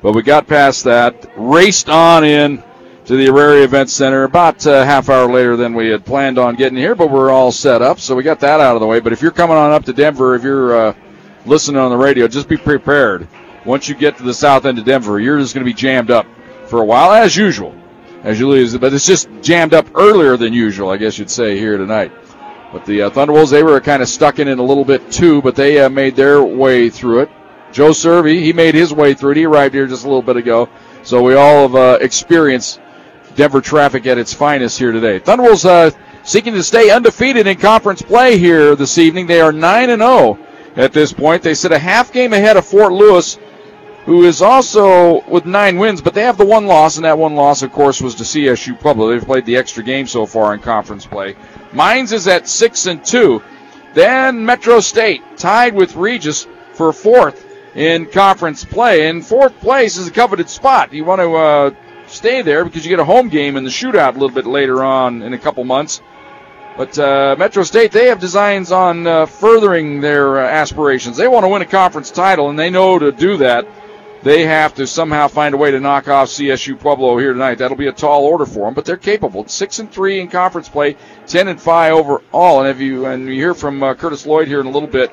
But we got past that, raced on in to the Auraria Event Center about a half hour later than we had planned on getting here, but we're all set up, so we got that out of the way. But if you're coming on up to Denver, if you're listening on the radio, just be prepared. Once you get to the south end of Denver, you're just going to be jammed up for a while, as usual, as you lose. But it's just jammed up earlier than usual, I guess you'd say, here tonight. But the Thunderwolves, they were kind of stuck in it a little bit too, but they made their way through it. Joe Cervi, he made his way through it. He arrived here just a little bit ago. So we all have experienced Denver traffic at its finest here today. Thunderwolves seeking to stay undefeated in conference play here this evening. They are 9-0 at this point. They sit a half game ahead of Fort Lewis, who is also with 9 wins, but they have the one loss, and that one loss, of course, was to CSU Pueblo. They've played the extra game so far in conference play. Mines is at 6-2. Then Metro State tied with Regis for 4th in conference play. And 4th place is a coveted spot. You want to stay there because you get a home game in the shootout a little bit later on in a couple months. But Metro State, they have designs on furthering their aspirations. They want to win a conference title, and they know to do that, they have to somehow find a way to knock off CSU Pueblo here tonight. That'll be a tall order for them, but they're capable. 6-3 in conference play, 10-5 overall. And you hear from Curtis Lloyd here in a little bit,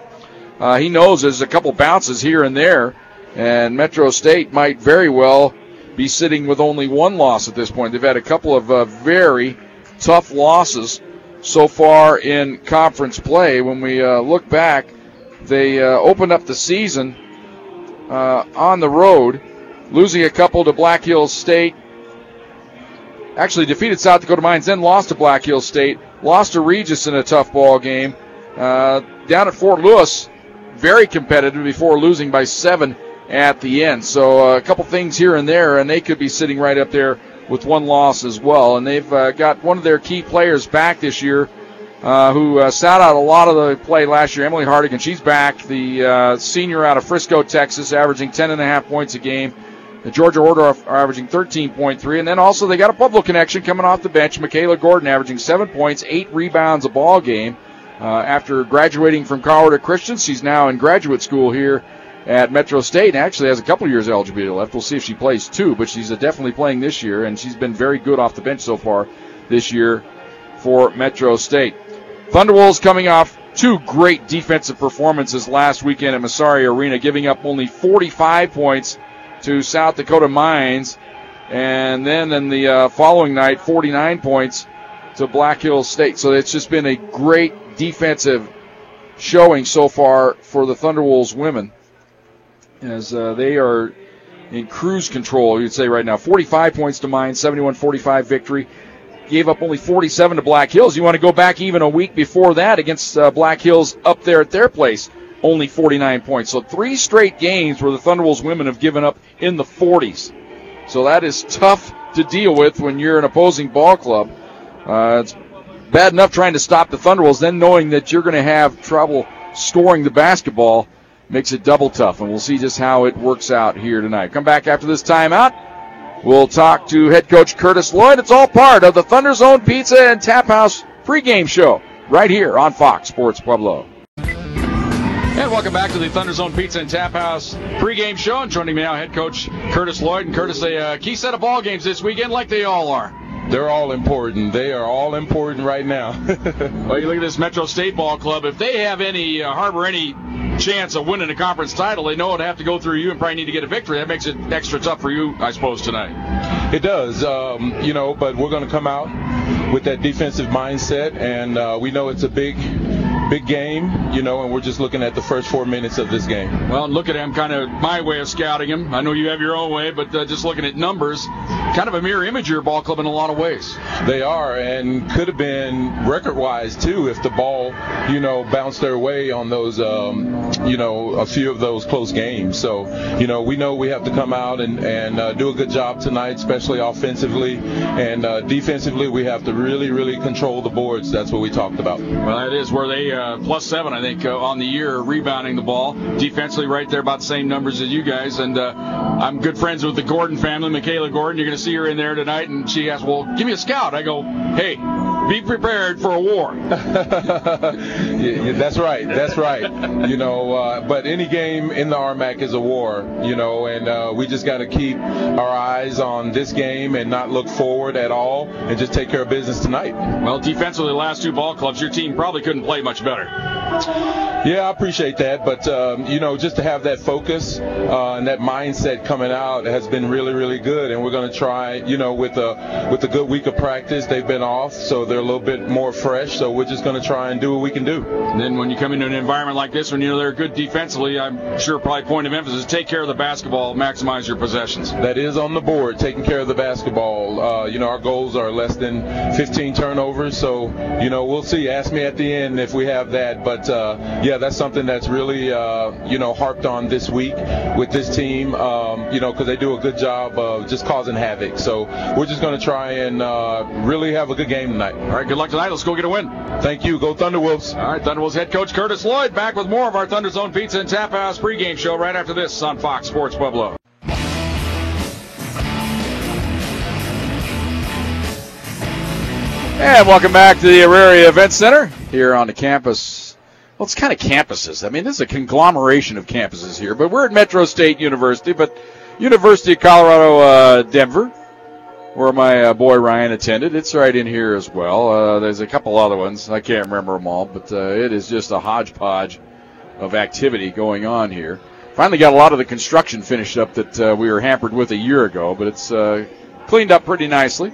he knows there's a couple bounces here and there, and Metro State might very well be sitting with only one loss at this point. They've had a couple of very tough losses so far in conference play. When we look back, they opened up the season on the road, losing a couple to Black Hills State. Actually defeated South Dakota Mines, then lost to Black Hills State, lost to Regis in a tough ball game. Down at Fort Lewis, very competitive before losing by 7 at the end. So a couple things here and there, and they could be sitting right up there with one loss as well. And they've got one of their key players back this year who sat out a lot of the play last year, Emily Hardigan. She's back, the senior out of Frisco, Texas, averaging 10.5 points a game. The Georgia Ordorff are averaging 13.3. And then also they got a Pueblo connection coming off the bench. Michaela Gordon averaging 7 points, 8 rebounds a ball game. After graduating from Colorado Christian, she's now in graduate school here at Metro State, and actually has a couple of years eligibility left. We'll see if she plays too, but she's definitely playing this year, and she's been very good off the bench so far this year for Metro State. Thunderwolves coming off 2 great defensive performances last weekend at Massari Arena, giving up only 45 points to South Dakota Mines, and then in the following night, 49 points to Black Hills State. So it's just been a great defensive showing so far for the Thunderwolves women, as they are in cruise control, you'd say right now. 45 points to Mines, 71-45 victory. Gave up only 47 to Black Hills. You want to go back even a week before that against Black Hills up there at their place, only 49 points. So 3 straight games where the Thunderwolves women have given up in the 40s. So that is tough to deal with when you're an opposing ball club. It's bad enough trying to stop the Thunderwolves, then knowing that you're going to have trouble scoring the basketball makes it double tough, and we'll see just how it works out here tonight. Come back after this timeout. We'll talk to head coach Curtis Lloyd. It's all part of the Thunder Zone Pizza and Tap House pregame show right here on Fox Sports Pueblo. And welcome back to the Thunder Zone Pizza and Tap House pregame show. And joining me now, head coach Curtis Lloyd. And Curtis, a key set of ball games this weekend, like they all are. They're all important. They are all important right now. Well, you look at this Metro State ball club. If they have harbor any chance of winning a conference title, they know it'd have to go through you and probably need to get a victory. That makes it extra tough for you, I suppose, tonight. It does, but we're going to come out with that defensive mindset, and we know it's a big game, and we're just looking at the first 4 minutes of this game. Well, look at him, kind of my way of scouting him. I know you have your own way, but just looking at numbers, kind of a mirror image of your ball club in a lot of ways. They are, and could have been record-wise, too, if the ball, bounced their way on those, a few of those close games. So, we know we have to come out and do a good job tonight, especially offensively. And defensively, we have to really, really control the boards. That's what we talked about. Well, that is where they +7, I think, on the year, rebounding the ball. Defensively, right there, about the same numbers as you guys. And I'm good friends with the Gordon family, Michaela Gordon. You're going to see her in there tonight, and she asked, well, give me a scout. I go, hey, be prepared for a war. Yeah, that's right. That's right. But any game in the RMAC is a war, and we just got to keep our eyes on this game and not look forward at all and just take care of business tonight. Well, defensively, the last two ball clubs, your team probably couldn't play much better. Yeah, I appreciate that. But, just to have that focus and that mindset coming out has been really, really good. And we're going to try, with a good week of practice, they've been off, so they're a little bit more fresh. So we're just going to try and do what we can do. And then when you come into an environment like this, when they're good defensively, I'm sure probably point of emphasis, take care of the basketball, maximize your possessions. That is on the board, taking care of the basketball. Our goals are less than 15 turnovers. So, we'll see. Ask me at the end if we have that. But, that's something that's really, harped on this week with this team, because they do a good job of just causing havoc. So we're just going to try and really have a good game tonight. All right, good luck tonight. Let's go get a win. Thank you. Go Thunderwolves. All right, Thunderwolves head coach Curtis Lloyd back with more of our Thunder Zone Pizza and Tap House pregame show right after this on Fox Sports Pueblo. And welcome back to the Auraria Event Center here on the campus. Well, it's kind of campuses. I mean, this is a conglomeration of campuses here, but we're at Metro State University, but University of Colorado Denver, where my boy Ryan attended. It's right in here as well. There's a couple other ones. I can't remember them all, but it is just a hodgepodge of activity going on here. Finally got a lot of the construction finished up that we were hampered with a year ago, but it's cleaned up pretty nicely.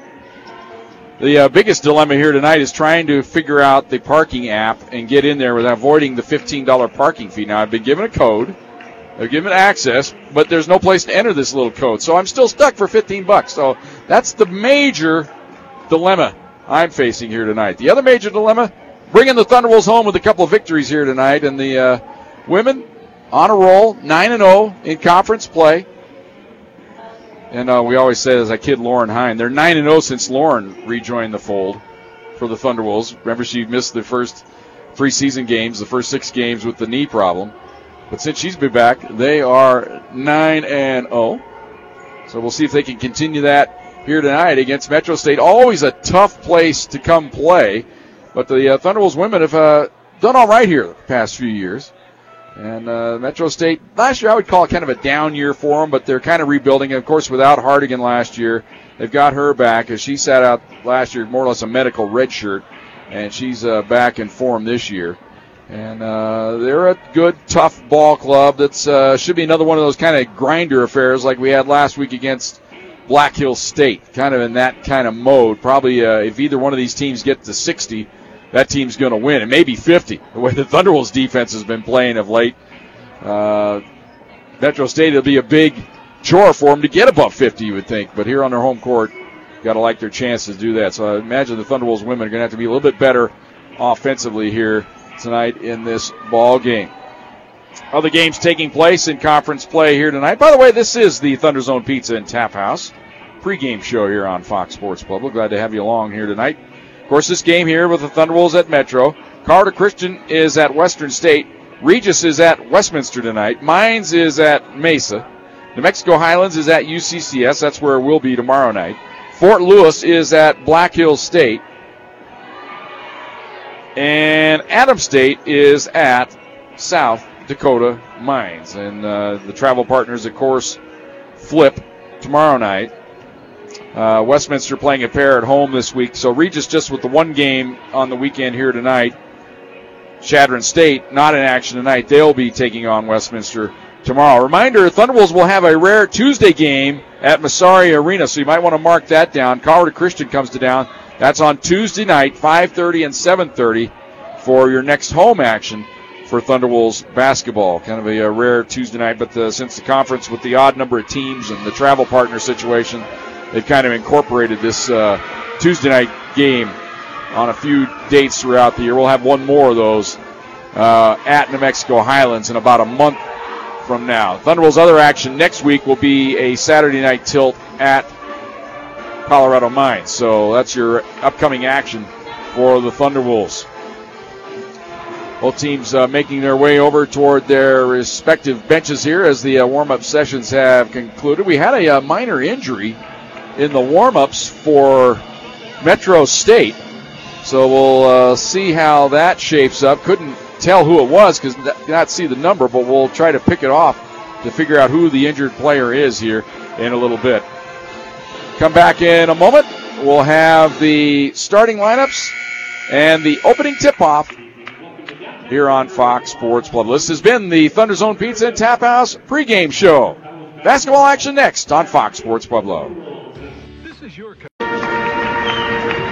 The biggest dilemma here tonight is trying to figure out the parking app and get in there without avoiding the $15 parking fee. Now, I've been given a code. They're given access, but there's no place to enter this little code. So I'm still stuck for $15. So that's the major dilemma I'm facing here tonight. The other major dilemma, bringing the Thunderwolves home with a couple of victories here tonight. And the women on a roll, 9-0 in conference play. And we always say, as I kid Lauren Hine, they're 9-0 since Lauren rejoined the fold for the Thunderwolves. Remember, she missed the first preseason games, the first 6 games with the knee problem. But since she's been back, they are 9-0. So we'll see if they can continue that here tonight against Metro State. Always a tough place to come play. But the Thunderwolves women have done all right here the past few years. And Metro State, last year I would call it kind of a down year for them, but they're kind of rebuilding. And, of course, without Hardigan last year, they've got her back as she sat out last year, more or less a medical red shirt, and she's back in form this year. And they're a good, tough ball club that's should be another one of those kind of grinder affairs like we had last week against Black Hills State, kind of in that kind of mode. Probably if either one of these teams gets to 60, that team's going to win, and maybe 50, the way the Thunderwolves defense has been playing of late. Metro State, it'll be a big chore for them to get above 50, you would think. But here on their home court, got to like their chances to do that. So I imagine the Thunderwolves women are going to have to be a little bit better offensively here tonight in this ball game. Other games taking place in conference play here tonight. By the way, this is the Thunder Zone Pizza and Tap House pregame show here on Fox Sports Pueblo. Glad to have you along here tonight. Of course, this game here with the Thunderwolves at Metro. Colorado Christian is at Western State. Regis is at Westminster tonight. Mines is at Mesa. New Mexico Highlands is at UCCS. That's where we'll be tomorrow night. Fort Lewis is at Black Hills State. And Adams State is at South Dakota Mines. And the travel partners, of course, flip tomorrow night. Westminster playing a pair at home this week. So Regis just with the one game on the weekend here tonight. Chadron State not in action tonight. They'll be taking on Westminster tomorrow. Reminder, Thunderwolves will have a rare Tuesday game at Masari Arena, so you might want to mark that down. Colorado Christian comes to town. That's on Tuesday night, 5:30 and 7:30 for your next home action for Thunderwolves basketball. Kind of a rare Tuesday night, but since the conference with the odd number of teams and the travel partner situation, they've kind of incorporated this Tuesday night game on a few dates throughout the year. We'll have one more of those at New Mexico Highlands in about a month from now. Thunderwolves' other action next week will be a Saturday night tilt at Colorado Mines. So that's your upcoming action for the Thunderwolves. Both teams making their way over toward their respective benches here as the warm-up sessions have concluded. We had a minor injury in the warm-ups for Metro State. So we'll see how that shapes up. Couldn't tell who it was because not see the number, but we'll try to pick it off to figure out who the injured player is here in a little bit. Come back in a moment. We'll have the starting lineups and the opening tip-off here on Fox Sports Pueblo. This has been the Thunder Zone Pizza and Tap House pregame show. Basketball action next on Fox Sports Pueblo. This is your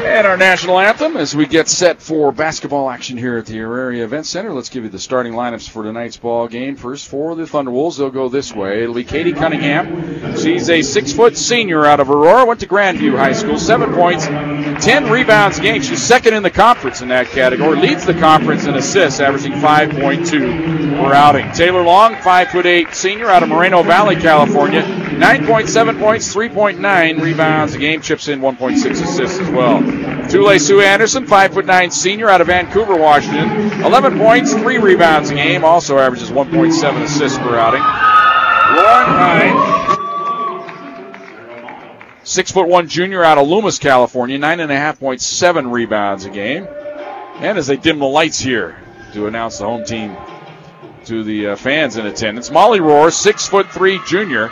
and our national anthem as we get set for basketball action here at the Auraria Event Center. Let's give you the starting lineups for tonight's ball game. First for the Thunderwolves, they'll go this way. It'll be Katie Cunningham. She's a 6-foot senior out of Aurora. Went to Grandview High School. 7 points, 10 rebounds a game. She's second in the conference in that category. Leads the conference in assists, averaging 5.2 per outing. Taylor Long, 5'8" senior out of Moreno Valley, California. 9.7 points, 3.9 rebounds a game. Chips in 1.6 assists as well. Tule Sue Anderson, 5'9" senior out of Vancouver, Washington. 11 points, 3 rebounds a game. Also averages 1.7 assists per outing. Lauren Hine, 6'1" junior out of Loomis, California. 9.7 rebounds a game. And as they dim the lights here to announce the home team to the fans in attendance, Molly Rohr, 6'3" junior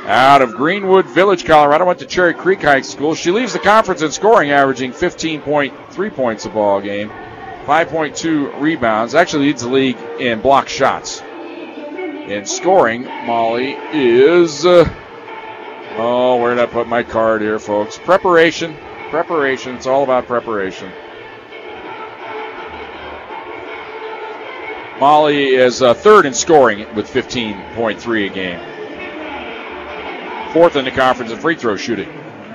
out of Greenwood Village, Colorado. Went to Cherry Creek High School. She leaves the conference in scoring, averaging 15.3 points a ball game, 5.2 rebounds. Actually leads the league in block shots. In scoring, Molly is, where did I put my card here, folks? Preparation. It's all about preparation. Molly is third in scoring with 15.3 a game. Fourth in the conference in free throw shooting.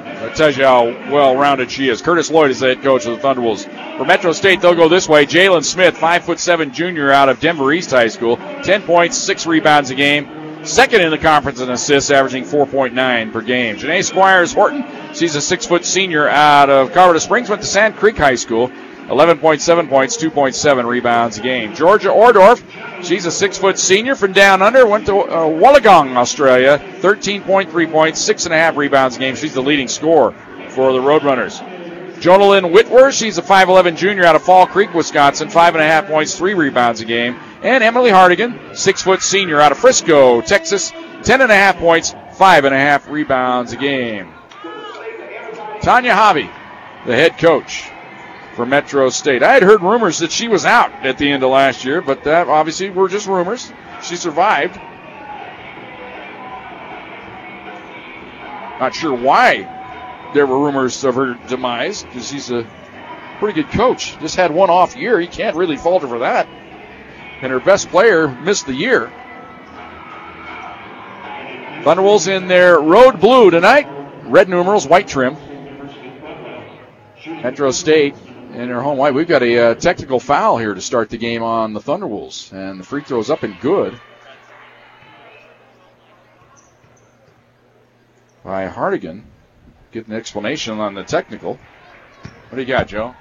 That tells you how well-rounded she is. Curtis Lloyd is the head coach of the Thunderwolves. For Metro State, they'll go this way. Jalen Smith, 5'7" junior out of Denver East High School. 10 points, 6 rebounds a game. Second in the conference in assists, averaging 4.9 per game. Janae Squires Horton, she's a 6' senior out of Colorado Springs. Went to Sand Creek High School. 11.7 points, 2.7 rebounds a game. Georgia Ordorf, she's a 6' senior from down under. Went to Wollongong, Australia. 13.3 points, 6.5 rebounds a game. She's the leading scorer for the Roadrunners. Jonalyn Whitworth, she's a 5'11" junior out of Fall Creek, Wisconsin. 5.5 points, 3 rebounds a game. And Emily Hardigan, 6' senior out of Frisco, Texas. 10.5 points, 5.5 rebounds a game. Tanya Hobby, the head coach for Metro State. I had heard rumors that she was out at the end of last year, but that obviously were just rumors. She survived. Not sure why there were rumors of her demise, because she's a pretty good coach. Just had one off year. You can't really fault her for that. And her best player missed the year. Thunderwolves in their road blue tonight. Red numerals, white trim. Metro State in their home white. We've got a technical foul here to start the game on the Thunderwolves. And the free throw's up and good by Hardigan. Get an explanation on the technical. What do you got, Joe?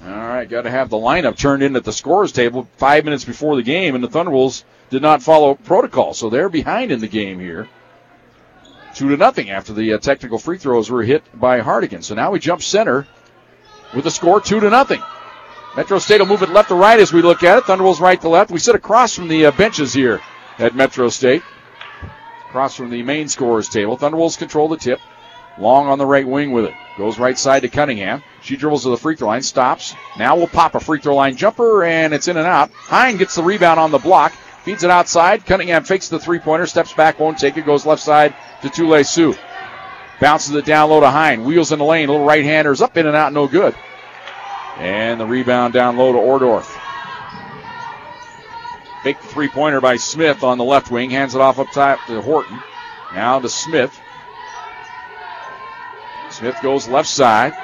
All right, got to have the lineup turned in at the scorer's table 5 minutes before the game, and the Thunderwolves did not follow protocol, so they're behind in the game here. 2-0 after the technical free throws were hit by Hardigan. So now we jump center with the score 2-0. Metro State will move it left to right as we look at it. Thunderwolves right to left. We sit across from the benches here at Metro State, across from the main scorer's table. Thunderwolves control the tip. Long on the right wing with it. Goes right side to Cunningham. She dribbles to the free throw line, stops. Now we'll pop a free throw line jumper, and it's in and out. Hine gets the rebound on the block. Feeds it outside. Cunningham fakes the three-pointer, steps back, won't take it, goes left side to Tule Sue. Bounces it down low to Hine. Wheels in the lane. Little right-handers up, in and out, no good. And the rebound down low to Ordorf. Fake the three-pointer by Smith on the left wing. Hands it off up top to Horton. Now to Smith. Smith goes left side.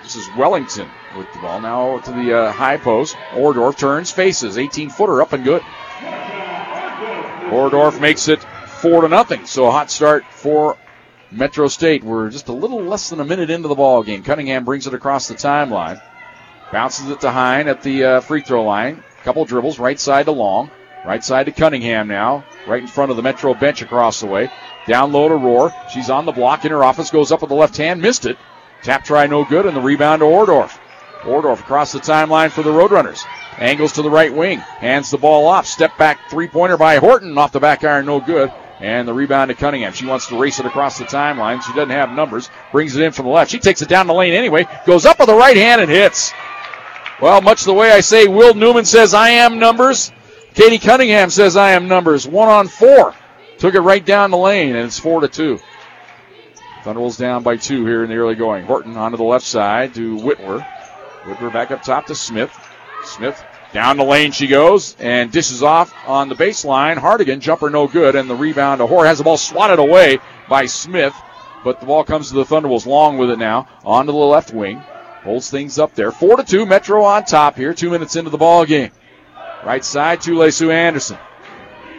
This is Wellington with the ball. Now to the high post. Ordorf turns, faces. 18-footer up and good. Ordorf makes it 4-0. So a hot start for Metro State. We're just a little less than a minute into the ball game. Cunningham brings it across the timeline. Bounces it to Hine at the free throw line. Couple dribbles, right side to Long. Right side to Cunningham now. Right in front of the Metro bench across the way. Down low to Rohr. She's on the block in her office. Goes up with the left hand. Missed it. Tap try no good, and the rebound to Ohrdorf. Ohrdorf across the timeline for the Roadrunners. Angles to the right wing. Hands the ball off. Step back three-pointer by Horton. Off the back iron, no good. And the rebound to Cunningham. She wants to race it across the timeline. She doesn't have numbers. Brings it in from the left. She takes it down the lane anyway. Goes up with the right hand and hits. Well, much the way I say Will Newman says I am numbers, Katie Cunningham says I am numbers. 1 on 4. Took it right down the lane, and it's 4-2. Thunderwolves down by 2 here in the early going. Horton onto the left side to Whitwer. Whitwer back up top to Smith. Smith down the lane she goes and dishes off on the baseline. Hardigan, jumper no good, and the rebound to Hoare. Has the ball swatted away by Smith, but the ball comes to the Thunderwolves. Long with it now. Onto the left wing. Holds things up there. 4-2, Metro on top here. 2 minutes into the ball game. Right side, Tule Sue Anderson.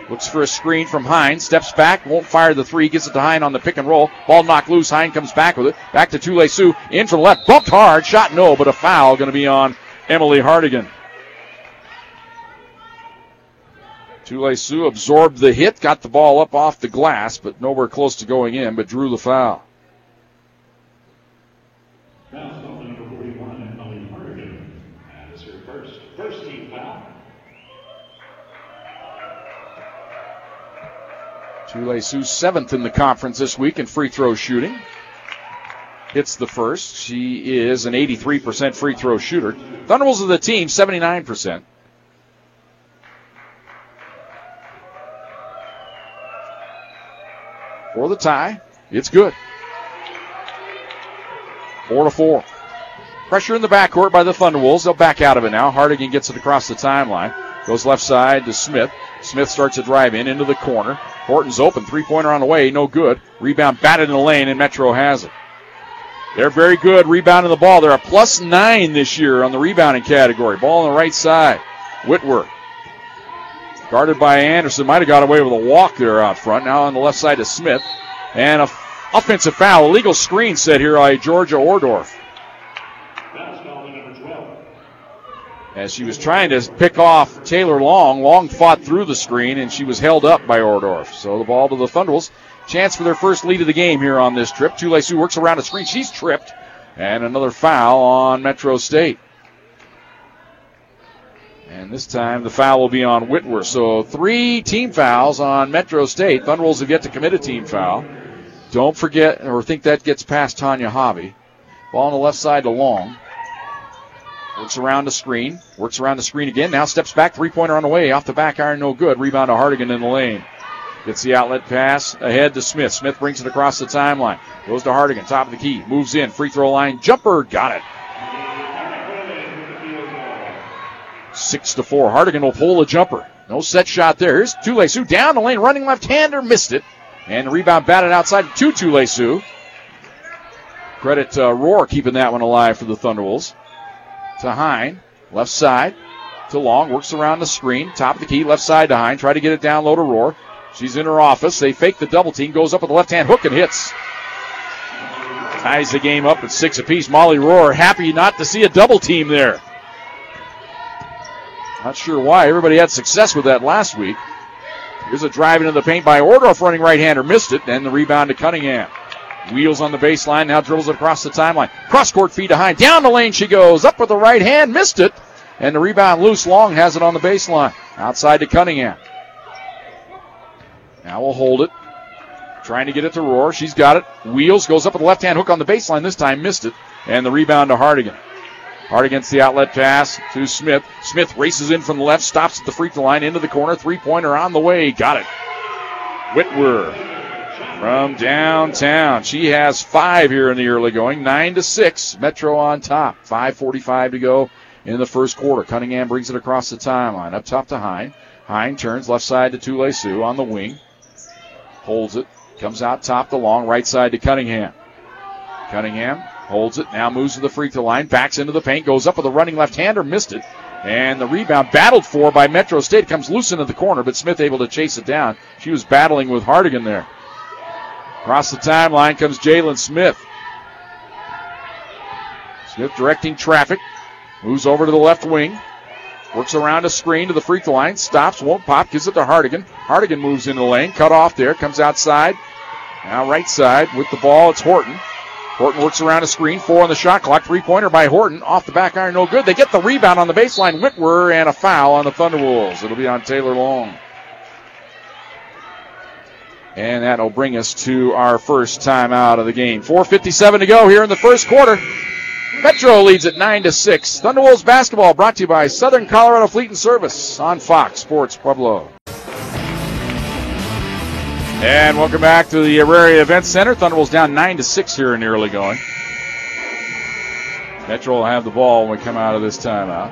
Looks for a screen from Hine. Steps back, won't fire the three. Gets it to Hine on the pick and roll. Ball knocked loose. Hine comes back with it. Back to Tule Sue. In from the left. Bumped hard. Shot no, but a foul going to be on Emily Hardigan. Tule Sue absorbed the hit. Got the ball up off the glass, but nowhere close to going in, but drew the foul. Tule Sue 7th in the conference this week in free throw shooting. Hits the first. She is an 83% free throw shooter. Thunderwolves of the team, 79%. For the tie, it's good. 4-4. Pressure in the backcourt by the Thunderwolves. They'll back out of it now. Hardigan gets it across the timeline. Goes left side to Smith. Smith starts to drive into the corner. Horton's open. Three-pointer on the way. No good. Rebound batted in the lane, and Metro has it. They're very good rebounding the ball. They're a +9 this year on the rebounding category. Ball on the right side. Whitwer. Guarded by Anderson. Might have got away with a walk there out front. Now on the left side to Smith. And an offensive foul. Illegal screen set here by Georgia Ohrdorf. As she was trying to pick off Taylor Long. Long fought through the screen, and she was held up by Ohrdorf. So the ball to the Thunderwolves. Chance for their first lead of the game here on this trip. Tule Sue works around a screen. She's tripped. And another foul on Metro State. And this time the foul will be on Whitwer. So 3 team fouls on Metro State. Thunderwolves have yet to commit a team foul. Don't forget or think that gets past Tanya Hobby. Ball on the left side to Long. Works around the screen. Works around the screen again. Now steps back. Three-pointer on the way. Off the back iron, no good. Rebound to Hardigan in the lane. Gets the outlet pass ahead to Smith. Smith brings it across the timeline. Goes to Hardigan. Top of the key. Moves in. Free throw line. Jumper. Got it. 6-4. Hardigan will pull the jumper. No set shot there. Here's Tule Sue down the lane. Running left-hander. Missed it. And the rebound batted outside to Tule Sue. Credit Rohr keeping that one alive for the Thunderwolves. To Hine. Left side to Long. Works around the screen. Top of the key. Left side to Hine. Try to get it down low to Rohr. She's in her office. They fake the double team. Goes up with the left-hand hook and hits. Ties the game up at 6 apiece. Molly Rohr happy not to see a double team there. Not sure why. Everybody had success with that last week. Here's a drive into the paint by Ohrdorf. Running right-hander. Missed it. And the rebound to Cunningham. Wheels on the baseline. Now dribbles it across the timeline. Cross-court feed to Hine. Down the lane she goes. Up with the right hand. Missed it. And the rebound loose. Long has it on the baseline. Outside to Cunningham. Now we'll hold it. Trying to get it to Rohr. She's got it. Wheels. Goes up with the left-hand hook on the baseline. This time missed it. And the rebound to Hardigan. Hardigan's the outlet pass to Smith. Smith races in from the left. Stops at the free throw line. Into the corner. Three-pointer on the way. Got it. Whitwer from downtown. She has 5 here in the early going. 9-6. Metro on top. 5:45 to go in the first quarter. Cunningham brings it across the timeline. Up top to Hine. Hine turns left side to Tule Sue on the wing. Holds it. Comes out top to Long. Right side to Cunningham. Cunningham holds it. Now moves to the free throw line. Backs into the paint. Goes up with a running left-hander. Missed it. And the rebound battled for by Metro State. Comes loose into the corner, but Smith able to chase it down. She was battling with Hardigan there. Across the timeline comes Jalen Smith. Smith directing traffic. Moves over to the left wing. Works around a screen to the free throw line. Stops, won't pop. Gives it to Hardigan. Hardigan moves into the lane. Cut off there. Comes outside. Now right side with the ball. It's Horton. Horton works around a screen. 4 on the shot clock. 3-pointer by Horton. Off the back iron, no good. They get the rebound on the baseline. Whitwer, and a foul on the Thunderwolves. It'll be on Taylor Long. And that'll bring us to our first timeout of the game. 4:57 to go here in the first quarter. Metro leads at 9-6. Thunderwolves basketball brought to you by Southern Colorado Fleet and Service on Fox Sports Pueblo. And welcome back to the Auraria Event Center. Thunderwolves down 9-6 here in the early going. Metro will have the ball when we come out of this timeout.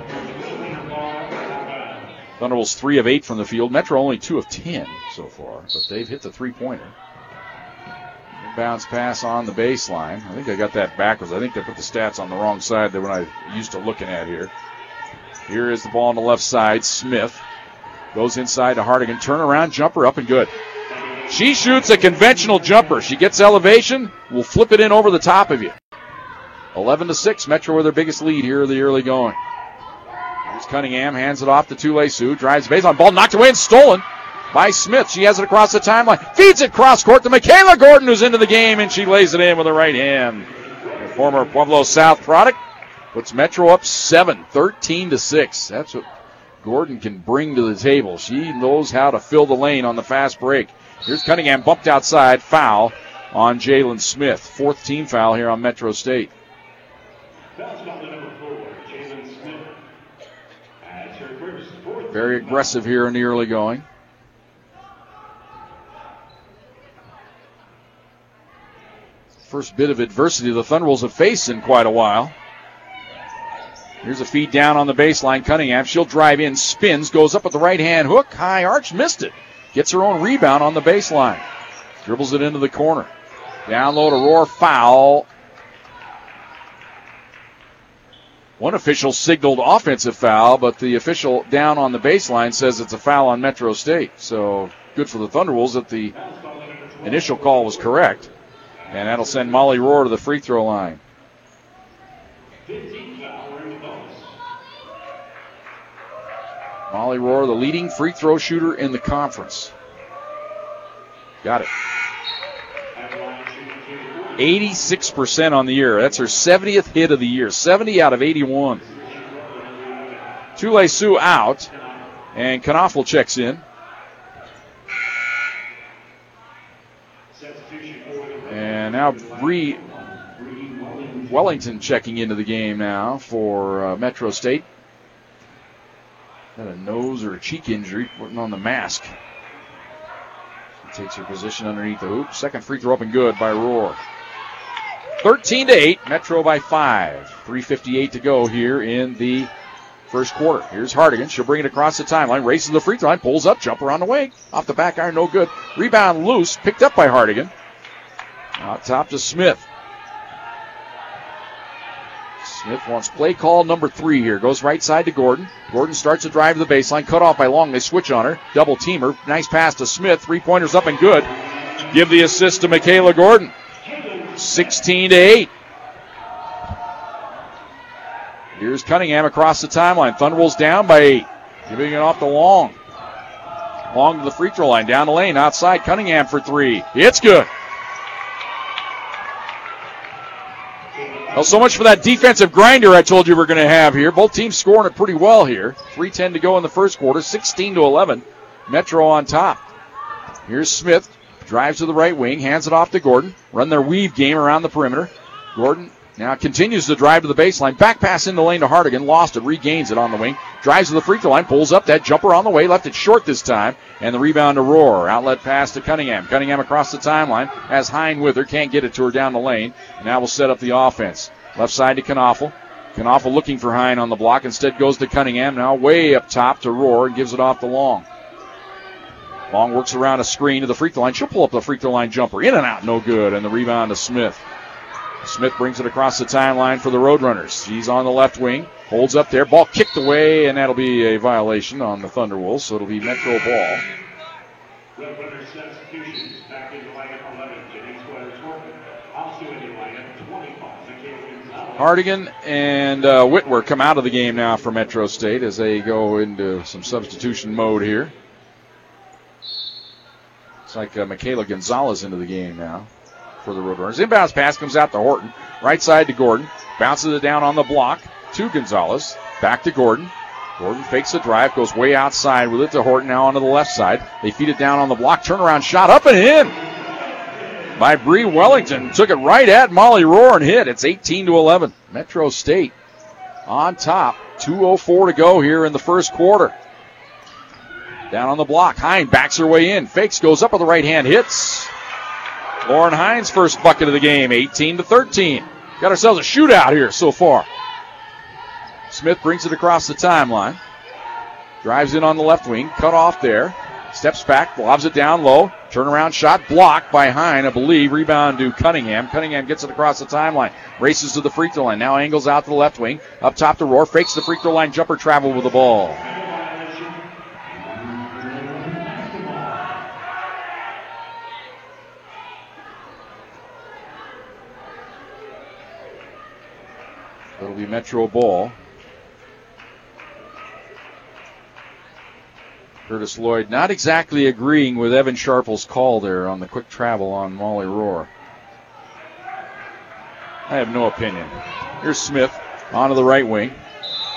Thunderwolves 3 of 8 from the field. Metro only 2 of 10 so far, but they've hit the 3-pointer. Bounce pass on the baseline. I think I got that backwards. I think they put the stats on the wrong side than what I used to looking at here. Here is the ball on the left side. Smith goes inside to Hardigan. Turnaround jumper up and good. She shoots a conventional jumper. She gets elevation. Will flip it in over the top of you. 11-6. Metro with their biggest lead here in the early going. Here's Cunningham. Hands it off to Tule Sioux. Drives the baseline. Ball knocked away and stolen by Smith. She has it across the timeline. Feeds it cross court to Michaela Gordon, who's into the game, and she lays it in with her right hand. The former Pueblo South product puts Metro up 7, 13-6. That's what Gordon can bring to the table. She knows how to fill the lane on the fast break. Here's Cunningham bumped outside. Foul on Jalen Smith. 4th team foul here on Metro State. Very aggressive here in the early going. First bit of adversity the Thunderwolves have faced in quite a while. Here's a feed down on the baseline. Cunningham, she'll drive in, spins, goes up with the right hand hook. High arch, missed it. Gets her own rebound on the baseline. Dribbles it into the corner. Down low to Roar, foul. One official signaled offensive foul, but the official down on the baseline says it's a foul on Metro State. So good for the Thunderwolves that the initial call was correct. And that'll send Molly Roar to the free throw line. Molly Roar, the leading free throw shooter in the conference. Got it. 86% on the year. That's her 70th hit of the year. 70 out of 81. Tule Sioux out. And Knopfel checks in. And now Bree Wellington checking into the game now for Metro State. Got a nose or a cheek injury, putting on the mask. She takes her position underneath the hoop. Second free throw up and good by Roar. 13-8, Metro by 5. 3:58 to go here in the first quarter. Here's Hardigan. She'll bring it across the timeline. Races the free throw line. Pulls up. Jumper on the way. Off the back iron. No good. Rebound loose. Picked up by Hardigan. Out top to Smith. Smith wants play call number 3 here. Goes right side to Gordon. Gordon starts to drive to the baseline. Cut off by Long. They switch on her. Double teamer. Nice pass to Smith. 3-pointers up and good. Give the assist to Michaela Gordon. 16-8. Here's Cunningham across the timeline. Thunderwolves down by 8. Giving it off to Long. Long to the free throw line. Down the lane. Outside. Cunningham for 3. It's good. Well, so much for that defensive grinder I told you we're going to have here. Both teams scoring it pretty well here. 3:10 to go in the first quarter. 16-11. Metro on top. Here's Smith. Drives to the right wing. Hands it off to Gordon. Run their weave game around the perimeter. Gordon now continues to drive to the baseline. Back pass in the lane to Hardigan. Lost it. Regains it on the wing. Drives to the free throw line. Pulls up. That jumper on the way. Left it short this time. And the rebound to Roar. Outlet pass to Cunningham. Cunningham across the timeline. Has Hine with her. Can't get it to her down the lane. And now we'll set up the offense. Left side to Knopfel. Knopfel looking for Hine on the block. Instead goes to Cunningham. Now way up top to Roar. And gives it off to Long. Long works around a screen to the free throw line. She'll pull up the free throw line jumper. In and out. No good. And the rebound to Smith. Smith brings it across the timeline for the Roadrunners. She's on the left wing. Holds up there. Ball kicked away, and that'll be a violation on the Thunderwolves, so it'll be Metro ball. Roadrunners substitutions back into lineup 11. Denise Weathers-Workman. Also in the lineup 25. Hardigan and Whitwer come out of the game now for Metro State as they go into some substitution mode here. It's like Michaela Gonzalez into the game now. for the Roadrunners. Inbounds pass comes out to Horton. Right side to Gordon. Bounces it down on the block to Gonzalez. Back to Gordon. Gordon fakes the drive, goes way outside with it to Horton, now onto the left side. They feed it down on the block. Turnaround shot up and in by Bree Wellington. Took it right at Molly Rohr and hit. It's 18-11. Metro State on top. 2:04 to go here in the first quarter. Down on the block. Hine backs her way in. Fakes, goes up with the right hand, hits. Lauren Hines' first bucket of the game, 18-13. Got ourselves a shootout here so far. Smith brings it across the timeline. Drives in on the left wing. Cut off there. Steps back. Lobs it down low. Turnaround shot blocked by Hine, I believe. Rebound to Cunningham. Cunningham gets it across the timeline. Races to the free throw line. Now angles out to the left wing. Up top to Rohr. Fakes the free throw line. Jumper travel with the ball. It'll be Metro ball. Curtis Lloyd not exactly agreeing with Evan Sharple's call there on the quick travel on Molly Rohr. I have no opinion. Here's Smith onto the right wing.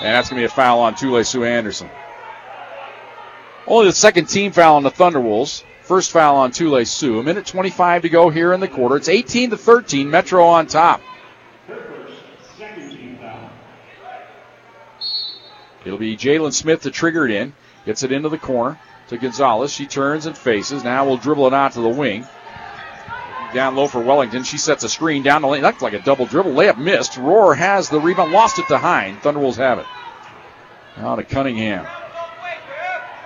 And that's going to be a foul on Tule Sue Anderson. Only the second team foul on the Thunderwolves. First foul on Tule Sue. 1:25 to go here in the quarter. It's 18-13. Metro on top. It'll be Jalen Smith to trigger it in. Gets it into the corner to Gonzalez. She turns and faces. Now we'll dribble it out to the wing. Down low for Wellington. She sets a screen down the lane. That's like a double dribble. Layup missed. Rohr has the rebound. Lost it to Hine. Thunderwolves have it. Now to Cunningham.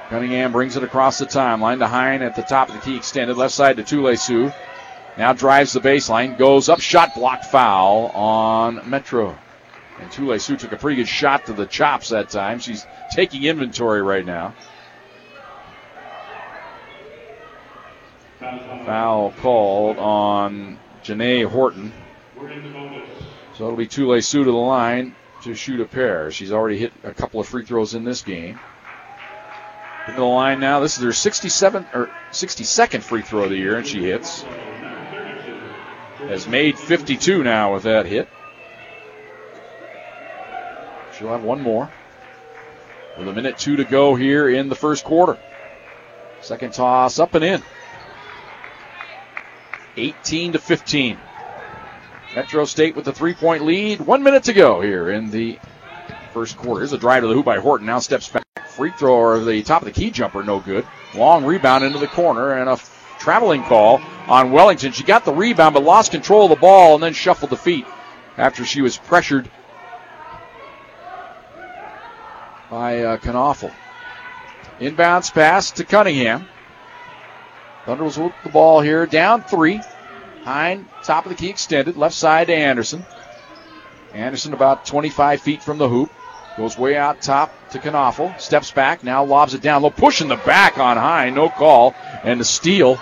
Cunningham brings it across the timeline to Hine at the top of the key extended. Left side to Tule Sue. Now drives the baseline. Goes up. Shot blocked, foul on Metro. And Tule Sue took a pretty good shot to the chops that time. She's taking inventory right now. Foul called on Janae Horton. So it'll be Tule Sue to the line to shoot a pair. She's already hit a couple of free throws in this game. Into the line now. This is her 62nd free throw of the year, and she hits. Has made 52 now with that hit. She'll have one more. With 1:02 to go here in the first quarter. Second toss up and in. 18-15. Metro State with the 3-point lead. 1 minute to go here in the first quarter. Here's a drive to the hoop by Horton. Now steps back. Free throw or the top of the key jumper, no good. Long rebound into the corner and a traveling call on Wellington. She got the rebound but lost control of the ball and then shuffled the feet after she was pressured by Knaufel. Inbounds pass to Cunningham. Thunderwolves with the ball here. Down 3. Hine, top of the key extended. Left side to Anderson. Anderson about 25 feet from the hoop. Goes way out top to Knaufel. Steps back. Now lobs it down low. Pushing the back on Hine. No call. And the steal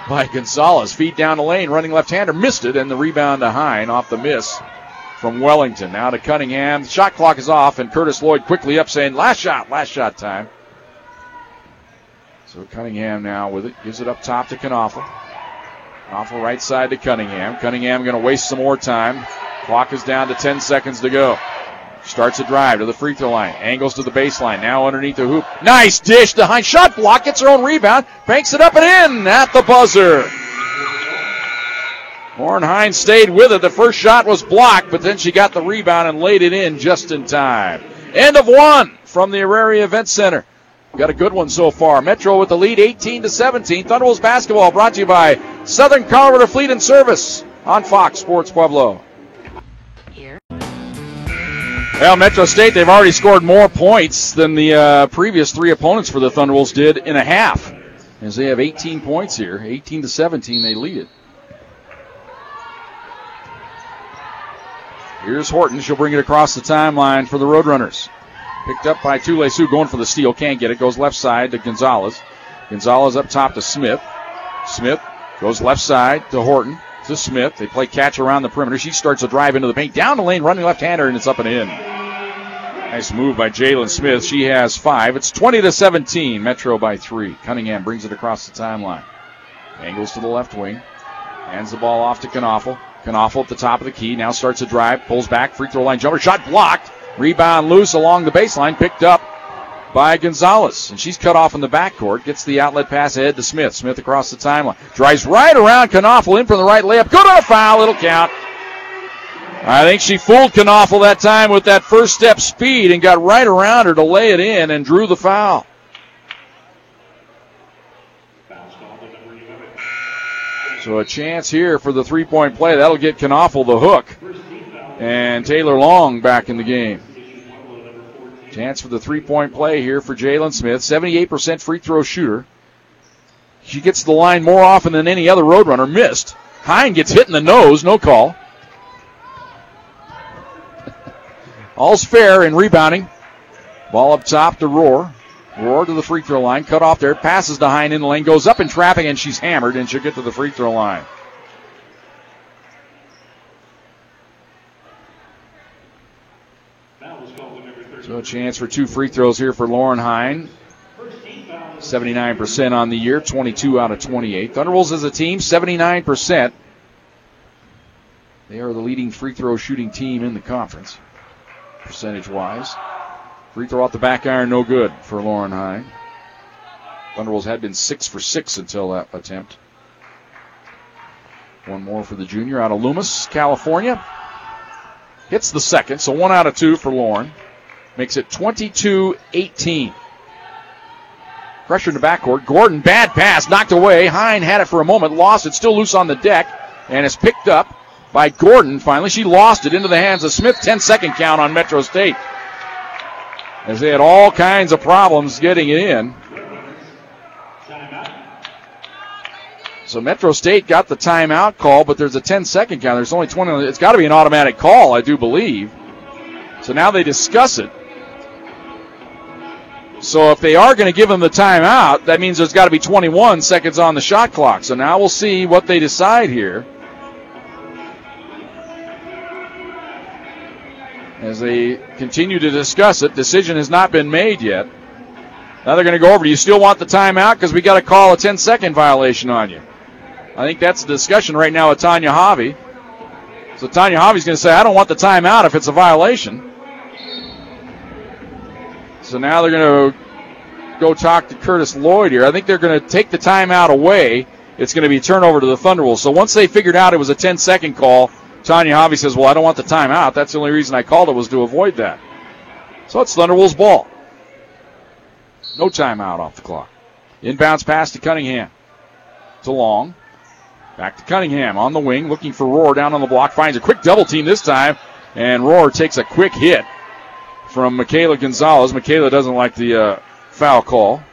by Gonzalez. Feed down the lane. Running left-hander. Missed it. And the rebound to Hine off the miss from Wellington. Now to Cunningham. The shot clock is off, and Curtis Lloyd quickly up saying, last shot time. So Cunningham now with it. Gives it up top to Knaufel. Knaufel right side to Cunningham. Cunningham going to waste some more time. Clock is down to 10 seconds to go. Starts a drive to the free throw line. Angles to the baseline. Now underneath the hoop. Nice dish to Hine. Shot block. Gets her own rebound. Banks it up and in at the buzzer. Lauren Hines stayed with it. The first shot was blocked, but then she got the rebound and laid it in just in time. End of one from the Auraria Event Center. Got a good one so far. Metro with the lead, 18-17. Thunderwolves basketball brought to you by Southern Colorado Fleet and Service on Fox Sports Pueblo. Well, Metro State, they've already scored more points than the previous 3 opponents for the Thunderwolves did in a half, as they have 18 points here. 18-17, they lead it. Here's Horton. She'll bring it across the timeline for the Roadrunners. Picked up by Tule Sue, going for the steal. Can't get it. Goes left side to Gonzalez. Gonzalez up top to Smith. Smith goes left side to Horton. To Smith. They play catch around the perimeter. She starts a drive into the paint. Down the lane, running left-hander, and it's up and in. Nice move by Jalen Smith. She has 5. It's 20-17. Metro by 3. Cunningham brings it across the timeline. Angles to the left wing. Hands the ball off to Knaufel. Knaufel at the top of the key. Now starts a drive. Pulls back. Free throw line jumper. Shot blocked. Rebound loose along the baseline. Picked up by Gonzalez. And she's cut off in the backcourt. Gets the outlet pass ahead to Smith. Smith across the timeline. Drives right around Knaufel in from the right layup. Good on a foul. It'll count. I think she fooled Knaufel that time with that first step speed and got right around her to lay it in and drew the foul. So a chance here for the three-point play. That'll get Knaufel the hook. And Taylor Long back in the game. Chance for the three-point play here for Jalen Smith. 78% free throw shooter. She gets to the line more often than any other Roadrunner. Missed. Hine gets hit in the nose. No call. All's fair in rebounding. Ball up top to Rohr. Rohr to the free throw line. Cut off there. Passes to Hine in the lane. Goes up in traffic, and she's hammered, and she'll get to the free throw line. So a chance for 2 free throws here for Lauren Hine. 79% on the year. 22 out of 28. Thunderwolves as a team, 79%. They are the leading free throw shooting team in the conference, percentage-wise. Free throw off the back iron, no good for Lauren Hine. Thunderwolves had been 6 for 6 until that attempt. One more for the junior out of Loomis, California. Hits the second, so 1 out of 2 for Lauren. Makes it 22-18. Pressure in the backcourt. Gordon, bad pass, knocked away. Hine had it for a moment, lost it, still loose on the deck, and it's picked up by Gordon. Finally, she lost it into the hands of Smith. 10-second count on Metro State, as they had all kinds of problems getting it in. So Metro State got the timeout call, but there's a 10-second count. There's only 20. It's got to be an automatic call, I do believe. So now they discuss it. So if they are going to give them the timeout, that means there's got to be 21 seconds on the shot clock. So now we'll see what they decide here, as they continue to discuss it. Decision has not been made yet. Now they're going to go over. Do you still want the timeout? Because we got to call a 10-second violation on you. I think that's the discussion right now with Tanya Javi. So Tanya Javi's going to say, I don't want the timeout if it's a violation. So now they're going to go talk to Curtis Lloyd here. I think they're going to take the timeout away. It's going to be a turnover to the Thunderwolves. So once they figured out it was a 10-second call, Tanya Javi says, well, I don't want the timeout. That's the only reason I called it, was to avoid that. So it's Thunderwolves ball. No timeout off the clock. Inbounds pass to Cunningham. To Long. Back to Cunningham on the wing, looking for Rohr down on the block. Finds a quick double team this time, and Rohr takes a quick hit from Michaela Gonzalez. Michaela doesn't like the foul call.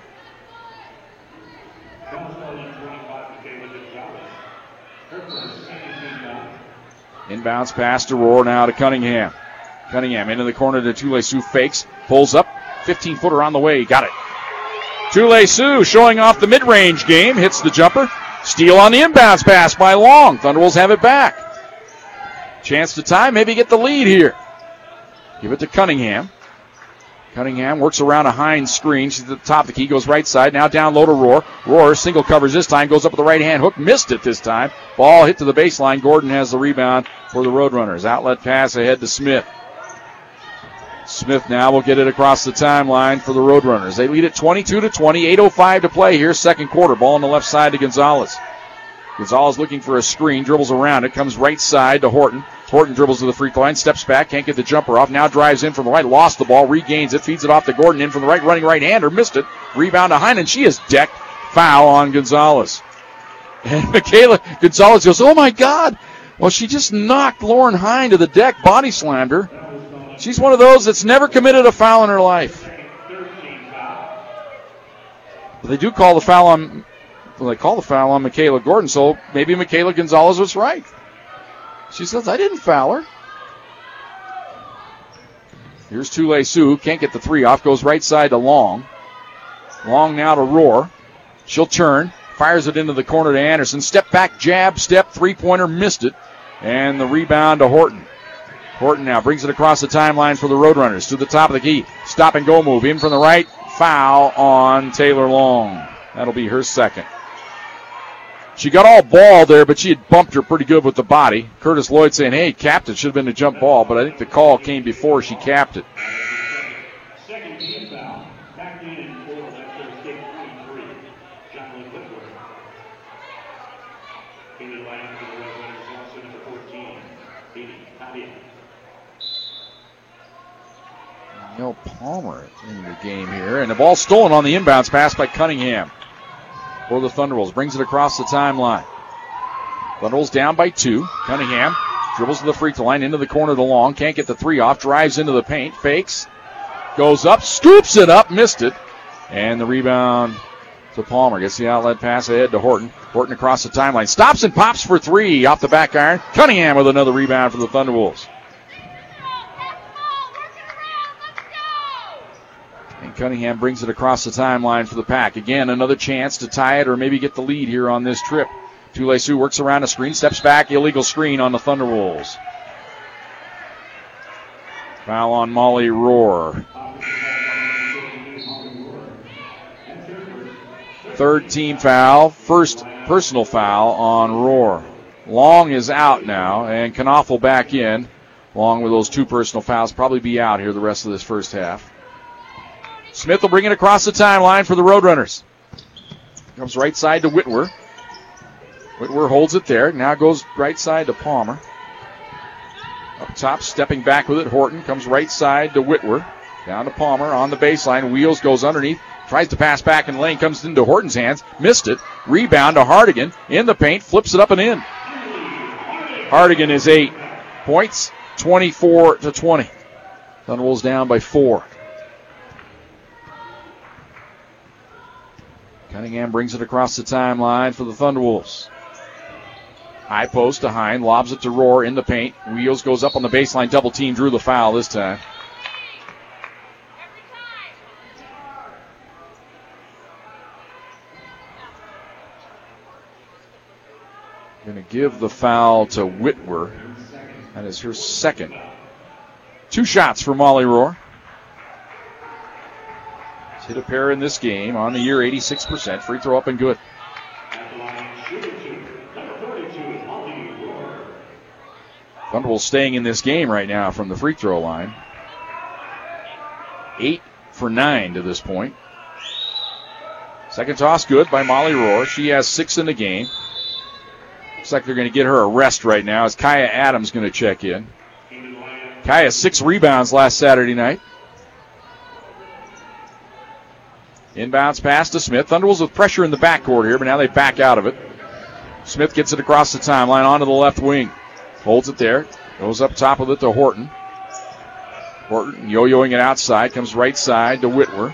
Inbounds pass to Rohr, now to Cunningham. Cunningham into the corner to Tule Sioux, fakes, pulls up, 15-footer on the way, got it. Tule Sioux showing off the mid-range game, hits the jumper. Steal on the inbounds pass by Long. Thunderwolves have it back. Chance to tie, maybe get the lead here. Give it to Cunningham. Cunningham works around a Hines screen. She's at the top of the key, goes right side. Now down low to Rohr. Rohr single covers this time, goes up with the right hand hook. Missed it this time. Ball hit to the baseline. Gordon has the rebound for the Roadrunners. Outlet pass ahead to Smith. Smith now will get it across the timeline for the Roadrunners. They lead it 22-20, 8:05 to play here, second quarter. Ball on the left side to Gonzalez. Gonzalez looking for a screen, dribbles around it, comes right side to Horton. Horton dribbles to the free throw line, steps back, can't get the jumper off, now drives in from the right, lost the ball, regains it, feeds it off to Gordon, in from the right, running right-hander, missed it. Rebound to Heinen, she is decked. Foul on Gonzalez. And Michaela Gonzalez goes, oh my God! Well, she just knocked Lauren Hine to the deck, body slammed her. She's one of those that's never committed a foul in her life. But they do call the foul on, well, they call the foul on Michaela Gordon, so maybe Michaela Gonzalez was right. She says, I didn't foul her. Here's Tule Sioux, can't get the three off, goes right side to Long. Long now to Rohr. She'll turn, fires it into the corner to Anderson. Step back, jab, step, three-pointer, missed it. And the rebound to Horton. Horton now brings it across the timeline for the Roadrunners to the top of the key. Stop and go move. In from the right. Foul on Taylor Long. That'll be her second. She got all ball there, but she had bumped her pretty good with the body. Curtis Lloyd saying, hey, capped it. Should have been a jump ball, but I think the call came before she capped it. Second team foul. Back in for Metro State 23. Jacqueline Whitworth. In the lineup for the Red Runners, also number 14, Katie Pavia. Neil Palmer in the game here, and the ball stolen on the inbounds pass by Cunningham for the Thunderwolves. Brings it across the timeline. Thunderwolves down by 2. Cunningham dribbles to the free throw line, into the corner of the long. Can't get the 3 off. Drives into the paint. Fakes. Goes up. Scoops it up. Missed it. And the rebound to Palmer. Gets the outlet pass ahead to Horton. Horton across the timeline. Stops and pops for 3 off the back iron. Cunningham with another rebound for the Thunderwolves. And Cunningham brings it across the timeline for the Pack. Again, another chance to tie it or maybe get the lead here on this trip. Tule Sioux works around a screen, steps back, illegal screen on the Thunderwolves. Foul on Molly Rohr. Third team foul, first personal foul on Rohr. Long is out now, and Knopfel back in, along with those 2 personal fouls. Probably be out here the rest of this first half. Smith will bring it across the timeline for the Roadrunners. Comes right side to Whitwer. Whitwer holds it there. Now goes right side to Palmer. Up top, stepping back with it, Horton. Comes right side to Whitwer. Down to Palmer on the baseline. Wheels, goes underneath. Tries to pass back in the lane. Comes into Horton's hands. Missed it. Rebound to Hardigan. In the paint. Flips it up and in. Hardigan is 8 points. 24-20. Thunderwolves down by 4. Cunningham brings it across the timeline for the Thunderwolves. High post to Hine, lobs it to Rohr in the paint. Wheels goes up on the baseline, double team, drew the foul this time. Going to give the foul to Whitwer. That is her second. 2 shots for Molly Rohr. Hit a pair in this game. On the year, 86%. Free throw up and good. Thunderwolves staying in this game right now from the free throw line. 8 for 9 to this point. Second toss good by Molly Rohr. She has 6 in the game. Looks like they're going to get her a rest right now as Kaya Adams going to check in. Kaya 6 rebounds last Saturday night. Inbounds pass to Smith. Thunderwolves with pressure in the backcourt here, but now they back out of it. Smith gets it across the timeline onto the left wing. Holds it there. Goes up top with it to Horton. Horton yo-yoing it outside. Comes right side to Whitwer.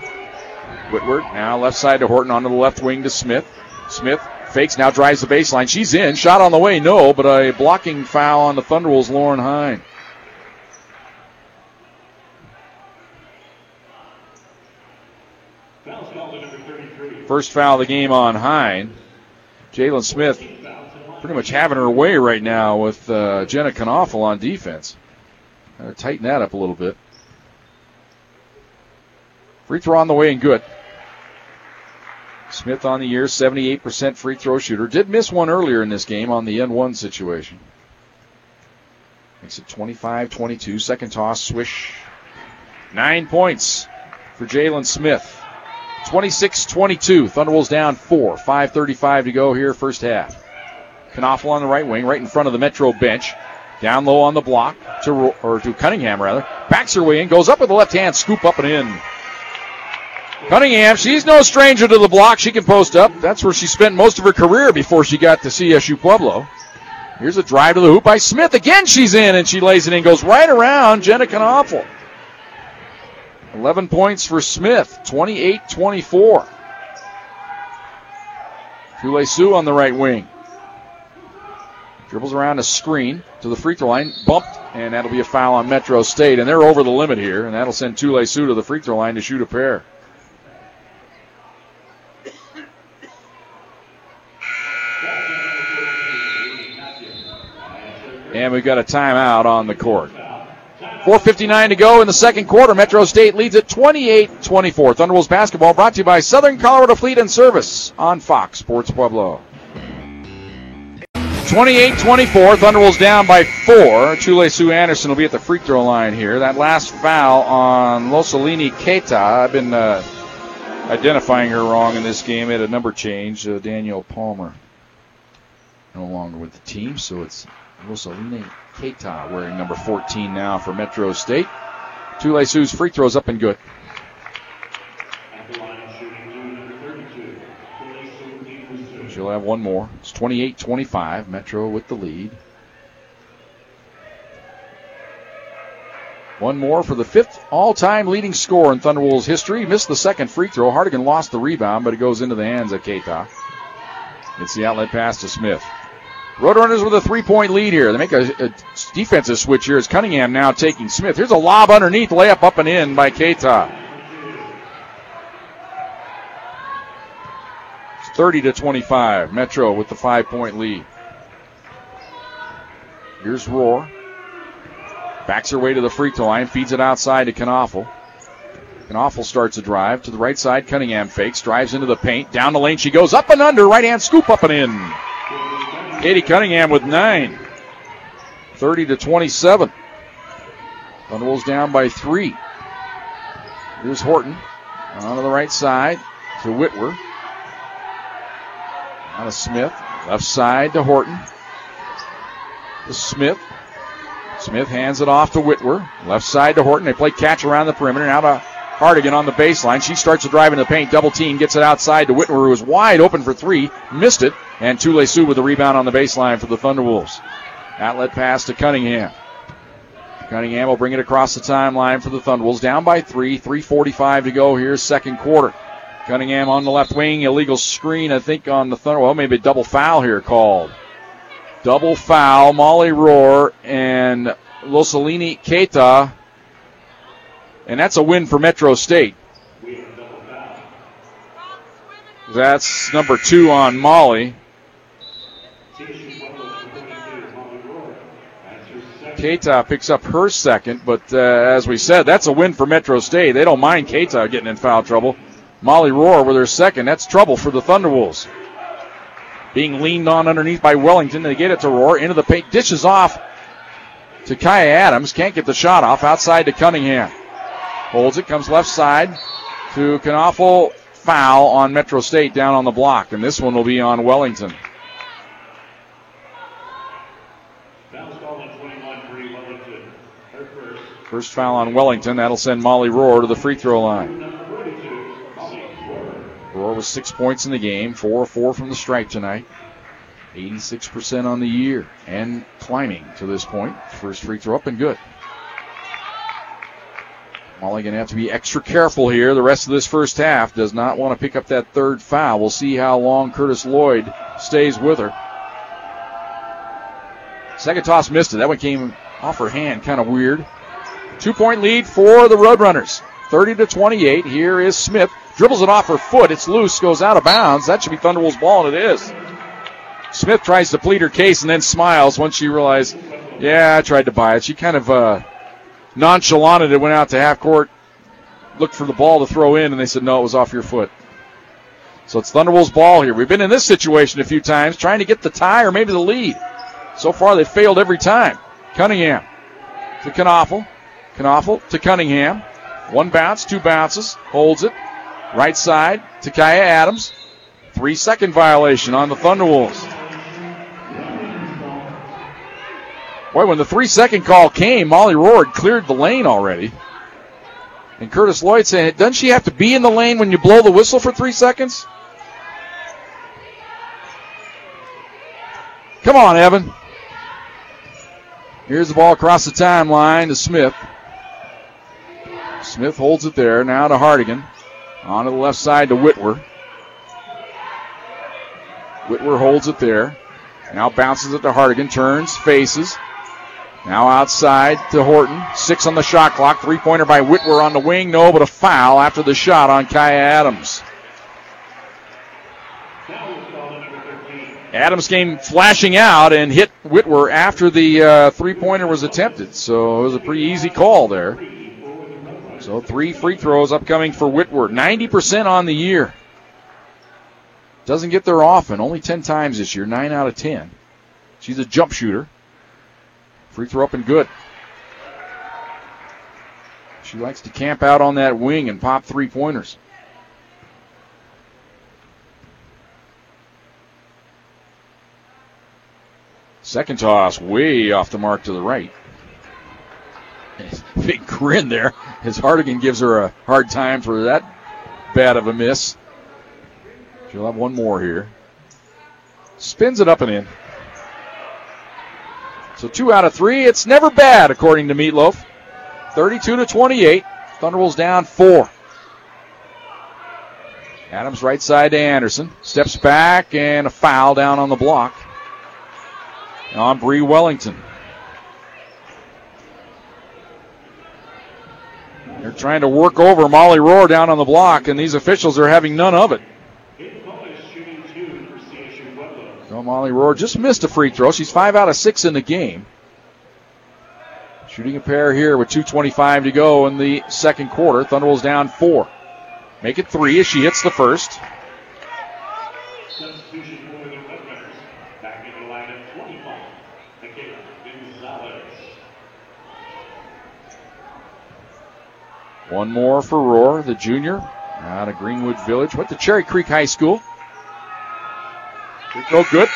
Whitwer now left side to Horton onto the left wing to Smith. Smith fakes, now drives the baseline. She's in. Shot on the way, no, but a blocking foul on the Thunderwolves, Lauren Hine. First foul of the game on Hine. Jalen Smith pretty much having her way right now with Jenna Knopfel on defense. Gotta tighten that up a little bit. Free throw on the way and good. Smith on the year, 78% free throw shooter. Did miss one earlier in this game on the N1 situation. Makes it 25-22. Second toss, swish. 9 points for Jalen Smith. 26-22. Thunderwolves down 4. 5:35 to go here, first half. Knopfel on the right wing, right in front of the Metro bench. Down low on the block to Cunningham, rather. Backs her way in, goes up with the left hand, scoop up and in. Cunningham, she's no stranger to the block. She can post up. That's where she spent most of her career before she got to CSU Pueblo. Here's a drive to the hoop by Smith. Again, she's in, and she lays it in. Goes right around Jenna Knopfel. 11 points for Smith, 28-24. Tule Sioux on the right wing. Dribbles around a screen to the free throw line. Bumped, and that'll be a foul on Metro State. And they're over the limit here, and that'll send Tule Sioux to the free throw line to shoot a pair. And we've got a timeout on the court. 4:59 to go in the second quarter. Metro State leads at 28-24. Thunderwolves basketball brought to you by Southern Colorado Fleet and Service on Fox Sports Pueblo. 28-24, Thunderwolves down by 4. Chule Sue Anderson will be at the free throw line here. That last foul on Losalini Keita, I've been identifying her wrong in this game. It had a number change. Danielle Palmer no longer with the team, so it's Losalini Keita wearing number 14 now for Metro State. Chule Sue's free throw's up and good. She'll have one more. It's 28-25. Metro with the lead. One more for the 5th all-time leading scorer in Thunderwolves history. Missed the second free throw. Hardigan lost the rebound, but it goes into the hands of Keita. It's the outlet pass to Smith. Roadrunners with a 3-point lead here. They make a defensive switch here as Cunningham now taking Smith. Here's a lob underneath, layup up and in by Keita. 30-25. Metro with the 5-point lead. Here's Rohr. Backs her way to the free throw line. Feeds it outside to Knaufel. Knaufel starts a drive to the right side. Cunningham fakes. Drives into the paint. Down the lane she goes. Up and under. Right hand scoop up and in. Katie Cunningham with 9. 30-27. Thunderwolves down by 3. Here's Horton. On to the right side to Whitwer. Out of Smith. Left side to Horton. To Smith. Smith hands it off to Whitwer. Left side to Horton. They play catch around the perimeter. Now to Hardigan on the baseline. She starts to drive in the paint. Double team. Gets it outside to Whitwer, who is wide open for 3. Missed it. And Chule Sue with the rebound on the baseline for the Thunderwolves. Outlet pass to Cunningham. Cunningham will bring it across the timeline for the Thunderwolves. Down by 3. 3:45 to go here, second quarter. Cunningham on the left wing. Illegal screen, I think, on the Thunder. Well, maybe a double foul here called. Double foul. Molly Rohr and Losalini Keita. And that's a win for Metro State. That's number 2 on Molly. Keita picks up her second, but as we said, that's a win for Metro State. They don't mind Keita getting in foul trouble. Molly Rohr with her second. That's trouble for the Thunderwolves. Being leaned on underneath by Wellington. They get it to Rohr. Into the paint. Dishes off to Kaya Adams. Can't get the shot off. Outside to Cunningham. Holds it. Comes left side to Knaufel. Foul on Metro State down on the block. And this one will be on Wellington. First foul on Wellington. That'll send Molly Rohr to the free throw line. Rohr with 6 points in the game, 4 of 4 from the stripe tonight. 86% on the year and climbing to this point. First free throw up and good. Molly going to have to be extra careful here. The rest of this first half does not want to pick up that third foul. We'll see how long Curtis Lloyd stays with her. Second toss missed it. That one came off her hand, kind of weird. 2-point lead for the Roadrunners. 30-28. Here is Smith. Dribbles it off her foot. It's loose. Goes out of bounds. That should be Thunderwolves' ball, and it is. Smith tries to plead her case and then smiles once she realized, yeah, I tried to buy it. She kind of nonchalanted it, went out to half court, looked for the ball to throw in, and they said, no, it was off your foot. So it's Thunderwolves' ball here. We've been in this situation a few times, trying to get the tie or maybe the lead. So far, they've failed every time. Cunningham to Knaufel. Knaufel to Cunningham. 1 bounce, 2 bounces. Holds it. Right side to Kaya Adams. 3-second violation on the Thunderwolves. Boy, when the 3-second call came, Molly Rohr had cleared the lane already. And Curtis Lloyd saying, doesn't she have to be in the lane when you blow the whistle for 3 seconds? Come on, Evan. Here's the ball across the timeline to Smith. Smith holds it there. Now to Hardigan. On to the left side to Whitwer. Whitwer holds it there. Now bounces it to Hardigan. Turns, faces. Now outside to Horton. 6 on the shot clock. 3-pointer by Whitwer on the wing. No, but a foul after the shot on Kaya Adams. Adams came flashing out and hit Whitwer after the 3-pointer was attempted. So it was a pretty easy call there. So 3 free throws upcoming for Whitwer. 90% on the year. Doesn't get there often. Only 10 times this year. 9 out of 10. She's a jump shooter. Free throw up and good. She likes to camp out on that wing and pop three-pointers. Second toss, way off the mark to the right. Big grin there as Hardigan gives her a hard time for that bad of a miss. She'll have one more here. Spins it up and in. So 2 out of 3. It's never bad, according to Meatloaf. 32-28. Thunderwolves down 4. Adams right side to Anderson. Steps back and a foul down on the block on Bree Wellington. They're trying to work over Molly Rohr down on the block, and these officials are having none of it. So Molly Rohr just missed a free throw. She's 5 out of 6 in the game. Shooting a pair here with 2:25 to go in the second quarter. Thunderwolves down 4. Make it 3 as she hits the first. Substitution for the Redrunners. Back into the line at 25. Michaela Gonzalez. One more for Rohr, the junior, out of Greenwood Village. Went to Cherry Creek High School. Free throw good.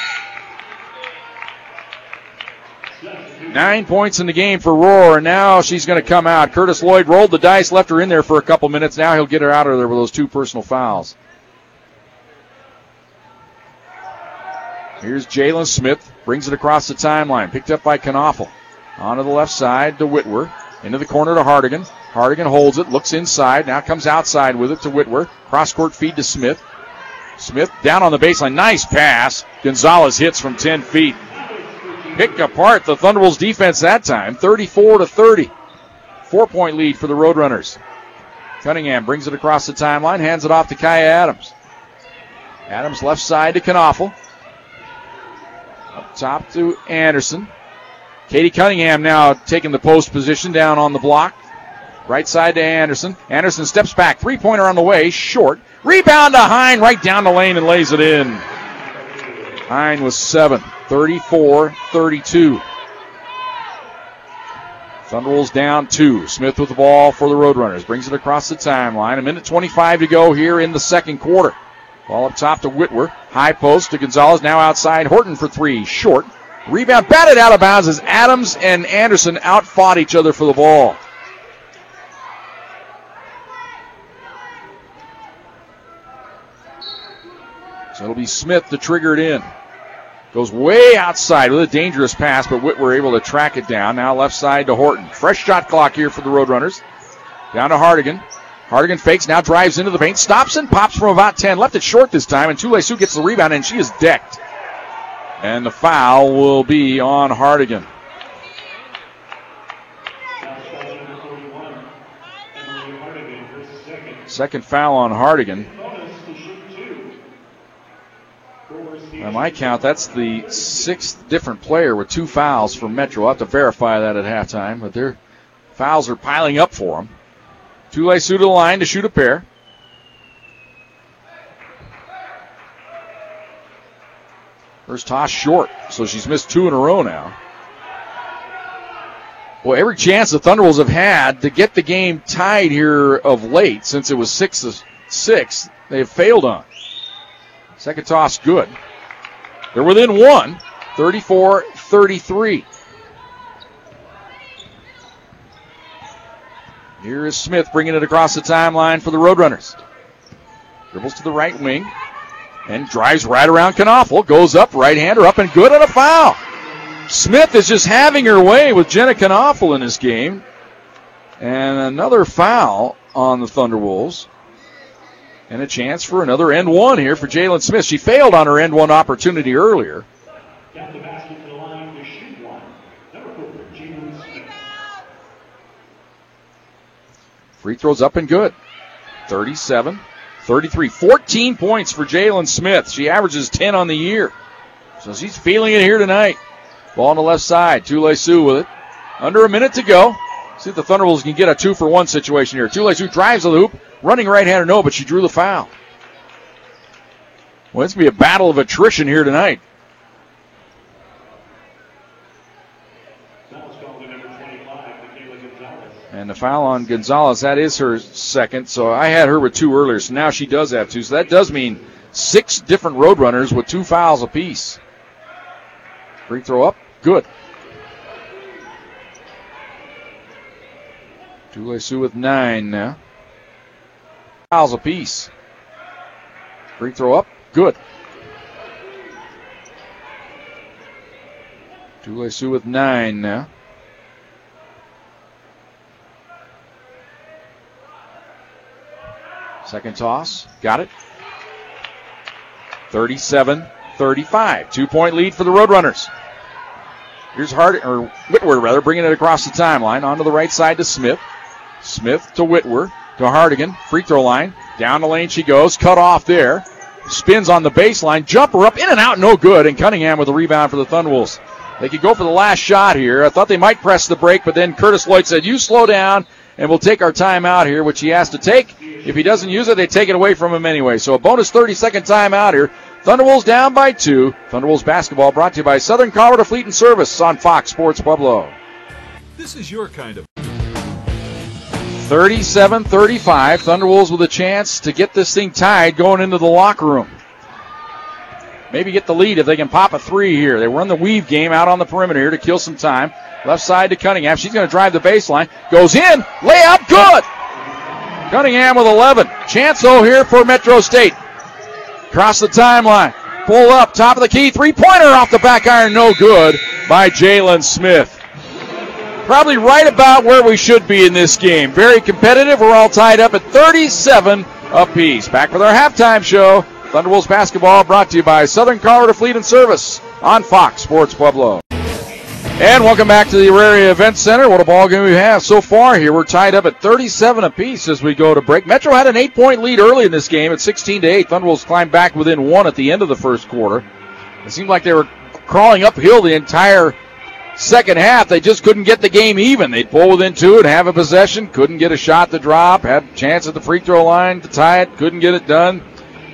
9 points in the game for Rohr, and now she's going to come out. Curtis Lloyd rolled the dice, left her in there for a couple minutes. Now he'll get her out of there with those 2 personal fouls. Here's Jalen Smith. Brings it across the timeline. Picked up by Knopfel. Onto the left side to Whitwer. Into the corner to Hardigan. Hardigan holds it, looks inside. Now comes outside with it to Whitwer. Cross-court feed to Smith. Smith down on the baseline. Nice pass. Gonzalez hits from 10 feet. Pick apart the Thunderwolves defense that time. 34-30. 4-point lead for the Roadrunners. Cunningham brings it across the timeline. Hands it off to Kaya Adams. Adams left side to Knopfel. Up top to Anderson. Katie Cunningham now taking the post position down on the block. Right side to Anderson. Anderson steps back. 3-pointer on the way. Short. Rebound to Hine. Right down the lane and lays it in. Hine with 7. 34-32. Thunderwolves down 2. Smith with the ball for the Roadrunners. Brings it across the timeline. 1:25 to go here in the second quarter. Ball up top to Whitwer. High post to Gonzalez. Now outside. Horton for 3. Short. Rebound batted out of bounds as Adams and Anderson outfought each other for the ball. So it'll be Smith to trigger it in. Goes way outside with a dangerous pass, but Whitwer able to track it down. Now left side to Horton. Fresh shot clock here for the Roadrunners. Down to Hardigan. Hardigan fakes, now drives into the paint. Stops and pops from about 10. Left it short this time, and Tule Sioux gets the rebound, and she is decked. And the foul will be on Hardigan. Second foul on Hardigan. By my count, that's the 6th different player with 2 fouls for Metro. I'll have to verify that at halftime, but their fouls are piling up for them. Tule Sioux to the line to shoot a pair. First toss short, so she's missed 2 in a row now. Well, every chance the Thunderwolves have had to get the game tied here of late, since it was 6-6, they have failed on. Second toss good. They're within 1, 34-33. Here is Smith bringing it across the timeline for the Roadrunners. Dribbles to the right wing and drives right around Knopfel. Goes up, right-hander up and good on a foul. Smith is just having her way with Jenna Knopfel in this game. And another foul on the Thunderwolves. And a chance for another end one here for Jalen Smith. She failed on her end one opportunity earlier. Down the basket to the line to shoot one. Number 4, Jalen Smith. Free throws up and good. 37-33. 14 points for Jalen Smith. She averages 10 on the year. So she's feeling it here tonight. Ball on the left side. Tule Sioux with it. Under a minute to go. See if the Thunderwolves can get a 2-for-1 situation here. Tule Sioux drives the hoop. Running right-hander, no, but she drew the foul. Well, it's going to be a battle of attrition here tonight. Foul's called to number 25, Michaela Gonzalez. And the foul on Gonzalez, that is her second. So I had her with 2 earlier, so now she does have 2. So that does mean 6 different Roadrunners with 2 fouls apiece. Free throw up, good. Tule Sioux with 9 now. Fouls apiece. Free throw up, good. Tule Sioux with 9 now. Second toss, got it. 37-35, 2-point lead for the Roadrunners. Here's Whitwer, bringing it across the timeline, onto the right side to Smith. Smith to Whitwer, to Hardigan, free throw line. Down the lane she goes, cut off there. Spins on the baseline, jumper up, in and out, no good. And Cunningham with a rebound for the Thunderwolves. They could go for the last shot here. I thought they might press the break, but then Curtis Lloyd said, you slow down, and we'll take our timeout here, which he has to take. If he doesn't use it, they take it away from him anyway. So a bonus 30-second timeout here. Thunderwolves down by 2. Thunderwolves basketball brought to you by Southern Colorado Fleet and Service on Fox Sports Pueblo. This is your kind of 37-35. Thunderwolves with a chance to get this thing tied going into the locker room. Maybe get the lead if they can pop a 3 here. They run the weave game out on the perimeter here to kill some time. Left side to Cunningham. She's going to drive the baseline. Goes in. Layup. Good. Cunningham with 11. Chance, though, here for Metro State. Across the timeline. Pull up. Top of the key. 3-pointer off the back iron. No good by Jalen Smith. Probably right about where we should be in this game. Very competitive. We're all tied up at 37 apiece. Back with our halftime show. Thunderwolves basketball brought to you by Southern Colorado Fleet and Service on Fox Sports Pueblo. And welcome back to the Auraria Event Center. What a ball game we have so far here. We're tied up at 37 apiece as we go to break. Metro had an 8-point lead early in this game at 16-8. Thunderwolves climbed back within 1 at the end of the first quarter. It seemed like they were crawling uphill the entire second half. They just couldn't get the game even. They'd pull within 2 and have a possession. Couldn't get a shot to drop. Had a chance at the free throw line to tie it. Couldn't get it done.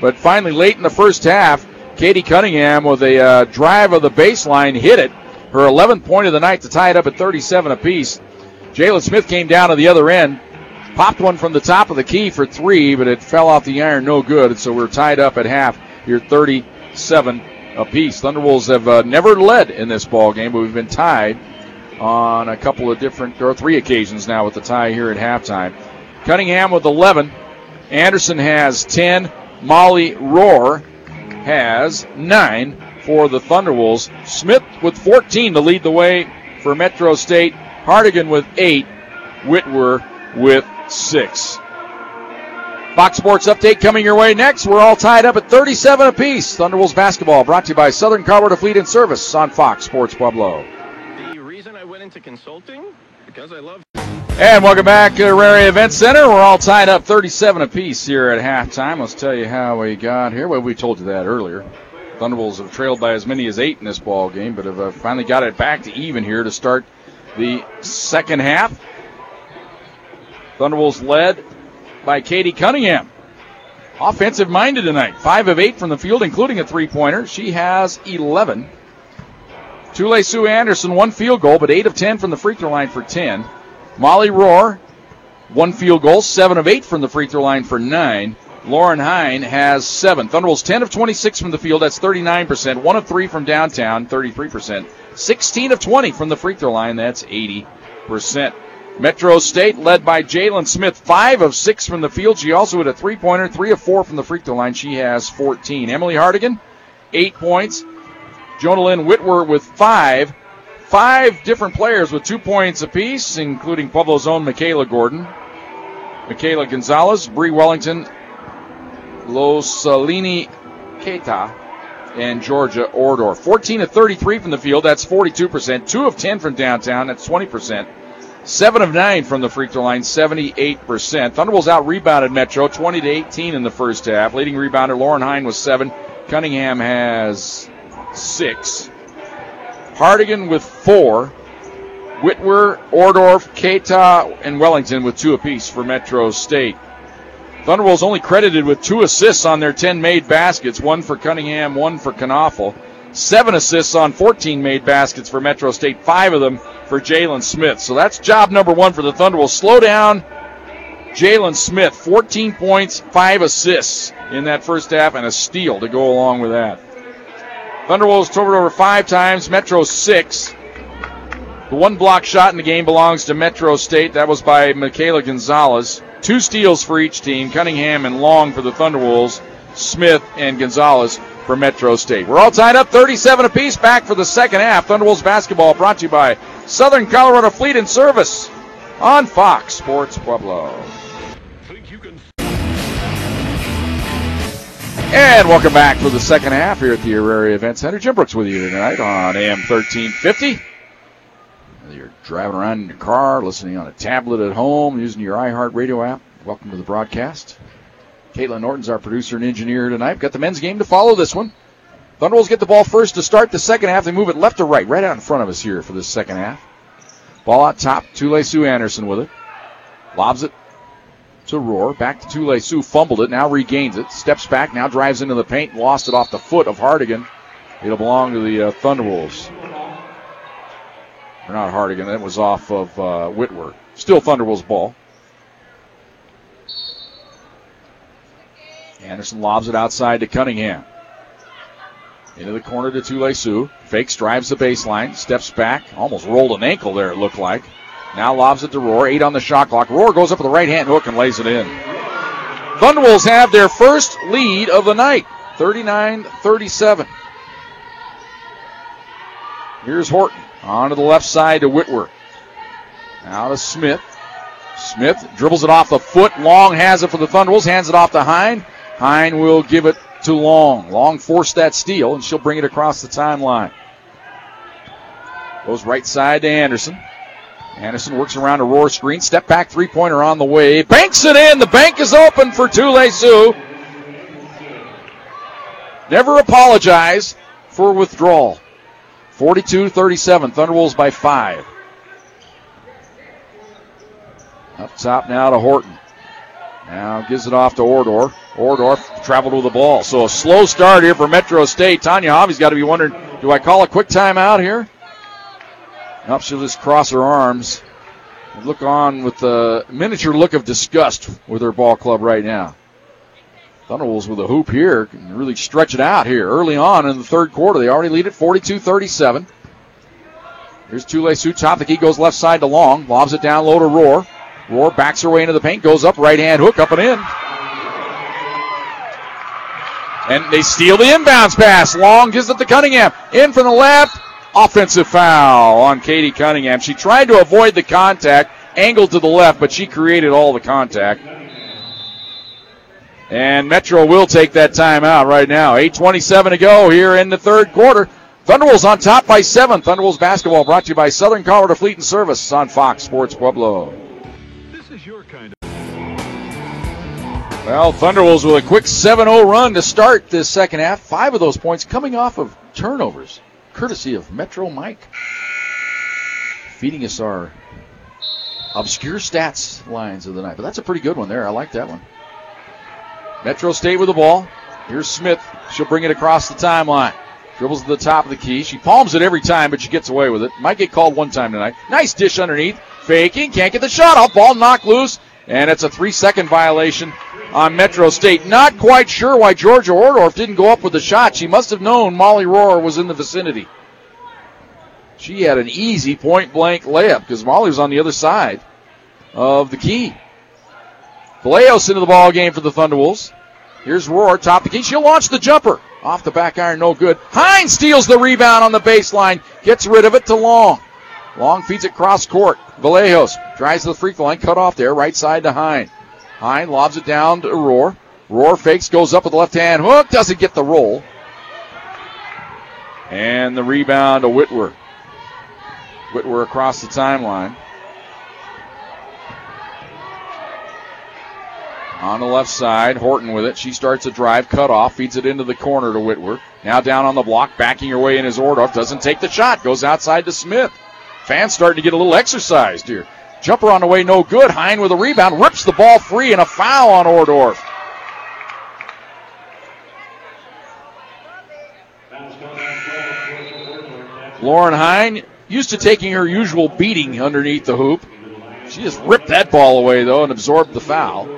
But finally, late in the first half, Katie Cunningham with a drive of the baseline hit it. Her 11th point of the night to tie it up at 37 apiece. Jalen Smith came down to the other end, popped one from the top of the key for 3, but it fell off the iron, no good. And so we're tied up at half here, 37 apiece. Thunderwolves have never led in this ball game, but we've been tied on a couple of different, or 3 occasions now with the tie here at halftime. Cunningham with 11. Anderson has 10. Molly Rohr has 9 for the Thunderwolves. Smith with 14 to lead the way for Metro State. Hardigan with 8. Whitwer with 6. Fox Sports Update coming your way next. We're all tied up at 37 apiece. Thunderwolves basketball brought to you by Southern Colorado Fleet and Service on Fox Sports Pueblo. The reason I went into consulting? Because I love... And welcome back to Auraria Event Center. We're all tied up 37 apiece here at halftime. Let's tell you how we got here. Well, we told you that earlier. Thunderwolves have trailed by as many as 8 in this ball game, but have finally got it back to even here to start the second half. Thunderwolves led by Katie Cunningham. Offensive-minded tonight. 5 of 8 from the field, including a 3-pointer. She has 11. Tule Sioux Anderson, 1 field goal, but 8 of 10 from the free throw line for 10. Molly Rohr, 1 field goal, 7 of 8 from the free throw line for 9. Lauren Hine has 7. Thunderwolves 10 of 26 from the field, that's 39%. 1 of 3 from downtown, 33%. 16 of 20 from the free throw line, that's 80%. Metro State led by Jalen Smith, 5 of 6 from the field. She also had a 3-pointer, 3 of 4 from the free throw line. She has 14. Emily Hardigan, 8 points. Jonalyn Whitwer with 5. 5 different players with 2 points apiece, including Pueblo's own Michaela Gordon, Michaela Gonzalez, Bree Wellington, Losalini Keita, and Georgia Ordor. 14 of 33 from the field, that's 42%. 2 of 10 from downtown, that's 20%. 7 of 9 from the free throw line, 78%. Thunderwolves out-rebounded Metro, 20-18 in the first half. Leading rebounder Lauren Hine was 7. Cunningham has 6. Hardigan with 4. Whitwer, Ordorf, Keita, and Wellington with 2 apiece for Metro State. Thunderwolves only credited with 2 assists on their 10 made baskets, 1 for Cunningham, 1 for Knaufel. 7 assists on 14 made baskets for Metro State, 5 of them for Jalen Smith. So that's job number 1 for the Thunderwolves. Slow down Jalen Smith, 14 points, 5 assists in that first half, and a steal to go along with that. Thunderwolves turned it over 5 times, Metro 6. The 1 block shot in the game belongs to Metro State. That was by Michaela Gonzalez. 2 steals for each team, Cunningham and Long for the Thunderwolves, Smith and Gonzalez for Metro State. We're all tied up, 37 apiece. Back for the second half. Thunderwolves basketball brought to you by Southern Colorado Fleet and Service on Fox Sports Pueblo. And welcome back for the second half here at the Auraria Event Center. Jim Brooks with you tonight on AM 1350. Whether you're driving around in your car, listening on a tablet at home, using your iHeartRadio app, welcome to the broadcast. Caitlin Norton's our producer and engineer tonight. We've got the men's game to follow this one. Thunderwolves get the ball first to start the second half. They move it left to right out in front of us here for this second half. Ball out top, Tule Sue Anderson with it. Lobs it to Rohr. Back to Tule Sue, fumbled it, now regains it. Steps back, now drives into the paint, lost it off the foot of Hardigan. It'll belong to the Thunderwolves. Or not Hardigan, that was off of Whitworth. Still Thunderwolves ball. Anderson lobs it outside to Cunningham. Into the corner to Tule Sue. Fakes, drives the baseline, steps back. Almost rolled an ankle there, it looked like. Now lobs it to Rohr. 8 on the shot clock. Rohr goes up with the right-hand hook and lays it in. Thunderwolves have their first lead of the night, 39-37. Here's Horton. On to the left side to Whitworth. Now to Smith. Smith dribbles it off the foot. Long has it for the Thunderwolves. Hands it off to Hine. Hine will give it to Long. Long forced that steal, and she'll bring it across the timeline. Goes right side to Anderson. Anderson works around a Rohr screen. Step back three-pointer on the way. Banks it in. The bank is open for Tule Sue. Never apologize for withdrawal. 42-37. Thunderwolves by 5. Up top now to Horton. Now gives it off to Ordorf. Ordorf traveled with the ball. So a slow start here for Metro State. Tanya Hobby's got to be wondering, do I call a quick timeout here? Nope, she'll just cross her arms and look on with a miniature look of disgust with her ball club right now. Thunderwolves with a hoop here can really stretch it out here early on in the third quarter. They already lead it 42-37. Here's Tule Sue, top the key, goes left side to Long. Lobs it down low to Rohr. Rohr backs her way into the paint, goes up, right-hand hook, up and in. And they steal the inbounds pass. Long gives it to Cunningham. In from the left. Offensive foul on Katie Cunningham. She tried to avoid the contact, angled to the left, but she created all the contact. And Metro will take that timeout right now. 8:27 to go here in the third quarter. Thunderwolves on top by 7. Thunderwolves basketball brought to you by Southern Colorado Fleet and Service on Fox Sports Pueblo. This is your kind of... Well, Thunderwolves with a quick 7-0 run to start this second half. 5 of those points coming off of turnovers, courtesy of Metro Mike. Feeding us our obscure stats lines of the night. But that's a pretty good one there. I like that one. Metro State with the ball. Here's Smith. She'll bring it across the timeline. Dribbles to the top of the key. She palms it every time, but she gets away with it. Might get called one time tonight. Nice dish underneath. Faking. Can't get the shot off. Ball knocked loose. And it's a 3-second violation on Metro State. Not quite sure why Georgia Ordorf didn't go up with the shot. She must have known Molly Rohr was in the vicinity. She had an easy point-blank layup because Molly was on the other side of the key. Vallejos into the ball game for the Thunderwolves. Here's Rohr, top the key. She'll launch the jumper. Off the back iron, no good. Hines steals the rebound on the baseline. Gets rid of it to Long. Long feeds it cross court. Vallejos drives to the free throw line. Cut off there. Right side to Hine. Hine lobs it down to Rohr. Rohr fakes, goes up with the left-hand hook. Doesn't get the roll. And the rebound to Whitworth. Whitworth across the timeline. On the left side, Horton with it. She starts a drive, cut off, feeds it into the corner to Whitworth. Now down on the block, backing her way in is Ordorf. Doesn't take the shot, goes outside to Smith. Fans starting to get a little exercised here. Jumper on the way, no good. Hine with a rebound, rips the ball free, and a foul on Ordorf. Lauren Hine, used to taking her usual beating underneath the hoop. She just ripped that ball away, though, and absorbed the foul.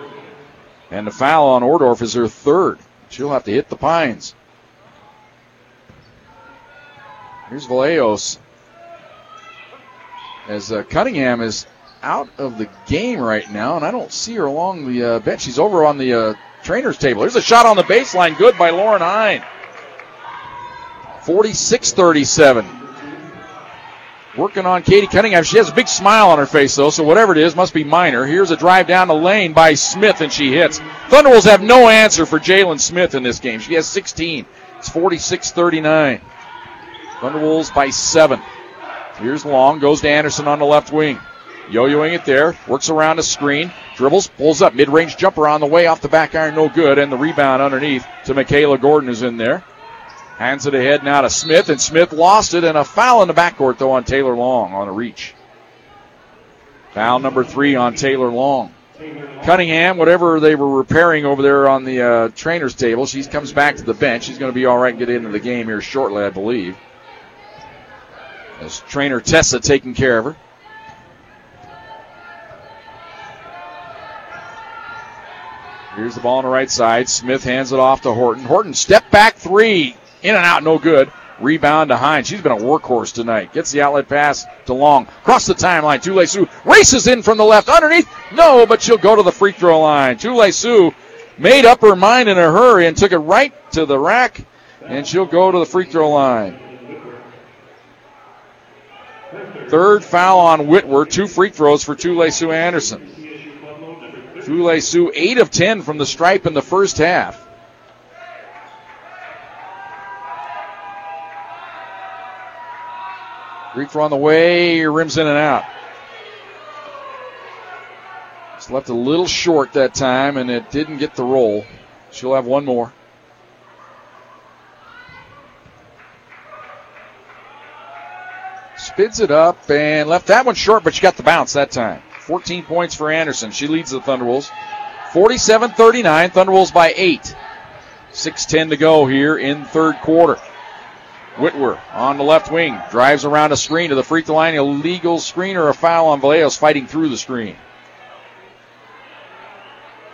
And the foul on Ordorf is her third. She'll have to hit the Pines. Here's Vallejos. As Cunningham is out of the game right now, and I don't see her along the bench. She's over on the trainer's table. There's a shot on the baseline. Good by Lauren Hine. 46-37. Working on Katie Cunningham. She has a big smile on her face, though, so whatever it is must be minor. Here's a drive down the lane by Smith, and she hits. Thunderwolves have no answer for Jalen Smith in this game. She has 16. It's 46-39. Thunderwolves by 7. Here's Long. Goes to Anderson on the left wing. Yo-yoing it there. Works around a screen. Dribbles. Pulls up. Mid-range jumper on the way off the back iron. No good. And the rebound underneath to Michaela Gordon is in there. Hands it ahead now to Smith, and Smith lost it, and a foul in the backcourt, though, on Taylor Long on a reach. Foul number 3 on Taylor Long. Cunningham, whatever they were repairing over there on the trainer's table, she comes back to the bench. She's going to be all right and get into the game here shortly, I believe. As trainer Tessa taking care of her. Here's the ball on the right side. Smith hands it off to Horton. Horton, step back 3. In and out, no good. Rebound to Hine. She's been a workhorse tonight. Gets the outlet pass to Long. Cross the timeline. Tule Sioux races in from the left. Underneath. No, but she'll go to the free throw line. Tule Sioux made up her mind in a hurry and took it right to the rack. And she'll go to the free throw line. Third foul on Whitworth. 2 free throws for Tule Sioux Anderson. Tule Sioux 8 of 10 from the stripe in the first half. Free throw on the way, rims in and out. It's left a little short that time, and it didn't get the roll. She'll have one more. Spids it up and left that one short, but she got the bounce that time. 14 points for Anderson. She leads the Thunderwolves. 47-39, Thunderwolves by 8. 6:10 to go here in third quarter. Whitwer on the left wing, drives around a screen to the free throw line. Illegal screen or a foul on Vallejos, fighting through the screen.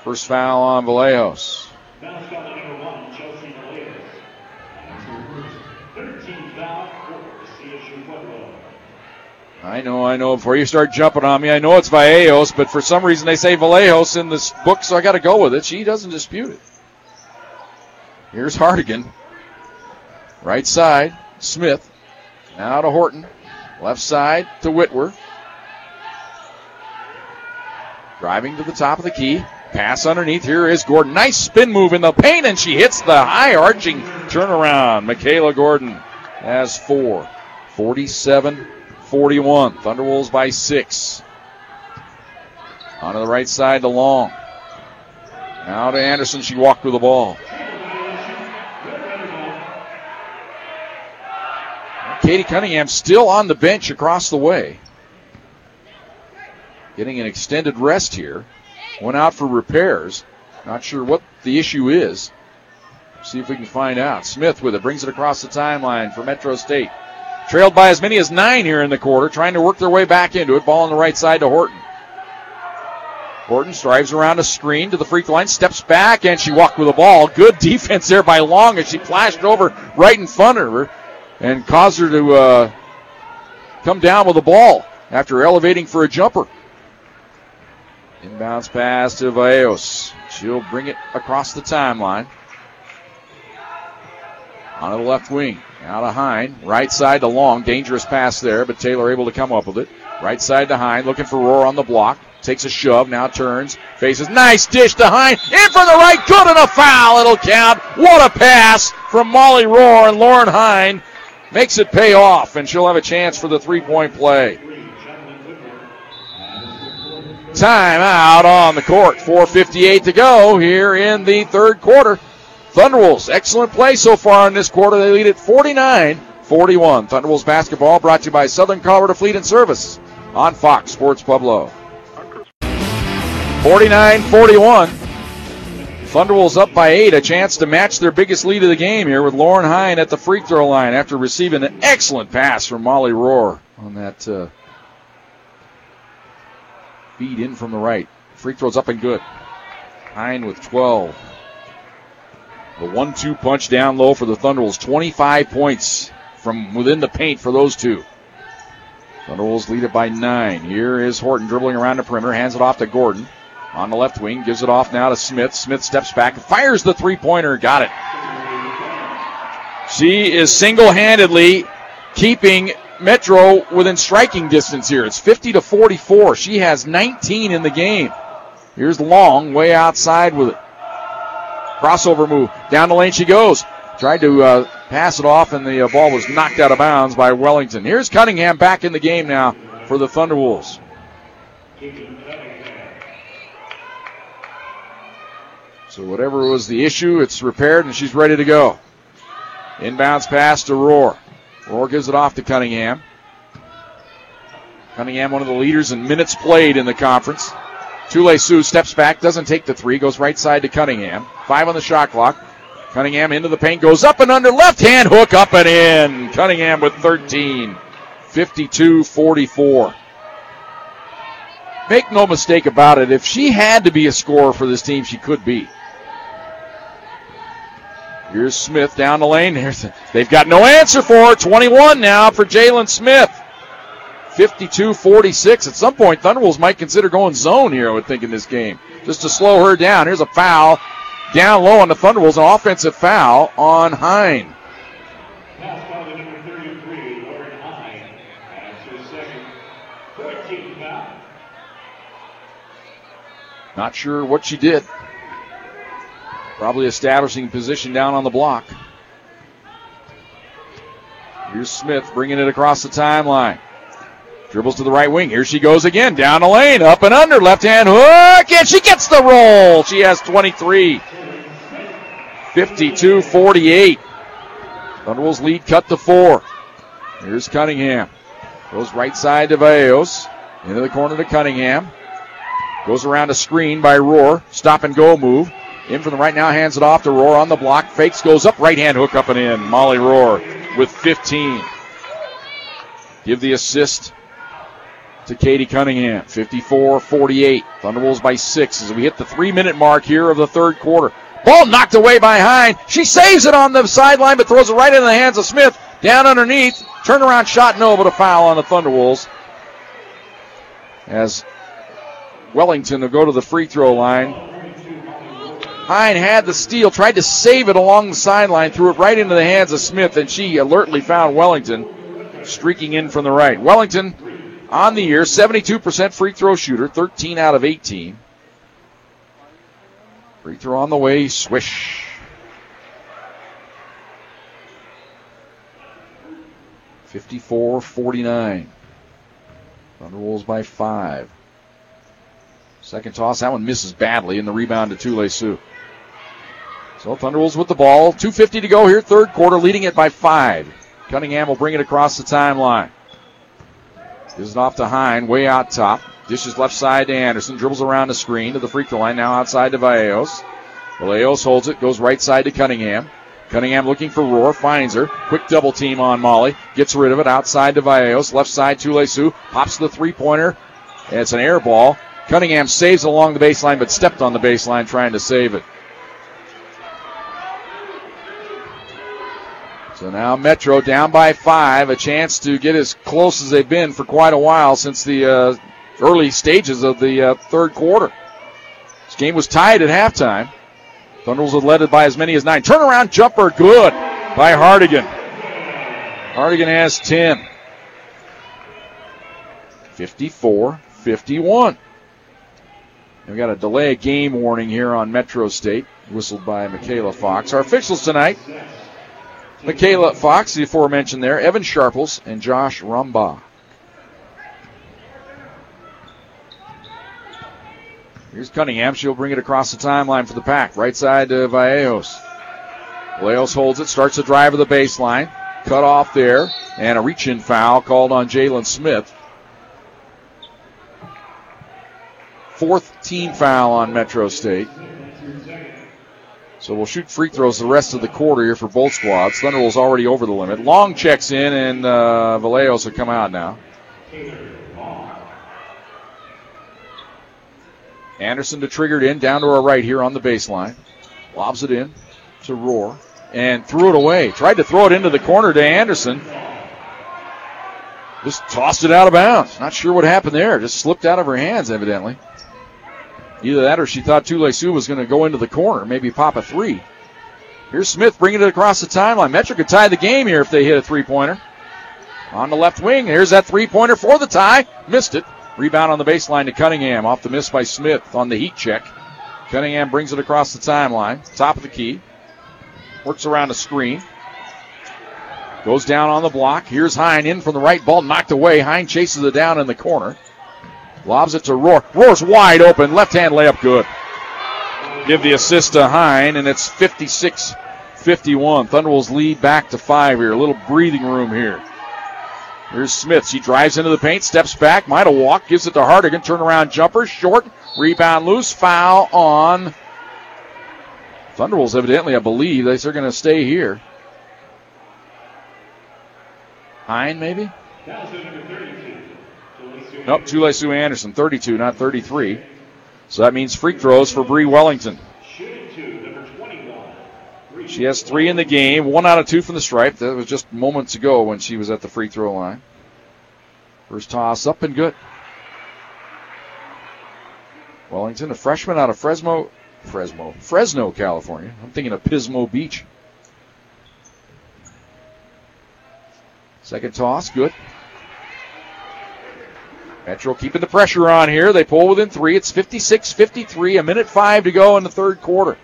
First foul on Vallejos. Foul shot number 1, Chelsea Vallejos. 13 foul for CSU Pueblo. I know. Before you start jumping on me, I know it's Vallejos, but for some reason they say Vallejos in this book, so I got to go with it. She doesn't dispute it. Here's Hardigan. Right side, Smith. Now to Horton. Left side to Whitwer. Driving to the top of the key. Pass underneath. Here is Gordon. Nice spin move in the paint, and she hits the high arching turnaround. Michaela Gordon has 4. 47-41. Thunderwolves by 6. On to the right side to Long. Now to Anderson. She walked with the ball. Katie Cunningham still on the bench across the way. Getting an extended rest here. Went out for repairs. Not sure what the issue is. See if we can find out. Smith with it. Brings it across the timeline for Metro State. Trailed by as many as 9 here in the quarter. Trying to work their way back into it. Ball on the right side to Horton. Horton drives around a screen to the free throw line. Steps back and she walked with the ball. Good defense there by Long as she flashed over right in front of her. And caused her to come down with the ball after elevating for a jumper. Inbounds pass to Vallejos. She'll bring it across the timeline. On the left wing. Now to Hine. Right side to Long. Dangerous pass there, but Taylor able to come up with it. Right side to Hine. Looking for Rohr on the block. Takes a shove. Now turns. Faces. Nice dish to Hine. In from the right. Good, and a foul. It'll count. What a pass from Molly Rohr, and Lauren Hine makes it pay off, and she'll have a chance for the three-point play. Time out on the court. 4:58 to go here in the third quarter. Thunderwolves, excellent play so far in this quarter. They lead at 49-41. Thunderwolves basketball brought to you by Southern Colorado Fleet and Service on Fox Sports Pueblo. 49-41. Thunderwolves up by 8, a chance to match their biggest lead of the game here with Lauren Hine at the free throw line after receiving an excellent pass from Molly Rohr on that feed in from the right. Free throw's up and good. Hine with 12. The 1-2 punch down low for the Thunderwolves. 25 points from within the paint for those two. Thunderwolves lead it by 9. Here is Horton dribbling around the perimeter, hands it off to Gordon. On the left wing, gives it off now to Smith. Smith steps back, fires the three-pointer, got it. She is single-handedly keeping Metro within striking distance here. It's 50-44. She has 19 in the game. Here's Long, way outside with it. Crossover move. Down the lane she goes. Tried to pass it off, and the ball was knocked out of bounds by Wellington. Here's Cunningham back in the game now for the Thunderwolves. So whatever was the issue, it's repaired, and she's ready to go. Inbounds pass to Rohr. Rohr gives it off to Cunningham. Cunningham, one of the leaders in minutes played in the conference. Tule Sioux steps back, doesn't take the three, goes right side to Cunningham. 5 on the shot clock. Cunningham into the paint, goes up and under, left hand hook, up and in. Cunningham with 13. 52-44. Make no mistake about it, if she had to be a scorer for this team, she could be. Here's Smith down the lane. They've got no answer for her. 21 now for Jalen Smith. 52-46. At some point, Thunderwolves might consider going zone here, I would think, in this game, just to slow her down. Here's a foul down low on the Thunderwolves, an offensive foul on Hine. Foul by the number 33, Lauren Hine. That's his second 14th foul. Not sure what she did. Probably establishing position down on the block. Here's Smith bringing it across the timeline. Dribbles to the right wing. Here she goes again. Down the lane. Up and under. Left hand hook. And she gets the roll. She has 23. 52-48. Thunderwolves lead cut to 4. Here's Cunningham. Goes right side to Valleos. Into the corner to Cunningham. Goes around a screen by Rohr. Stop and go move. In from the right now. Hands it off to Rohr on the block. Fakes. Goes up. Right hand hook up and in. Molly Rohr with 15. Give the assist to Katie Cunningham. 54-48. Thunderwolves by 6 as we hit the 3-minute mark here of the third quarter. Ball knocked away by Hine. She saves it on the sideline but throws it right into the hands of Smith. Down underneath. Turnaround shot, no, but a foul on the Thunderwolves. As Wellington will go to the free throw line. Hine had the steal, tried to save it along the sideline, threw it right into the hands of Smith, and she alertly found Wellington streaking in from the right. Wellington on the year, 72% free throw shooter, 13 out of 18. Free throw on the way, swish. 54-49. Thunderwolves by 5. Second toss, that one misses badly, and the rebound to Tule Sioux. So Thunderwolves with the ball, 2:50 to go here, third quarter, leading it by 5. Cunningham will bring it across the timeline. Gives it off to Hine, way out top. Dishes left side to Anderson, dribbles around the screen to the free throw line, now outside to Valleos. Valleos holds it, goes right side to Cunningham. Cunningham looking for Rohr, finds her. Quick double team on Molly, gets rid of it, outside to Valleos. Left side, Tule Sioux, pops the three-pointer. It's an air ball. Cunningham saves along the baseline, but stepped on the baseline trying to save it. So now Metro down by 5, a chance to get as close as they've been for quite a while since the early stages of the third quarter. This game was tied at halftime. Thunderwolves had led it by as many as 9. Turnaround jumper, good by Hardigan. Hardigan has 10. 54-51. We've got a delay game warning here on Metro State, whistled by Michaela Fox. Our officials tonight, Michaela Fox, the aforementioned there, Evan Sharples, and Josh Rumbaugh. Here's Cunningham. She'll bring it across the timeline for the pack. Right side to Valleos. Valleos holds it, starts to drive to the baseline. Cut off there, and a reach-in foul called on Jalen Smith. 4th team foul on Metro State. So we'll shoot free throws the rest of the quarter here for both squads. Thunderbolts already over the limit. Long checks in, and Vallejos will come out now. Anderson to triggered in, down to our right here on the baseline. Lobs it in to Rohr, and threw it away. Tried to throw it into the corner to Anderson. Just tossed it out of bounds. Not sure what happened there. Just slipped out of her hands, evidently. Either that or she thought Tule Sioux was going to go into the corner, maybe pop a three. Here's Smith bringing it across the timeline. Metro could tie the game here if they hit a three-pointer. On the left wing, here's that three-pointer for the tie. Missed it. Rebound on the baseline to Cunningham. Off the miss by Smith on the heat check. Cunningham brings it across the timeline. Top of the key. Works around a screen. Goes down on the block. Here's Hine in from the right. Ball knocked away. Hine chases it down in the corner. Lobs it to Rohr. Rohr's wide open. Left-hand layup good. Give the assist to Hine, and it's 56-51. Thunderwolves lead back to 5 here. A little breathing room here. Here's Smith. She drives into the paint, steps back, might have walked, gives it to Hardigan. Turnaround jumper, short, rebound loose, foul on Thunderwolves. Evidently, I believe they're going to stay here. Hine, maybe? Nope, Tule Sioux Anderson, 32, not 33. So that means free throws for Bree Wellington. She has 3 in the game, 1 out of 2 from the stripe. That was just moments ago when she was at the free throw line. First toss up and good. Wellington, a freshman out of Fresno, California. I'm thinking of Pismo Beach. Second toss, good. Metro keeping the pressure on here. They pull within 3. It's 56-53, a minute 5 to go in the third quarter.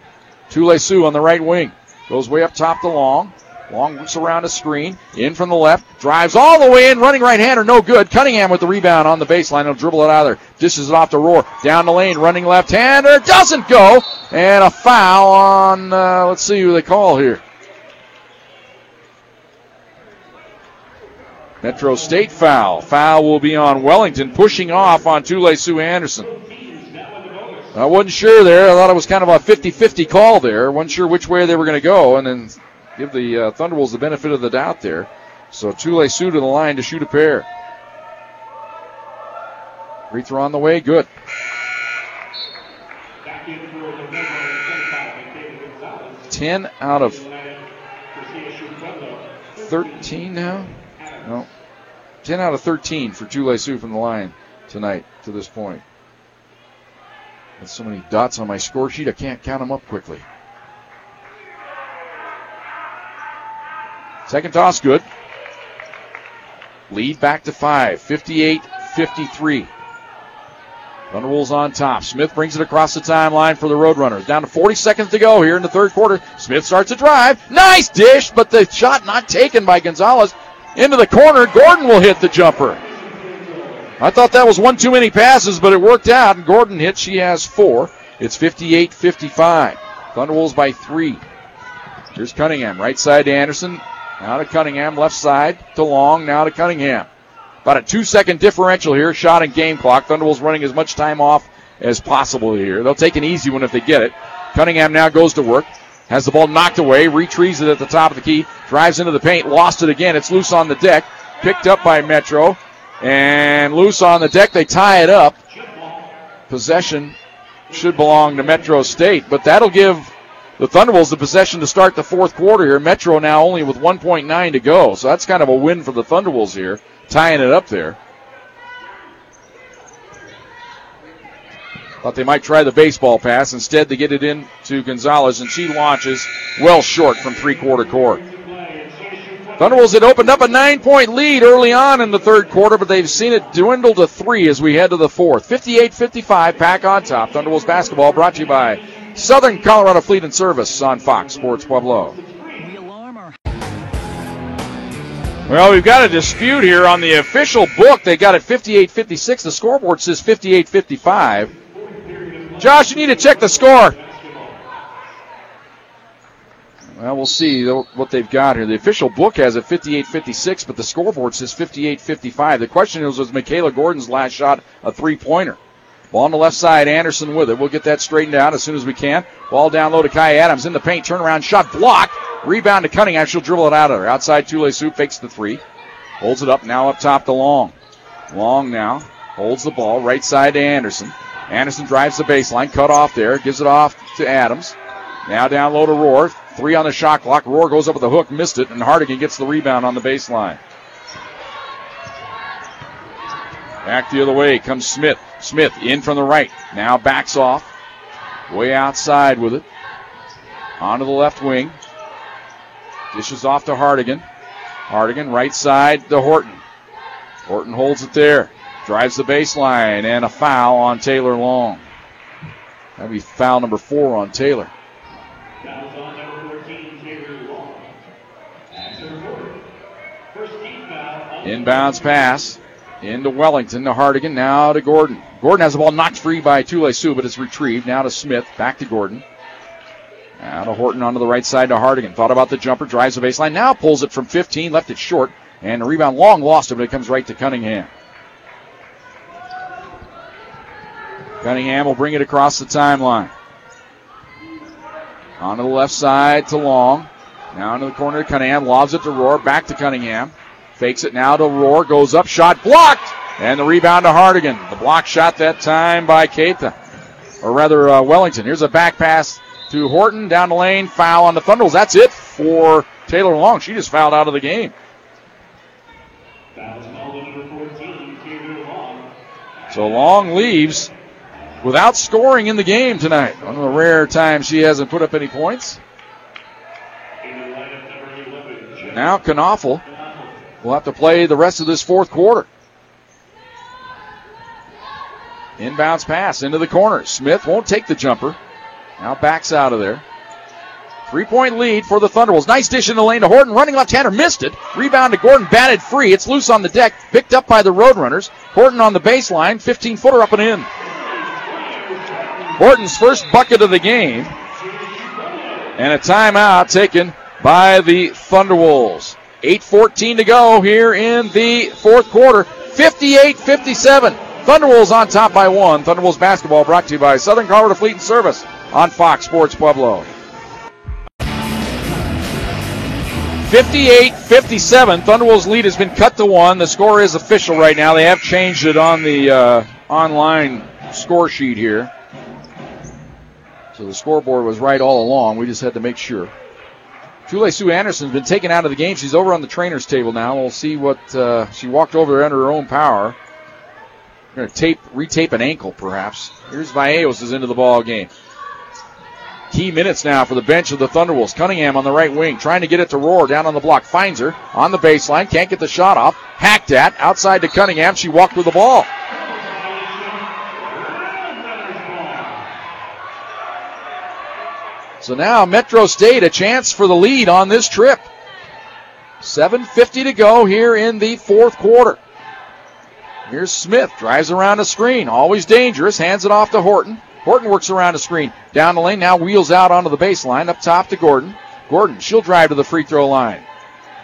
Tule Sioux on the right wing. Goes way up top to Long. Long looks around a screen. In from the left. Drives all the way in. Running right-hander. No good. Cunningham with the rebound on the baseline. He'll dribble it out of there. Dishes it off to Rohr. Down the lane. Running left-hander. Doesn't go. And a foul on, let's see who they call here. Metro State foul. Foul will be on Wellington. Pushing off on Tule Sioux Anderson. I wasn't sure there. I thought it was kind of a 50-50 call there. Wasn't sure which way they were going to go, and then give the Thunderwolves the benefit of the doubt there. So Tule Sioux to the line to shoot a pair. Free throw on the way. Good. 10 out of 13 now? No. 10 out of 13 for Tule Sioux from the line tonight to this point. There's so many dots on my score sheet, I can't count them up quickly. Second toss, good. Lead back to 5, 58-53. Thunderwolves on top. Smith brings it across the timeline for the Roadrunners. Down to 40 seconds to go here in the third quarter. Smith starts to drive. Nice dish, but the shot not taken by Gonzalez. Into the corner. Gordon will hit the jumper. I thought that was one too many passes, but it worked out, and Gordon hit. She has 4. It's 58-55. Thunderwolves by 3. Here's Cunningham. Right side to Anderson. Now to Cunningham. Left side to Long. Now to Cunningham. About a 2-second differential here. Shot and game clock. Thunderwolves running as much time off as possible here. They'll take an easy one if they get it. Cunningham now goes to work. Has the ball knocked away. Retrieves it at the top of the key. Drives into the paint. Lost it again. It's loose on the deck. Picked up by Metro. And loose on the deck. They tie it up. Possession should belong to Metro State. But that'll give the Thunderwolves the possession to start the fourth quarter here. Metro now only with 1.9 to go. So that's kind of a win for the Thunderwolves here. Tying it up there. Thought they might try the baseball pass. Instead, they get it in to Gonzalez, and she launches well short from three-quarter court. Thunderwolves had opened up a 9-point lead early on in the third quarter, but they've seen it dwindle to 3 as we head to the fourth. 58-55, Pack on top. Thunderwolves basketball brought to you by Southern Colorado Fleet and Service on Fox Sports Pueblo. Well, we've got a dispute here on the official book. They got it 58-56. The scoreboard says 58-55. Josh, you need to check the score. Well, we'll see what they've got here. The official book has it 58-56, but the scoreboard says 58-55. The question is, was Michaela Gordon's last shot a three-pointer? Ball on the left side, Anderson with it. We'll get that straightened out as soon as we can. Ball down low to Kai Adams in the paint. Turnaround shot blocked. Rebound to Cunningham. She'll dribble it out of there. Outside, Tule-Sioux fakes the three. Holds it up now up top to Long. Long now holds the ball. Right side to Anderson. Anderson drives the baseline. Cut off there. Gives it off to Adams. Now down low to Rohr. Three on the shot clock. Rohr goes up with the hook. Missed it. And Hardigan gets the rebound on the baseline. Back the other way comes Smith. Smith in from the right. Now backs off. Way outside with it. Onto the left wing. Dishes off to Hardigan. Hardigan right side to Horton. Horton holds it there. Drives the baseline. And a foul on Taylor Long. That'll be foul number 4 on Taylor. Fouls on number 14, Taylor Long. That's her fourth. First team foul. Inbounds pass. Into Wellington to Hardigan. Now to Gordon. Gordon has the ball knocked free by Tule-Sioux, but it's retrieved. Now to Smith. Back to Gordon. Now to Horton onto the right side to Hardigan. Thought about the jumper. Drives the baseline. Now pulls it from 15. Left it short. And the rebound Long lost it, but it comes right to Cunningham. Cunningham will bring it across the timeline. Onto the left side to Long. Now into the corner to Cunningham. Lobs it to Rohr. Back to Cunningham. Fakes it now to Rohr. Goes up. Shot blocked. And the rebound to Hardigan. The block shot that time by Keita. Or rather, Wellington. Here's a back pass to Horton. Down the lane. Foul on the Thunderbolts. That's it for Taylor Long. She just fouled out of the game. Fouls called on number 14, Taylor Long. So Long leaves without scoring in the game tonight. One of the rare times she hasn't put up any points. In the lineup, number 11, Now Knaufel will have to play the rest of this fourth quarter. Inbounds pass into the corner. Smith won't take the jumper. Now backs out of there. 3-point lead for the Thunderbolts. Nice dish in the lane to Horton. Running left-hander. Missed it. Rebound to Gordon. Batted free. It's loose on the deck. Picked up by the Roadrunners. Horton on the baseline. 15-footer up and in. Horton's first bucket of the game. And a timeout taken by the Thunderwolves. 8:14 to go here in the fourth quarter. 58-57. Thunderwolves on top by 1. Thunderwolves basketball brought to you by Southern Colorado Fleet and Service on Fox Sports Pueblo. 58-57. Thunderwolves lead has been cut to 1. The score is official right now. They have changed it on the online score sheet here. So the scoreboard was right all along. We just had to make sure. Tule-Sioux Anderson's been taken out of the game. She's over on the trainer's table now. We'll see what she walked over there under her own power. We're going to retape an ankle, perhaps. Here's Vallejos is into the ball game. Key minutes now for the bench of the Thunderwolves. Cunningham on the right wing, trying to get it to Rohr, down on the block. Finds her on the baseline, can't get the shot off. Hacked at, outside to Cunningham. She walked with the ball. So now Metro State a chance for the lead on this trip. 7:50 to go here in the fourth quarter. Here's Smith, drives around a screen, always dangerous, hands it off to Horton. Horton works around a screen, down the lane, now wheels out onto the baseline, up top to Gordon. Gordon, she'll drive to the free throw line.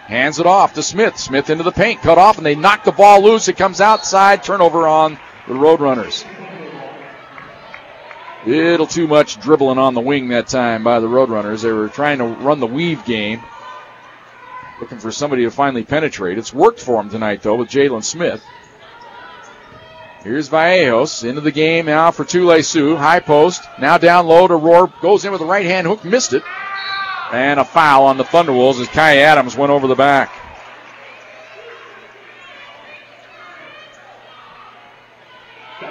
Hands it off to Smith. Smith into the paint, cut off, and they knock the ball loose. It comes outside, turnover on the Roadrunners. Little too much dribbling on the wing that time by the Roadrunners. They were trying to run the weave game, looking for somebody to finally penetrate. It's worked for them tonight, though, with Jalen Smith. Here's Vallejos into the game now for Tule-Sioux. High post. Now down low to Rohr. Goes in with a right-hand hook. Missed it. And a foul on the Thunderwolves as Kai Adams went over the back.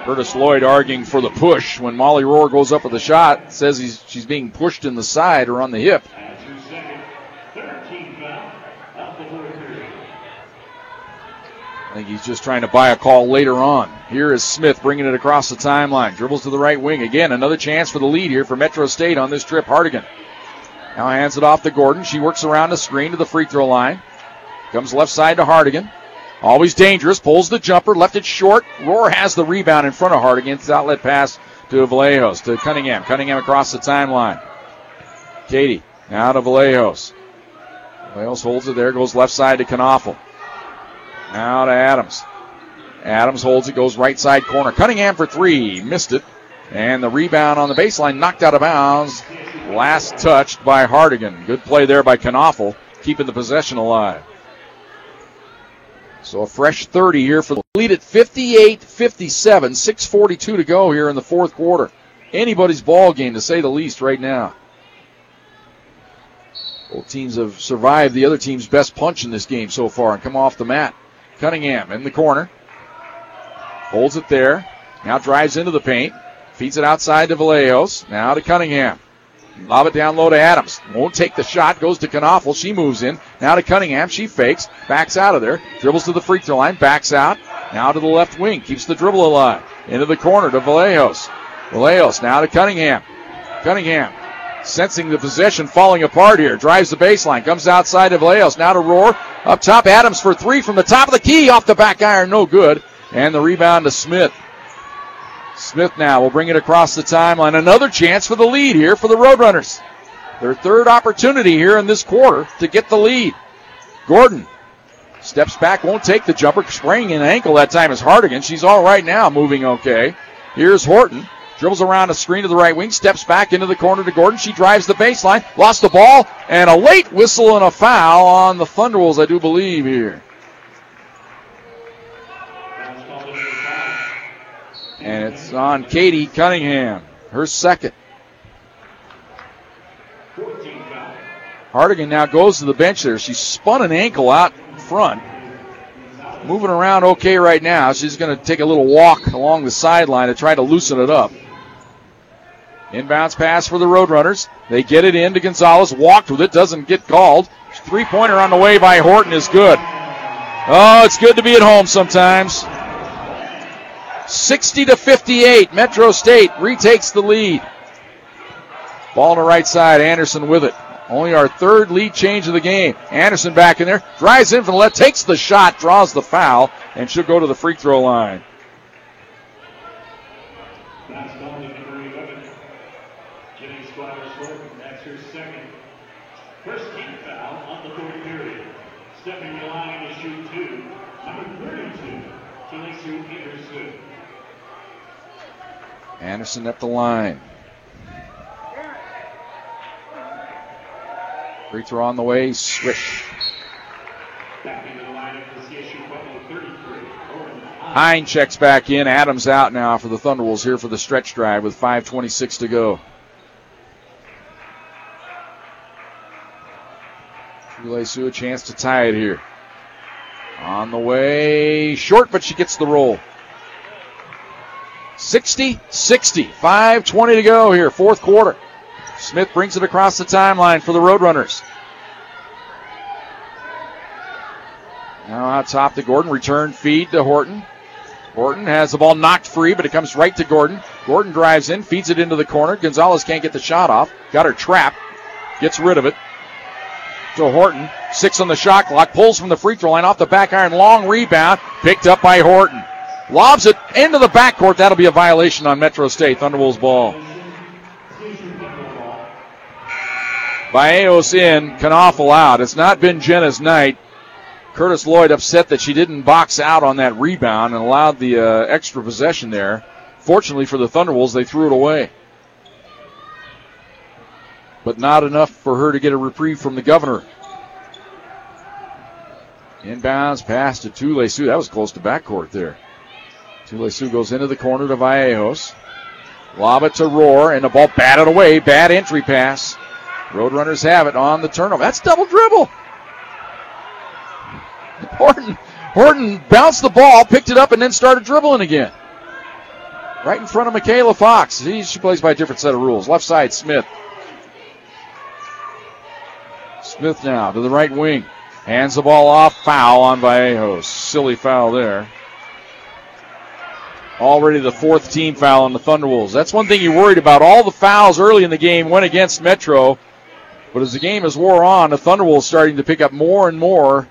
Curtis Lloyd arguing for the push when Molly Rohr goes up with a shot. Says she's being pushed in the side or on the hip. I think he's just trying to buy a call later on. Here is Smith bringing it across the timeline. Dribbles to the right wing. Again, another chance for the lead here for Metro State on this trip. Hardigan now hands it off to Gordon. She works around the screen to the free throw line. Comes left side to Hardigan. Always dangerous. Pulls the jumper. Left it short. Rohr has the rebound in front of Hardigan. It's outlet pass to Vallejos, to Cunningham. Cunningham across the timeline. Katie now to Vallejos. Vallejos holds it there. Goes left side to Knaufel. Now to Adams. Adams holds it, goes right side corner. Cunningham for three. Missed it. And the rebound on the baseline knocked out of bounds. Last touched by Hardigan. Good play there by Knaufel, keeping the possession alive. So a fresh 30 here for the lead at 58-57. 6:42 to go here in the fourth quarter. Anybody's ball game, to say the least, right now. Both teams have survived the other team's best punch in this game so far and come off the mat. Cunningham in the corner. Holds it there. Now drives into the paint. Feeds it outside to Vallejos. Now to Cunningham. Lob it down low to Adams. Won't take the shot. Goes to Knaufel. She moves in. Now to Cunningham. She fakes. Backs out of there. Dribbles to the free throw line. Backs out. Now to the left wing. Keeps the dribble alive. Into the corner to Vallejos. Vallejos now to Cunningham. Cunningham sensing the possession falling apart here. Drives the baseline. Comes outside to Vallejos. Now to Rohr. Up top, Adams for three from the top of the key. Off the back iron. No good. And the rebound to Smith. Smith now will bring it across the timeline. Another chance for the lead here for the Roadrunners. Their third opportunity here in this quarter to get the lead. Gordon steps back, won't take the jumper. Spraying an ankle that time is Hardigan. She's all right now, moving okay. Here's Horton. Dribbles around a screen to the right wing. Steps back into the corner to Gordon. She drives the baseline. Lost the ball. And a late whistle and a foul on the Thunderwolves, I do believe, here. And it's on Katie Cunningham, her second. Hardigan now goes to the bench there. She spun an ankle out front. Moving around okay right now. She's going to take a little walk along the sideline to try to loosen it up. Inbounds pass for the Roadrunners. They get it in to Gonzalez. Walked with it. Doesn't get called. Three-pointer on the way by Horton is good. Oh, it's good to be at home sometimes. 60-58. Metro State retakes the lead. Ball on the right side. Anderson with it. Only our third lead change of the game. Anderson back in there. Drives in from the left. Takes the shot. Draws the foul. And she'll go to the free throw line. That's ball to number 11. Jenny Squires-Horton. That's her second. First team foul on the third period. Stepping the line to shoot two. Number 32. Kelly Sue Anderson. Anderson at the line. Free throw on the way. Swish. Back into the lineup for CSU Buffalo 33. Hine checks back in. Adams out now for the Thunderwolves here for the stretch drive with 5:26 to go. Trulay Sue a chance to tie it here. On the way. Short, but she gets the roll. 60-60. 5:20 to go here. Fourth quarter. Smith brings it across the timeline for the Roadrunners. Now out top to Gordon. Return feed to Horton. Horton has the ball knocked free, but it comes right to Gordon. Gordon drives in, feeds it into the corner. Gonzalez can't get the shot off. Got her trapped. Gets rid of it. To Horton. 6 on the shot clock. Pulls from the free throw line off the back iron. Long rebound. Picked up by Horton. Lobs it into the backcourt. That'll be a violation on Metro State. Thunderwolves ball. Vallejos in, Knaufel out. It's not been Jenna's night. Curtis Lloyd upset that she didn't box out on that rebound and allowed the extra possession there. Fortunately for the Thunderwolves, they threw it away. But not enough for her to get a reprieve from the governor. Inbounds pass to Trulay Sue. That was close to backcourt there. Trulay Sue goes into the corner to Vallejos. Lob it to Rohr, and the ball batted away. Bad entry pass. Roadrunners have it on the turnover. That's double dribble. Horton bounced the ball, picked it up, and then started dribbling again. Right in front of Michaela Fox. She plays by a different set of rules. Left side, Smith. Smith now to the right wing. Hands the ball off. Foul on Vallejos. Silly foul there. Already the fourth team foul on the Thunderwolves. That's one thing you're worried about. All the fouls early in the game went against Metro. But as the game has wore on, the Thunderwolves starting to pick up more and more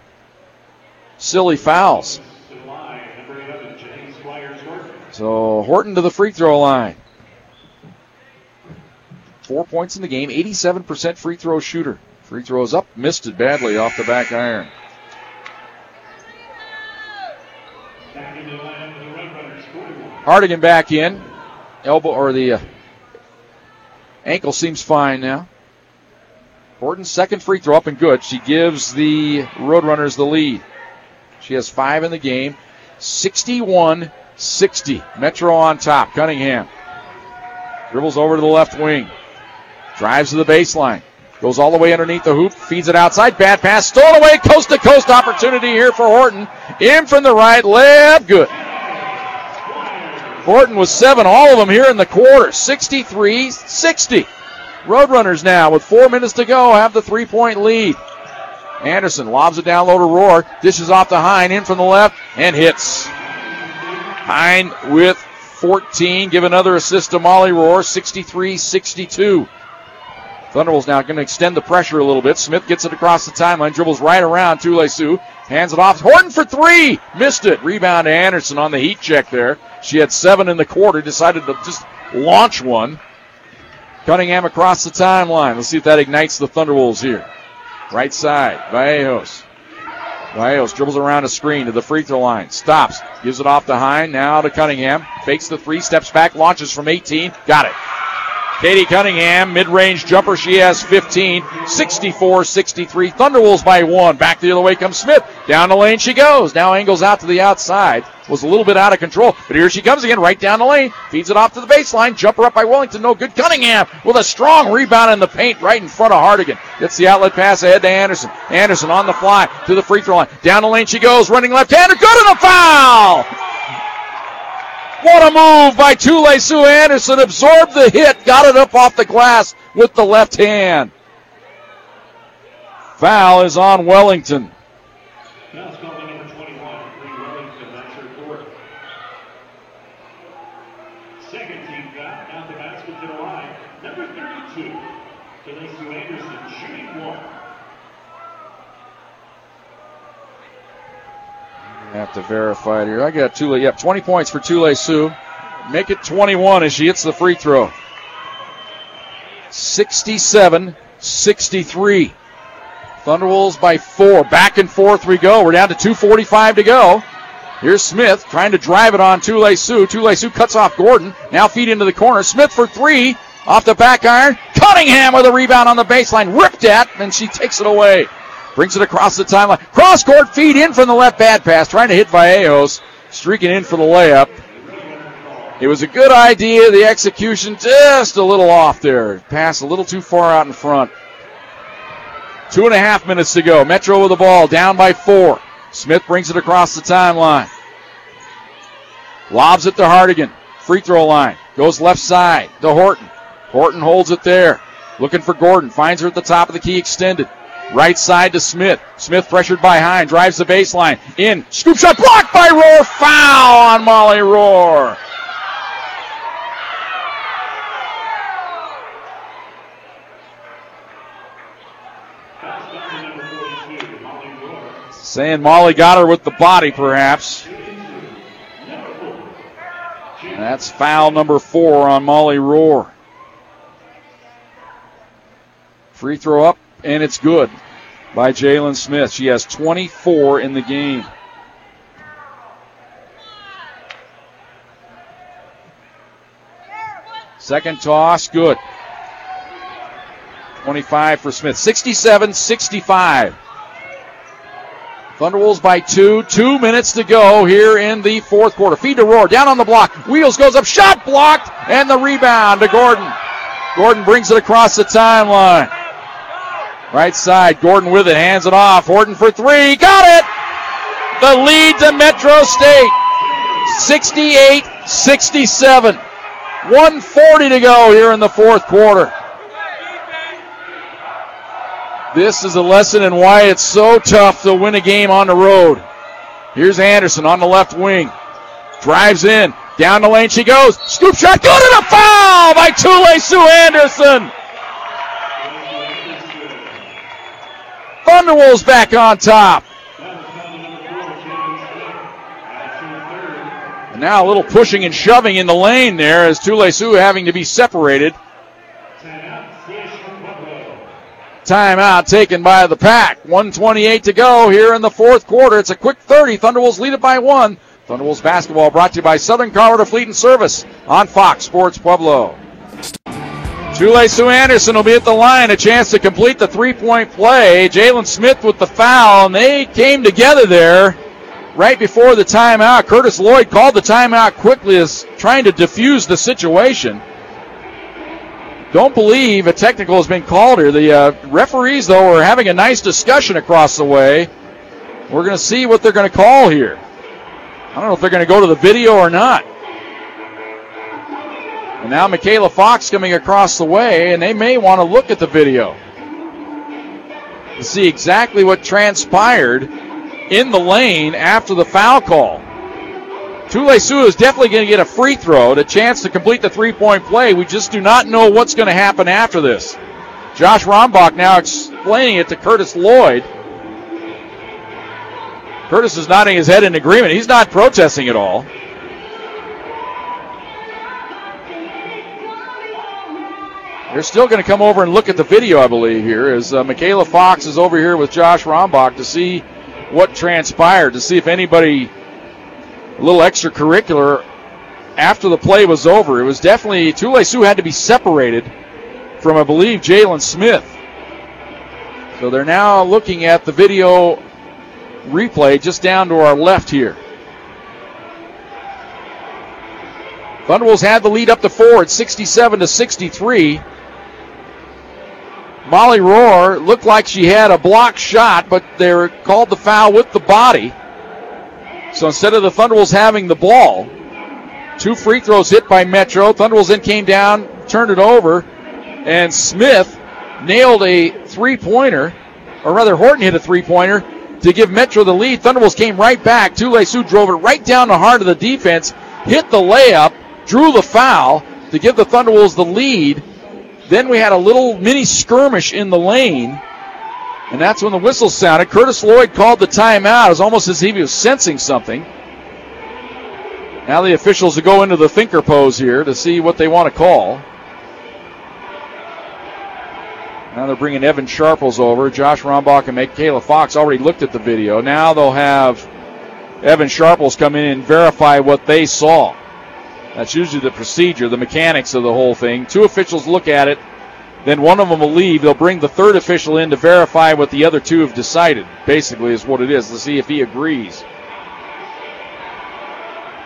silly fouls. So Horton to the free throw line. 4 points in the game, 87% free throw shooter. Free throws up, missed it badly off the back iron. Back into the line for the Roadrunners, 41. Hardigan back in. Elbow or the ankle seems fine now. Horton's second free throw up and good. She gives the Roadrunners the lead. She has 5 in the game. 61-60. Metro on top. Cunningham dribbles over to the left wing. Drives to the baseline. Goes all the way underneath the hoop. Feeds it outside. Bad pass. Stolen away. Coast-to-coast opportunity here for Horton. In from the right. Layup. Good. Horton was 7. All of them here in the quarter. 63-60. Roadrunners now with 4 minutes to go have the 3-point lead. Anderson lobs it down low to Rohr. Dishes off to Hine. In from the left and hits. Hine with 14. Give another assist to Molly Rohr. 63-62. Thunderbolts now going to extend the pressure a little bit. Smith gets it across the timeline. Dribbles right around Tule Sioux. Hands it off. Horton for 3. Missed it. Rebound to Anderson on the heat check there. She had 7 in the quarter. Decided to just launch one. Cunningham across the timeline. Let's see if that ignites the Thunderwolves here. Right side. Vallejos dribbles around a screen to the free throw line. Stops. Gives it off to Hine. Now to Cunningham. Fakes the 3. Steps back. Launches from 18. Got it. Katie Cunningham, mid-range jumper. She has 15. 64-63. Thunderwolves by 1. Back the other way comes Smith. Down the lane she goes. Now angles out to the outside. Was a little bit out of control, but here she comes again, right down the lane. Feeds it off to the baseline. Jumper up by Wellington. No good. Cunningham with a strong rebound in the paint right in front of Hardigan. Gets the outlet pass ahead to Anderson. Anderson on the fly to the free throw line. Down the lane she goes. Running left-hander. Good and a foul! What a move by Tule Sioux Anderson. Absorbed the hit. Got it up off the glass with the left hand. Foul is on Wellington. Foul's called on number 21, Green Wellington. That's her fourth. Second team foul. Now the basket to the line. Number 32, Tule Sioux Anderson, shooting 1. I have to verify it here. I got Tule. Yep, 20 points for Tule Sioux. Make it 21 as she hits the free throw. 67-63. Thunderwolves by 4. Back and forth we go. We're down to 2:45 to go. Here's Smith trying to drive it on Tule Sioux. Tule Sioux cuts off Gordon. Now feed into the corner. Smith for 3. Off the back iron. Cunningham with a rebound on the baseline. Ripped at, and she takes it away. Brings it across the timeline. Cross court feed in from the left. Bad pass. Trying to hit Vallejos. Streaking in for the layup. It was a good idea. The execution just a little off there. Pass a little too far out in front. 2.5 minutes to go. Metro with the ball. Down by 4. Smith brings it across the timeline. Lobs it to Hardigan. Free throw line. Goes left side to Horton. Horton holds it there. Looking for Gordon. Finds her at the top of the key extended. Right side to Smith. Smith pressured by Hine. Drives the baseline. In. Scoop shot blocked by Rohr. Foul on Molly Rohr. Saying Molly got her with the body, perhaps. And that's foul number 4 on Molly Rohr. Free throw up, and it's good by Jalen Smith. She has 24 in the game. Second toss, good. 25 for Smith. 67-65. Thunderwolves by 2. 2 minutes to go here in the fourth quarter. Feed to Rohr. Down on the block. Wheels goes up. Shot blocked. And the rebound to Gordon. Gordon brings it across the timeline. Right side. Gordon with it. Hands it off. Horton for 3. Got it. The lead to Metro State. 68-67. 1:40 to go here in the fourth quarter. This is a lesson in why it's so tough to win a game on the road. Here's Anderson on the left wing. Drives in. Down the lane she goes. Scoop shot. Good and a foul by Tule Sioux Anderson. Thunderwolves back on top. And now a little pushing and shoving in the lane there as Tule Sioux having to be separated. Timeout taken by the Pack. 1:28 to go here in the fourth quarter. It's a quick 30. Thunderwolves lead it by 1. Thunderwolves basketball brought to you by Southern Colorado Fleet and Service on Fox Sports Pueblo. Tule Sue Anderson will be at the line, a chance to complete the three-point play. Jalen Smith with the foul, and they came together there right before the timeout. Curtis Lloyd called the timeout quickly as trying to defuse the situation. Don't believe a technical has been called here. The referees, though, are having a nice discussion across the way. We're going to see what they're going to call here. I don't know if they're going to go to the video or not. And now Michaela Fox coming across the way, and they may want to look at the video to see exactly what transpired in the lane after the foul call. Tule Sue is definitely going to get a free throw, a chance to complete the three-point play. We just do not know what's going to happen after this. Josh Rombach now explaining it to Curtis Lloyd. Curtis is nodding his head in agreement. He's not protesting at all. They're still going to come over and look at the video, I believe, here, as Michaela Fox is over here with Josh Rombach to see what transpired, to see if anybody, a little extracurricular, after the play was over. It was definitely, Tule Sue had to be separated from, I believe, Jalen Smith. So they're now looking at the video replay just down to our left here. Thunderwolves had the lead up to 4 at 67-63. Molly Rohr looked like she had a blocked shot, but they called the foul with the body. So instead of the Thunderwolves having the ball, 2 free throws hit by Metro. Thunderwolves then came down, turned it over, and Smith nailed a three-pointer, or rather Horton hit a three-pointer to give Metro the lead. Thunderwolves came right back. Tule Sue drove it right down the heart of the defense, hit the layup, drew the foul to give the Thunderwolves the lead. Then we had a little mini skirmish in the lane, and that's when the whistle sounded. Curtis Lloyd called the timeout. It was almost as if he was sensing something. Now the officials will go into the thinker pose here to see what they want to call. Now they're bringing Evan Sharples over. Josh Rombach and Michaela Fox already looked at the video. Now they'll have Evan Sharples come in and verify what they saw. That's usually the procedure, the mechanics of the whole thing. 2 officials look at it, then one of them will leave. They'll bring the 3rd official in to verify what the other 2 have decided, basically is what it is, to see if he agrees.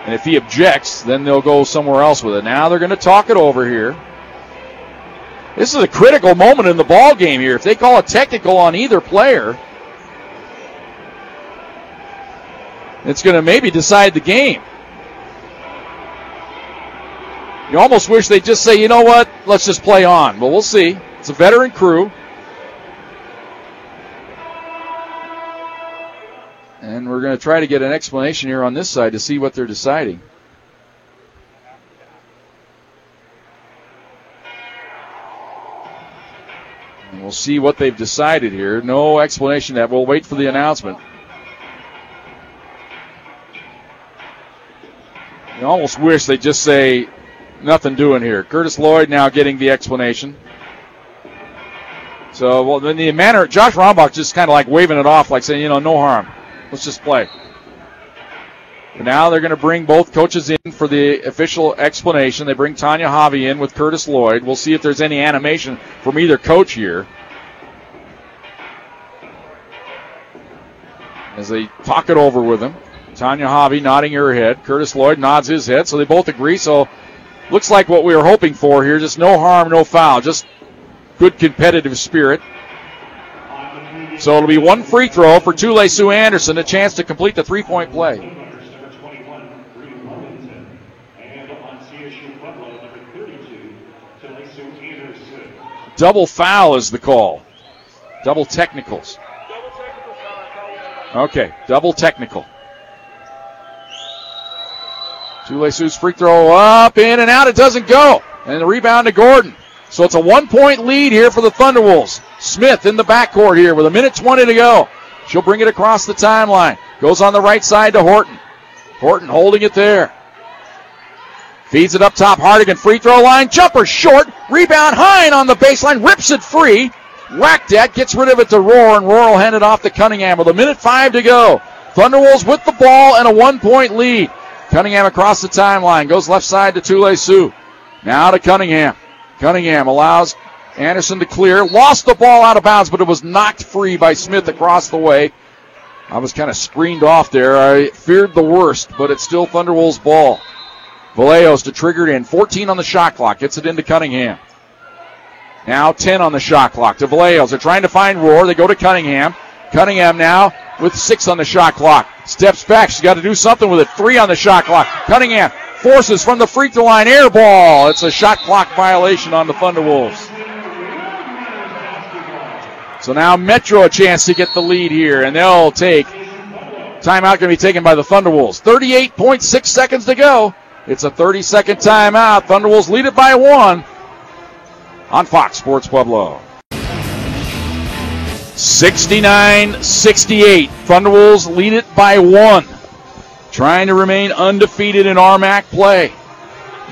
And if he objects, then they'll go somewhere else with it. Now they're going to talk it over here. This is a critical moment in the ball game here. If they call a technical on either player, it's going to maybe decide the game. You almost wish they'd just say, you know what, let's just play on. But we'll see. It's a veteran crew. And we're going to try to get an explanation here on this side to see what they're deciding. And we'll see what they've decided here. No explanation that. We'll wait for the announcement. You almost wish they'd just say, nothing doing here. Curtis Lloyd now getting the explanation. So, well, then the manner, Josh Rombach just kind of like waving it off, like saying, no harm. Let's just play. But now they're going to bring both coaches in for the official explanation. They bring Tanya Javi in with Curtis Lloyd. We'll see if there's any animation from either coach here as they talk it over with him. Tanya Javi nodding her head. Curtis Lloyd nods his head, so they both agree. So looks like what we were hoping for here. Just no harm, no foul. Just good competitive spirit. So it'll be 1 free throw for Tule Sue Anderson, a chance to complete the three-point play. Double foul is the call. Double technicals. Okay, double technical. Tule Sue's free throw up, in and out. It doesn't go. And the rebound to Gordon. So it's a 1-point lead here for the Thunderwolves. Smith in the backcourt here with 1:20 to go. She'll bring it across the timeline. Goes on the right side to Horton. Horton holding it there. Feeds it up top. Hardigan free throw line. Jumper short. Rebound Hine on the baseline. Rips it free. Whacked at. Gets rid of it to Rohr. And Rohr will hand it off to Cunningham with 1:05 to go. Thunderwolves with the ball and a 1-point lead. Cunningham across the timeline. Goes left side to Tule Sioux. Now to Cunningham. Cunningham allows Anderson to clear. Lost the ball out of bounds, but it was knocked free by Smith across the way. I was kind of screened off there. I feared the worst, but it's still Thunderwolves ball. Vallejos to trigger it in. 14 on the shot clock. Gets it into Cunningham. Now 10 on the shot clock to Vallejos. They're trying to find Rohr. They go to Cunningham. Cunningham now with 6 on the shot clock. Steps back. She's got to do something with it. 3 on the shot clock. Cunningham forces from the free throw line. Air ball. It's a shot clock violation on the Thunderwolves. So now Metro a chance to get the lead here, and they'll take timeout going to be taken by the Thunderwolves. 38.6 seconds to go. It's a 30-second timeout. Thunderwolves lead it by 1 on Fox Sports Pueblo. 69-68. Thunderwolves lead it by 1. Trying to remain undefeated in RMAC play.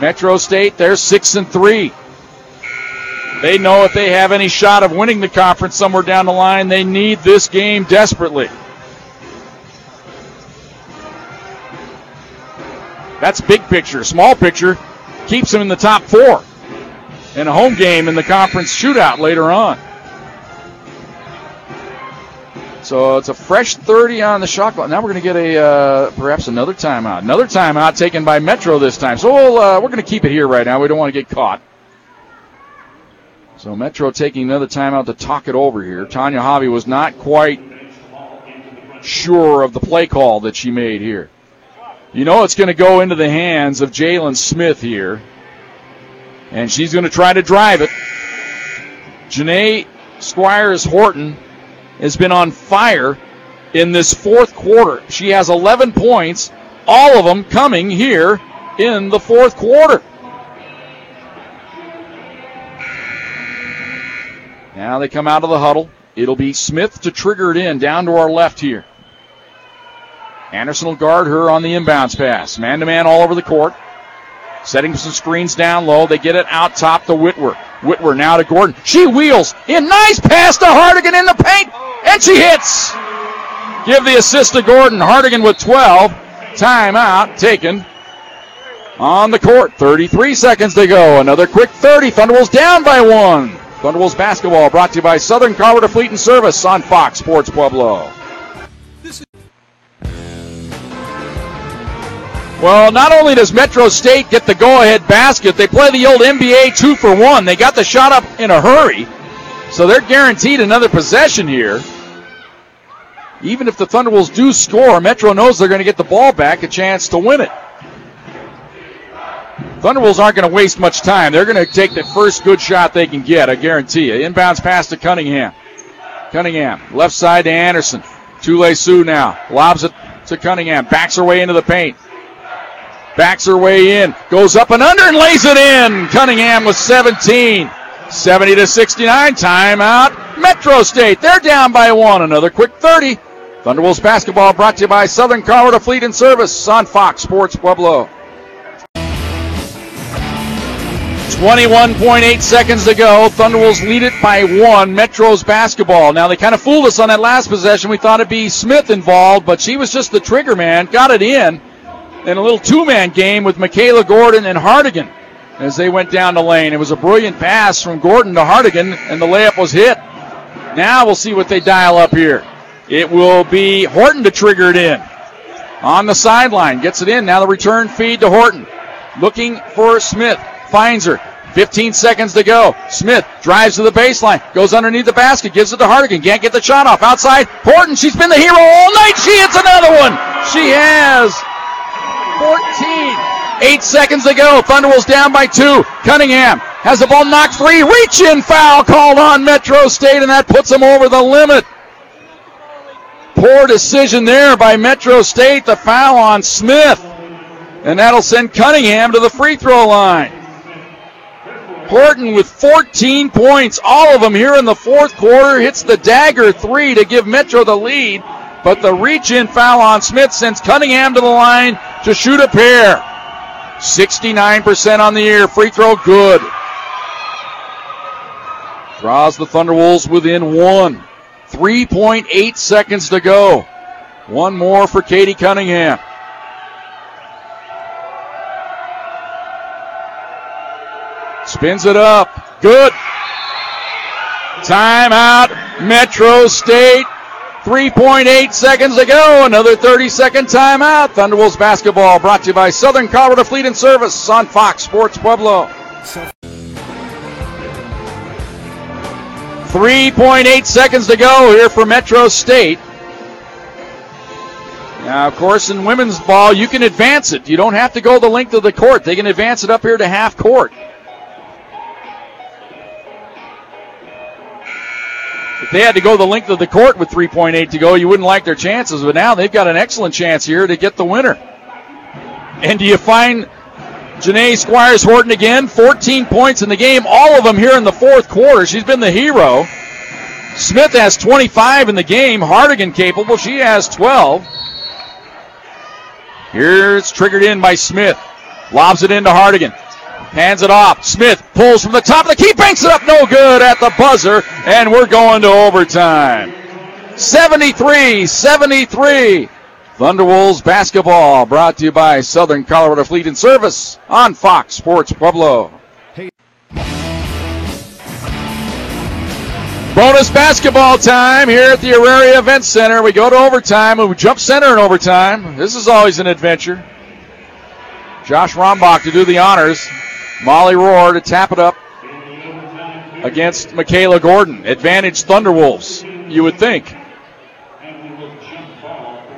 Metro State, they're 6-3. They know if they have any shot of winning the conference somewhere down the line, they need this game desperately. That's big picture. Small picture keeps them in the top 4 in a home game in the conference shootout later on. So it's a fresh 30 on the shot clock. Now we're going to get perhaps another timeout. Another timeout taken by Metro this time. So we're going to keep it here right now. We don't want to get caught. So Metro taking another timeout to talk it over here. Tanya Hobby was not quite sure of the play call that she made here. You know it's going to go into the hands of Jalen Smith here. And she's going to try to drive it. Janae Squires-Horton has been on fire in this fourth quarter. She has 11 points, all of them coming here in the fourth quarter. Now they come out of the huddle. It'll be Smith to trigger it in down to our left here. Anderson will guard her on the inbounds pass. Man-to-man all over the court. Setting some screens down low. They get it out top to Whitwer. Whitwer now to Gordon. She wheels in. Nice pass to Hardigan in the paint. And she hits. Give the assist to Gordon. Hardigan with 12. Timeout taken on the court. 33 seconds to go. Another quick 30. Thunderwolves down by 1. Thunderwolves basketball brought to you by Southern Colorado Fleet and Service on Fox Sports Pueblo. Well, not only does Metro State get the go-ahead basket, they play the old NBA 2-for-1. They got the shot up in a hurry, so they're guaranteed another possession here. Even if the Thunderwolves do score, Metro knows they're going to get the ball back, a chance to win it. Thunderwolves aren't going to waste much time. They're going to take the first good shot they can get, I guarantee you. Inbounds pass to Cunningham. Cunningham, left side to Anderson. Tule Sioux now. Lobs it to Cunningham. Backs her way into the paint. Backs her way in. Goes up and under and lays it in. Cunningham with 17. 70-69. Timeout. Metro State. They're down by 1. Another quick 30. Thunderwolves basketball brought to you by Southern Colorado Fleet and Service on Fox Sports Pueblo. 21.8 seconds to go. Thunderwolves lead it by 1. Metro's basketball. Now, they kind of fooled us on that last possession. We thought it'd be Smith involved, but she was just the trigger man. Got it in a little two-man game with Michaela Gordon and Hardigan as they went down the lane. It was a brilliant pass from Gordon to Hardigan, and the layup was hit. Now we'll see what they dial up here. It will be Horton to trigger it in. On the sideline, gets it in. Now the return feed to Horton. Looking for Smith. Finds her. 15 seconds to go. Smith drives to the baseline. Goes underneath the basket. Gives it to Hardigan. Can't get the shot off. Outside. Horton. She's been the hero all night. She hits another one. She has 14. 8 seconds to go. Thunderwolves down by 2. Cunningham has the ball knocked free. Reach-in foul called on Metro State, and that puts them over the limit. Poor decision there by Metro State. The foul on Smith. And that'll send Cunningham to the free throw line. Horton with 14 points, all of them here in the fourth quarter, hits the dagger 3 to give Metro the lead, but the reach-in foul on Smith sends Cunningham to the line to shoot a pair. 69% on the year, free throw good. Draws the Thunderwolves within 1. 3.8 seconds to go. One more for Katie Cunningham. Spins it up. Good. Timeout, Metro State. 3.8 seconds to go. Another 30-second timeout. Thunderwolves basketball brought to you by Southern Colorado Fleet and Service on Fox Sports Pueblo. 3.8 seconds to go here for Metro State. Now, of course, in women's ball, you can advance it. You don't have to go the length of the court. They can advance it up here to half court. If they had to go the length of the court with 3.8 to go, you wouldn't like their chances. But now they've got an excellent chance here to get the winner. And do you find Janae Squires-Horton again? 14 points in the game, all of them here in the fourth quarter. She's been the hero. Smith has 25 in the game. Hardigan capable. She has 12. Here it's triggered in by Smith. Lobs it into Hardigan. Hands it off. Smith pulls from the top of the key, banks it up, no good at the buzzer, and we're going to overtime. 73-73. Thunderwolves basketball brought to you by Southern Colorado Fleet and Service on Fox Sports Pueblo. Bonus basketball time here at the Auraria Event Center. We go to overtime, and we jump center in overtime. This is always an adventure. Josh Rombach to do the honors. Molly Rohr to tap it up against Michaela Gordon. Advantage Thunderwolves, you would think.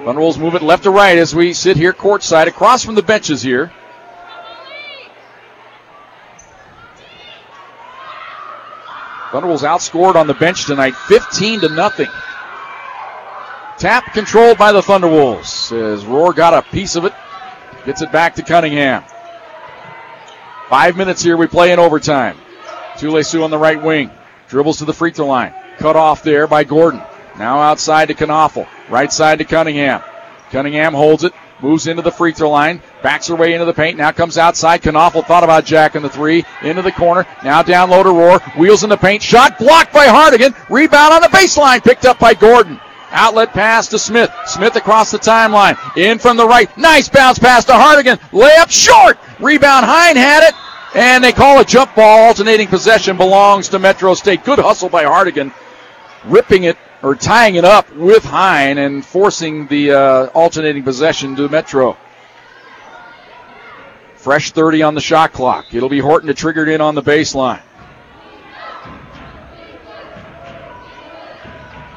Thunderwolves move it left to right as we sit here courtside across from the benches here. Thunderwolves outscored on the bench tonight 15-0. Tap controlled by the Thunderwolves as Rohr got a piece of it. Gets it back to Cunningham. 5 minutes here, we play in overtime. Tule Sioux on the right wing. Dribbles to the free throw line. Cut off there by Gordon. Now outside to Knoffel. Right side to Cunningham. Cunningham holds it. Moves into the free throw line. Backs her way into the paint. Now comes outside. Knoffel thought about jacking the three. Into the corner. Now down low to Rohr. Wheels in the paint. Shot blocked by Hardigan. Rebound on the baseline. Picked up by Gordon. Outlet pass to Smith. Smith across the timeline. In from the right. Nice bounce pass to Hardigan. Layup short. Rebound. Hine had it. And they call a jump ball. Alternating possession belongs to Metro State. Good hustle by Hardigan. Ripping it or tying it up with Hine and forcing the alternating possession to Metro. Fresh 30 on the shot clock. It'll be Horton to trigger it in on the baseline.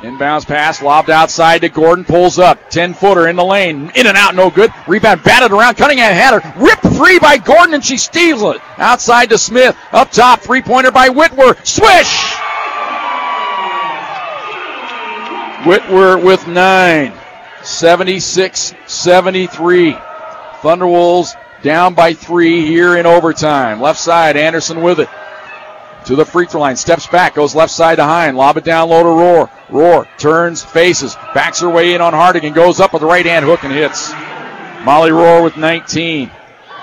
Inbounds pass, lobbed outside to Gordon, pulls up, 10-footer in the lane, in and out, no good. Rebound batted around, Cunningham had her, ripped free by Gordon, and she steals it. Outside to Smith, up top, three-pointer by Whitworth, swish! Whitworth with 9, 76-73. Thunderwolves down by 3 here in overtime. Left side, Anderson with it. To the free throw line, steps back, goes left side to Hine, lob it down low to Rohr. Rohr turns, faces, backs her way in on Hardigan, goes up with the right hand hook and hits. Molly Rohr with 19,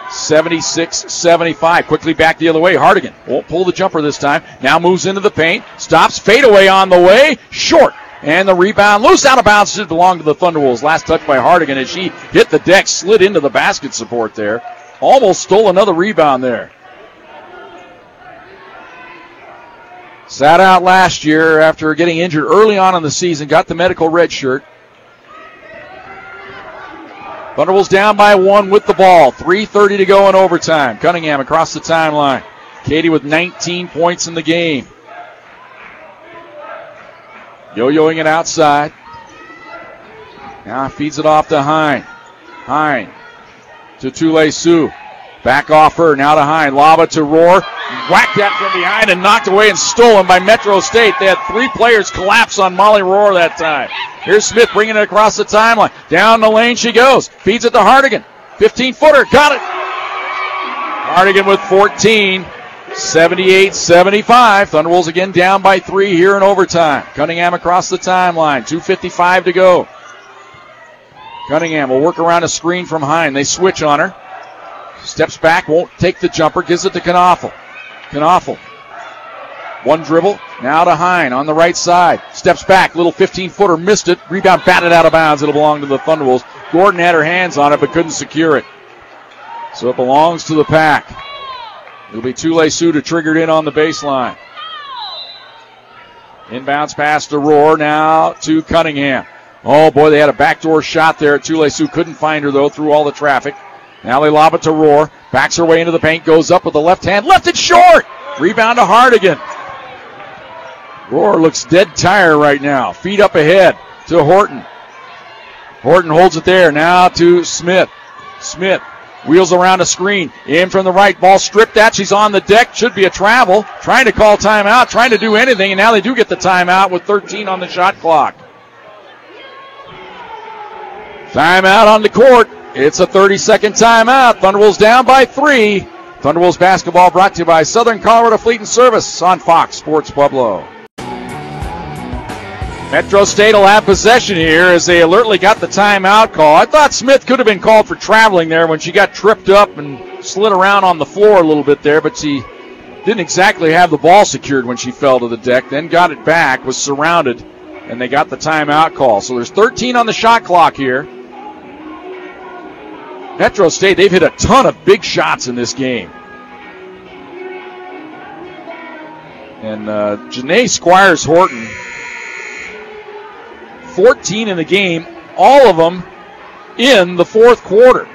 76-75. Quickly back the other way, Hardigan won't pull the jumper this time. Now moves into the paint, stops, fadeaway on the way, short. And the rebound, loose out of bounds, should belong to the Thunderwolves. Last touch by Hardigan as she hit the deck, slid into the basket support there. Almost stole another rebound there. Sat out last year after getting injured early on in the season. Got the medical red shirt. Thunderwolves down by 1 with the ball. 3:30 to go in overtime. Cunningham across the timeline. Katie with 19 points in the game. Yo-yoing it outside. Now feeds it off to Hine. Hine to Tule Sioux. Back off her, now to Hine. Lob it to Rohr. Whacked that from behind and knocked away and stolen by Metro State. They had 3 players collapse on Molly Rohr that time. Here's Smith bringing it across the timeline. Down the lane she goes. Feeds it to Hardigan. 15-footer. Got it. Hardigan with 14. 78-75. Thunderwolves again down by 3 here in overtime. Cunningham across the timeline. 2:55 to go. Cunningham will work around a screen from Hine. They switch on her. Steps back, won't take the jumper, gives it to Knoffel. Knoffel. One dribble, Now to Hine on the right side. Steps back. Little 15-footer. Missed it. Rebound batted out of bounds. It'll belong to the Thunderwolves. Gordon had her hands on it but couldn't secure it. So it belongs to the Pack. It'll be Tule Suda triggered in on the baseline. Inbounds pass to Rohr. Now to Cunningham. Oh, boy, they had a backdoor shot there. Tule Suda couldn't find her, though, through all the traffic. Now they lob it to Rohr. Backs her way into the paint. Goes up with the left hand. Left it short. Rebound to Hardigan. Rohr looks dead tired right now. Feet up ahead to Horton. Horton holds it there. Now to Smith. Smith wheels around a screen. In from the right. Ball stripped at. She's on the deck. Should be a travel. Trying to call timeout. Trying to do anything. And now they do get the timeout with 13 on the shot clock. Timeout on the court. It's a 30-second timeout. Thunderwolves down by 3. Thunderwolves basketball brought to you by Southern Colorado Fleet and Service on Fox Sports Pueblo. Metro State will have possession here as they alertly got the timeout call. I thought Smith could have been called for traveling there when she got tripped up and slid around on the floor a little bit there, but she didn't exactly have the ball secured when she fell to the deck, then got it back, was surrounded, and they got the timeout call. So there's 13 on the shot clock here. Metro State, they've hit a ton of big shots in this game. And Janae Squires-Horton, 14 in the game, all of them in the fourth quarter.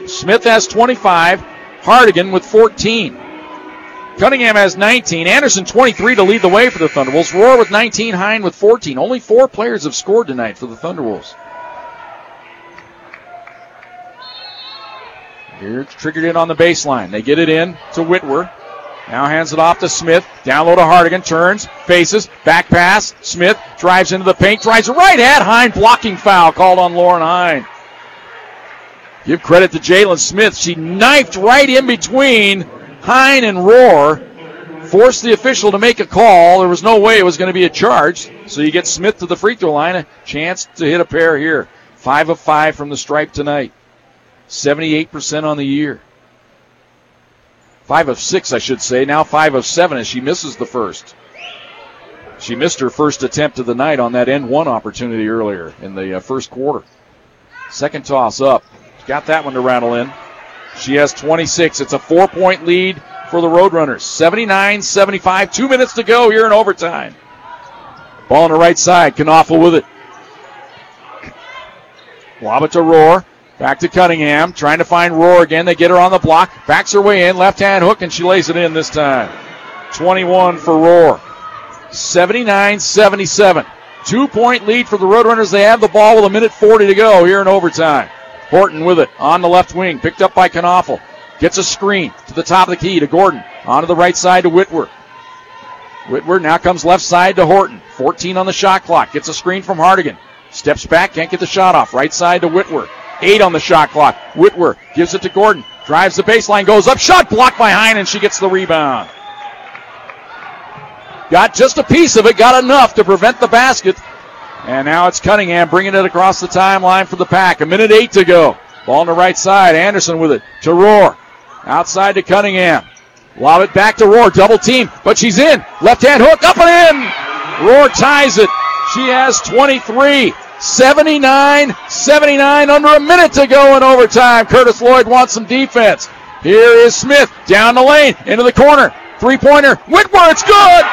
Smith has 25, Hardigan with 14. Cunningham has 19, Anderson 23 to lead the way for the Thunderwolves. Rohr with 19, Hine with 14. Only 4 players have scored tonight for the Thunderwolves. Here it's triggered in on the baseline. They get it in to Whitwer. Now hands it off to Smith. Down low to Hardigan. Turns, faces, back pass. Smith drives into the paint. Drives right at Hine. Blocking foul called on Lauren Hine. Give credit to Jalen Smith. She knifed right in between Hine and Rohr. Forced the official to make a call. There was no way it was going to be a charge. So you get Smith to the free throw line. A chance to hit a pair here. 5 of 5 from the stripe tonight. 78% on the year. 5 of 6, I should say. Now 5 of 7 as she misses the first. She missed her first attempt of the night on that end one opportunity earlier in the first quarter. Second toss up. Got that one to rattle in. She has 26. It's a 4-point lead for the Roadrunners. 79-75. 2 minutes to go here in overtime. Ball on the right side. Knaufel with it. Lob it to Rohr. Back to Cunningham, trying to find Rohr again. They get her on the block, backs her way in, left-hand hook, and she lays it in this time. 21 for Rohr. 79-77. 2-point lead for the Roadrunners. They have the ball with 1:40 to go here in overtime. Horton with it on the left wing, picked up by Knaufel. Gets a screen to the top of the key to Gordon. Onto the right side to Whitwer. Whitwer now comes left side to Horton. 14 on the shot clock. Gets a screen from Hardigan. Steps back, can't get the shot off. Right side to Whitwer. 8 on the shot clock. Whitwer gives it to Gordon. Drives the baseline, goes up. Shot blocked by Hine, and she gets the rebound. Got just a piece of it. Got enough to prevent the basket. And now it's Cunningham bringing it across the timeline for the Pack. 1:08 to go. Ball on the right side. Anderson with it to Rohr. Outside to Cunningham. Lob it back to Rohr. Double team, but she's in. Left-hand hook. Up and in. Rohr ties it. She has 23. 79-79, under a minute to go in overtime. Curtis Lloyd wants some defense. Here is Smith, down the lane, into the corner. Three-pointer, Whitwer, it's good!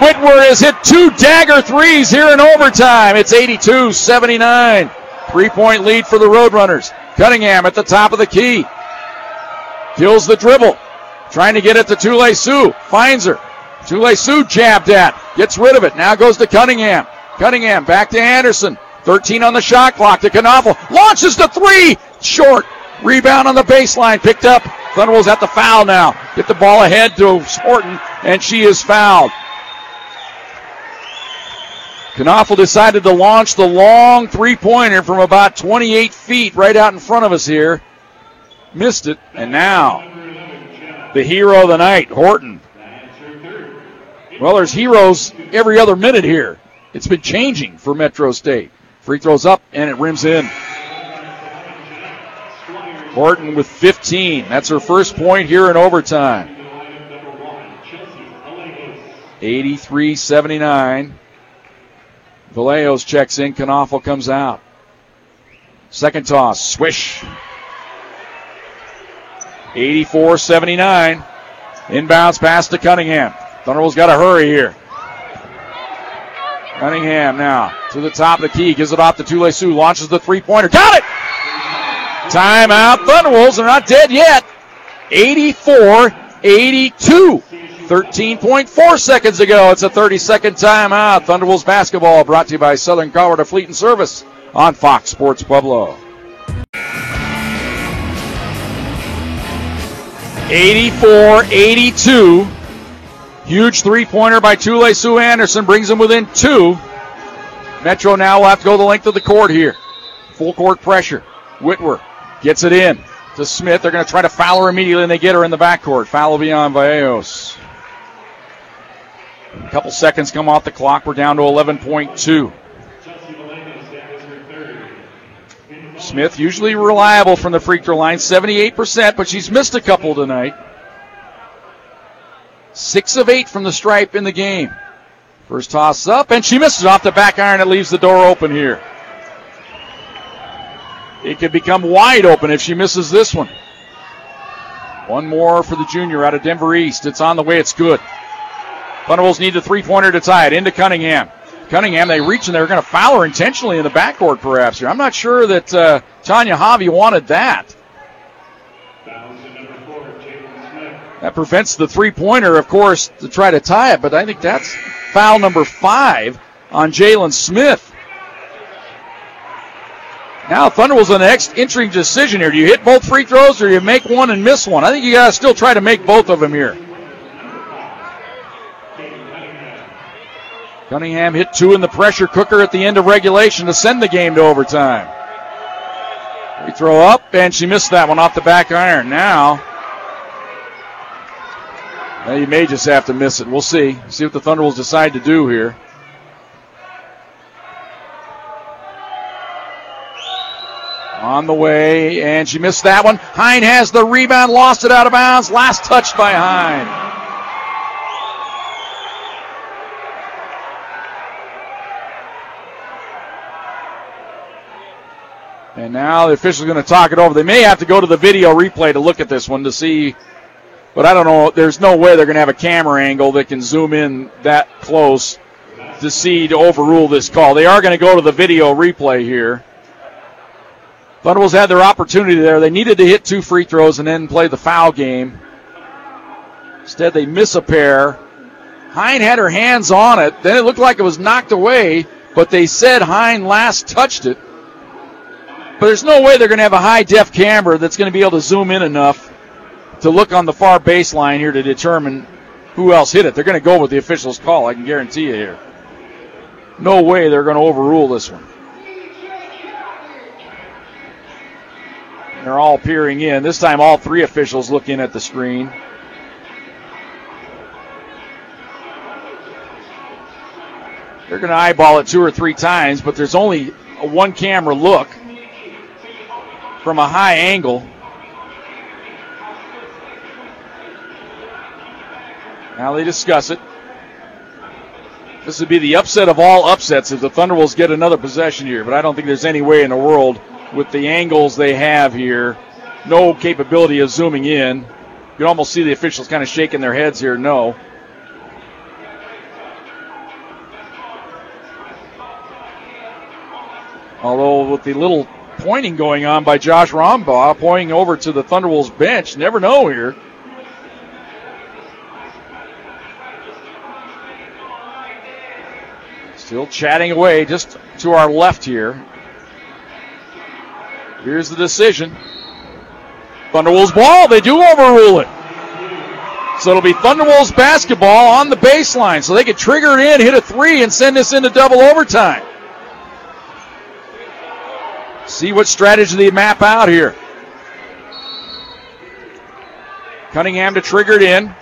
Whitwer has hit 2 dagger threes here in overtime. It's 82-79. 3-point lead for the Roadrunners. Cunningham at the top of the key. Kills the dribble. Trying to get it to Tule Sioux. Finds her. Tule Sioux jabbed at. Gets rid of it. Now goes to Cunningham. Cunningham back to Anderson. 13 on the shot clock to Knaufel. Launches the 3. Short. Rebound on the baseline. Picked up. Thunderwolves at the foul now. Get the ball ahead to Horton, and she is fouled. Knaufel decided to launch the long 3-pointer from about 28 feet right out in front of us here. Missed it. And now the hero of the night, Horton. Well, there's heroes every other minute here. It's been changing for Metro State. Free throws up, and it rims in. Horton with 15. That's her first point here in overtime. 83-79. Vallejos checks in. Knaufel comes out. Second toss. Swish. 84-79. Inbounds pass to Cunningham. Thunderbolts got to hurry here. Cunningham now to the top of the key. Gives it off to Tule Sioux. Launches the three-pointer. Got it! Timeout. Thunderbolts are not dead yet. 84-82. 13.4 seconds ago. It's a 30-second timeout. Thunderbolts basketball brought to you by Southern Colorado Fleet and Service on Fox Sports Pueblo. 84-82. Huge three-pointer by Tule Sioux Anderson brings them within 2. Metro now will have to go the length of the court here. Full court pressure. Whitwer gets it in to Smith. They're going to try to foul her immediately, and they get her in the backcourt. Foul will be on Vallejos. A couple seconds come off the clock. We're down to 11.2. Smith usually reliable from the free throw line, 78%, but she's missed a couple tonight. 6 of 8 from the stripe in the game. First toss up, and she misses off the back iron. It leaves the door open here. It could become wide open if she misses this one. One more for the junior out of Denver East. It's on the way. It's good. Thunderbolts need the three-pointer to tie it. Into Cunningham. Cunningham, they reach, and they're going to foul her intentionally in the backcourt perhaps here. I'm not sure that Tanya Javi wanted that. That prevents the three-pointer, of course, to try to tie it, but I think that's foul number 5 on Jalen Smith. Now Thunderbolts on the next interesting decision here. Do you hit both free throws or you make one and miss one? I think you got to still try to make both of them here. Cunningham hit 2 in the pressure cooker at the end of regulation to send the game to overtime. Free throw up, and she missed that one off the back iron. Now, you may just have to miss it. We'll see. See what the Thunderbolts decide to do here. On the way, and she missed that one. Hine has the rebound, lost it out of bounds. Last touch by Hine. And now the official's going to talk it over. They may have to go to the video replay to look at this one to see. But I don't know. There's no way they're going to have a camera angle that can zoom in that close to overrule this call. They are going to go to the video replay here. Thunderbolts had their opportunity there. They needed to hit 2 free throws and then play the foul game. Instead, they miss a pair. Hine had her hands on it. Then it looked like it was knocked away, but they said Hine last touched it. But there's no way they're going to have a high-def camera that's going to be able to zoom in enough to look on the far baseline here to determine who else hit it. They're going to go with the official's call, I can guarantee you here. No way they're going to overrule this one. They're all peering in. This time all 3 officials looking at the screen. They're going to eyeball it 2 or 3 times, but there's only a 1 camera look from a high angle. Now they discuss it. This would be the upset of all upsets if the Thunderbolts get another possession here, but I don't think there's any way in the world with the angles they have here. No capability of zooming in. You can almost see the officials kind of shaking their heads here. No. Although with the little pointing going on by Josh Rombaugh, pointing over to the Thunderbolts bench, never know here. Still chatting away just to our left here. Here's the decision. Thunderbolts ball. They do overrule it. So it'll be Thunderbolts basketball on the baseline. So they can trigger it in, hit a 3, and send this into double overtime. See what strategy they map out here. Cunningham to trigger it in.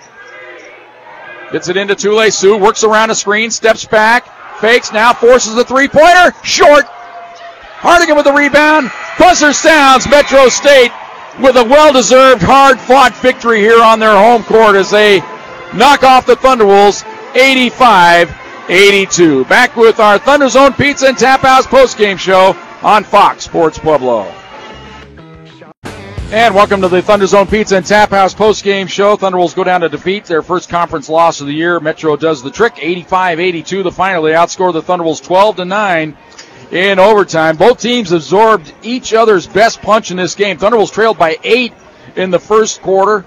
Gets it into Tule Sioux. Works around a screen. Steps back. Fakes. Now forces the three-pointer. Short. Hardigan with the rebound. Buzzer sounds. Metro State with a well-deserved, hard-fought victory here on their home court as they knock off the Thunderwolves 85-82. Back with our Thunder Zone Pizza and Tap House postgame show on Fox Sports Pueblo. And welcome to the Thunder Zone Pizza and Tap House postgame show. Thunderwolves go down to defeat their first conference loss of the year. Metro does the trick, 85-82. The final, they outscore the Thunderwolves 12-9 in overtime. Both teams absorbed each other's best punch in this game. Thunderwolves trailed by 8 in the first quarter.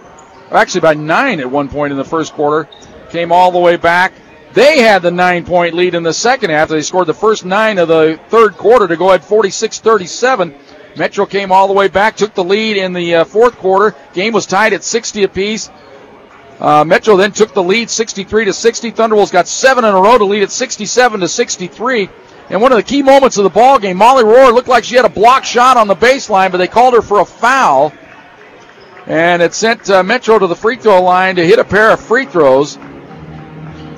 Actually, by 9 at one point in the first quarter. Came all the way back. They had the 9-point lead in the second half. They scored the first 9 of the third quarter to go ahead 46-37. Metro came all the way back, took the lead in the fourth quarter. Game was tied at 60 apiece. Metro then took the lead 63-60. Thunderwolves got 7 in a row to lead at 67-63. And one of the key moments of the ball game, Molly Rohr looked like she had a block shot on the baseline, but they called her for a foul. And it sent Metro to the free throw line to hit a pair of free throws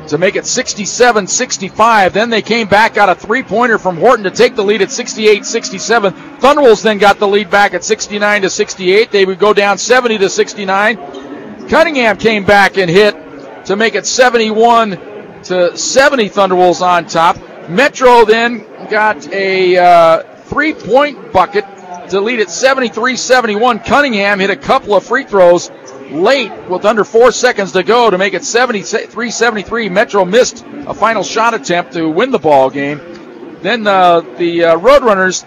to make it 67-65. Then they came back, got a three-pointer from Horton to take the lead at 68-67. Thunderwolves then got the lead back at 69-68. They would go down 70-69. Cunningham came back and hit to make it 71-70. Thunderwolves on top. Metro then got a three-point bucket to lead at 73-71. Cunningham hit a couple of free throws late with under 4 seconds to go to make it 73-73. Metro missed a final shot attempt to win the ball game. Then the Roadrunners,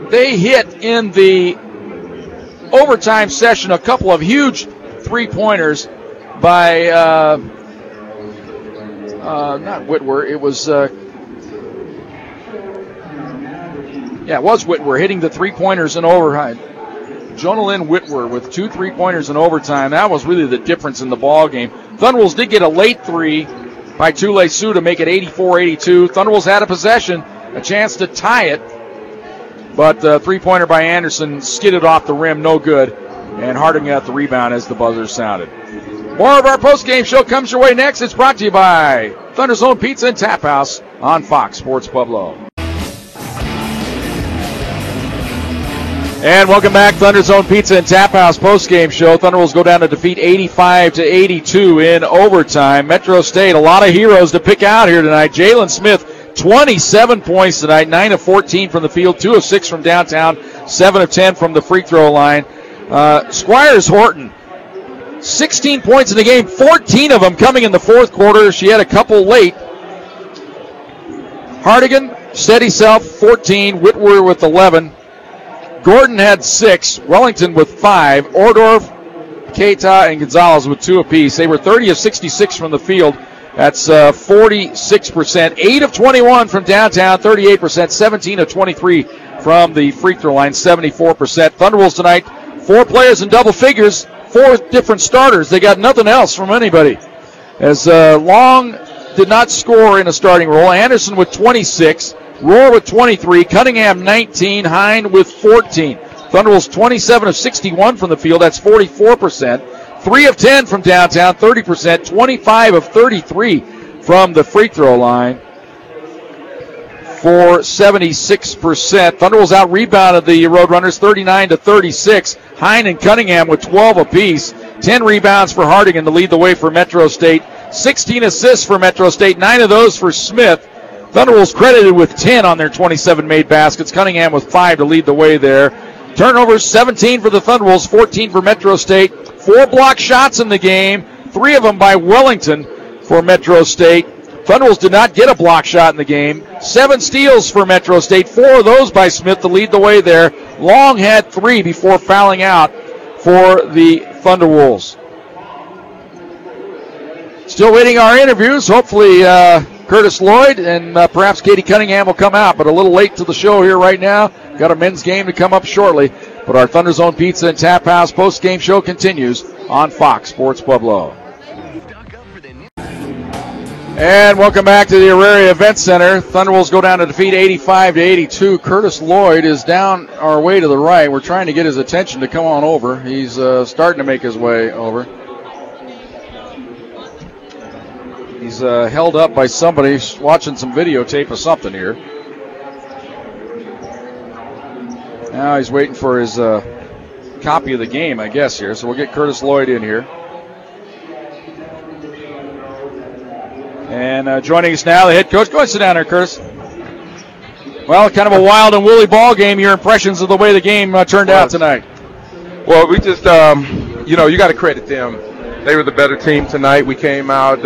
they hit in the overtime session a couple of huge three-pointers by not Whitwer. It was it was Whitwer hitting the three-pointers in overtime. Jonalyn Whitwer with 2 3-pointers in overtime. That was really the difference in the ball game. Thunderwolves did get a late three by Tule Sioux to make it 84-82. Thunderwolves had a possession, a chance to tie it, but the three-pointer by Anderson skidded off the rim, no good, and Harding got the rebound as the buzzer sounded. More of our post-game show comes your way next. It's brought to you by Thunder Zone Pizza and Tap House on Fox Sports Pueblo. And welcome back, Thunder Zone Pizza and Tap House postgame show. Thunderwolves go down to defeat 85-82 in overtime. Metro State, a lot of heroes to pick out here tonight. Jalen Smith, 27 points tonight, 9 of 14 from the field, 2 of 6 from downtown, 7 of 10 from the free throw line. Squires Horton, 16 points in the game, 14 of them coming in the fourth quarter. She had a couple late. Hardigan, steady self, 14. Whitwer with 11. Gordon had 6, Wellington with 5, Ordorf, Keita, and Gonzalez with 2 apiece. They were 30 of 66 from the field. That's 46%. 8 of 21 from downtown, 38%. 17 of 23 from the free throw line, 74%. Thunderwolves tonight, 4 players in double figures, 4 different starters. They got nothing else from anybody. As Long did not score in a starting role. Anderson with 26. Rohr with 23, Cunningham 19, Hine with 14. Thunderwolves 27 of 61 from the field, that's 44%. 3 of 10 from downtown, 30%. 25 of 33 from the free throw line for 76%. Thunderwolves out-rebounded the Roadrunners 39-36. Hine and Cunningham with 12 apiece. 10 rebounds for Hardigan to lead the way for Metro State. 16 assists for Metro State, 9 of those for Smith. Thunderwolves credited with 10 on their 27 made baskets. Cunningham with 5 to lead the way there. Turnovers, 17 for the Thunderwolves, 14 for Metro State. 4 block shots in the game, 3 of them by Wellington for Metro State. Thunderwolves did not get a block shot in the game. 7 steals for Metro State, 4 of those by Smith to lead the way there. Long had 3 before fouling out for the Thunderwolves. Still waiting our interviews. Hopefully Curtis Lloyd and perhaps Katie Cunningham will come out, but a little late to the show here right now. Got a men's game to come up shortly, but our Thunder Zone Pizza and Tap House post-game show continues on Fox Sports Pueblo. And welcome back to the Auraria Event Center. Thunderwolves go down to defeat 85-82. Curtis Lloyd is down our way to the right. We're trying to get his attention to come on over. He's starting to make his way over. He's held up by somebody watching some videotape of something here. Now he's waiting for his copy of the game, I guess, here. So we'll get Curtis Lloyd in here. And joining us now, the head coach. Go ahead and sit down there, Curtis. Well, kind of a wild and woolly ball game. Your impressions of the way the game turned out tonight? Well, we just, you got to credit them. They were the better team tonight. We came out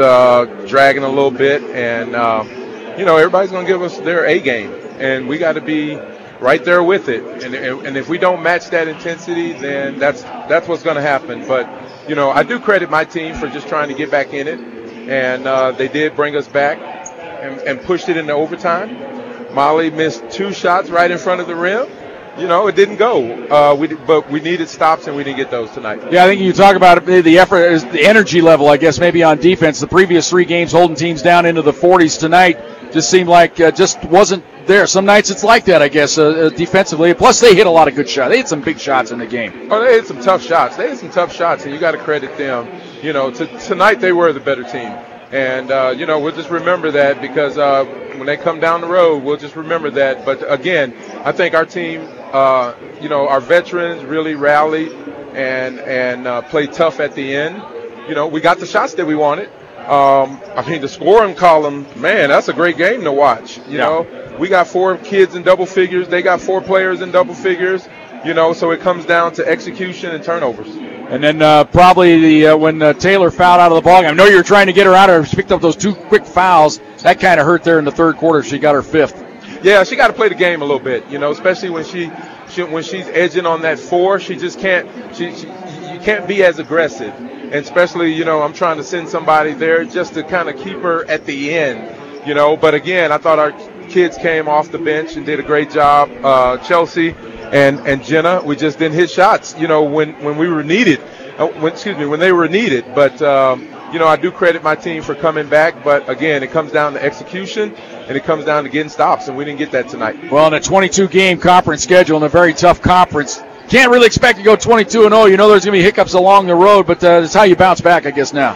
dragging a little bit, and, everybody's going to give us their A game, and we got to be right there with it. And if we don't match that intensity, then that's what's going to happen. But, I do credit my team for just trying to get back in it, and they did bring us back and pushed it into overtime. Molly missed 2 shots right in front of the rim. It didn't go. But we needed stops, and we didn't get those tonight. Yeah, I think you talk about the effort, the energy level, I guess, maybe on defense. The previous 3 games holding teams down into the 40s tonight just seemed like just wasn't there. Some nights it's like that, I guess, defensively. Plus, they hit a lot of good shots. They hit some big shots in the game. Oh, they hit some tough shots. And you got to credit them. Tonight they were the better team. And, we'll just remember that because when they come down the road, we'll just remember that. But, again, I think our team, our veterans really rallied and played tough at the end. We got the shots that we wanted. The scoring column, man, that's a great game to watch. You know, we got 4 kids in double figures. They got 4 players in double figures. So it comes down to execution and turnovers. And then probably when Taylor fouled out of the ballgame. I know you were trying to get her out of her. She picked up those 2 quick fouls. That kind of hurt there in the third quarter. She got her 5th. Yeah, she got to play the game a little bit, especially when she's edging on that 4. She just can't. You can't be as aggressive, and especially I'm trying to send somebody there just to kind of keep her at the end, But again, I thought our kids came off the bench and did a great job. Chelsea and Jenna, we just didn't hit shots, when we were needed. When they were needed. But I do credit my team for coming back. But again, it comes down to execution. And it comes down to getting stops, and we didn't get that tonight. Well, in a 22-game conference schedule in a very tough conference, can't really expect to go 22-0. There's going to be hiccups along the road, but that's how you bounce back, I guess, now.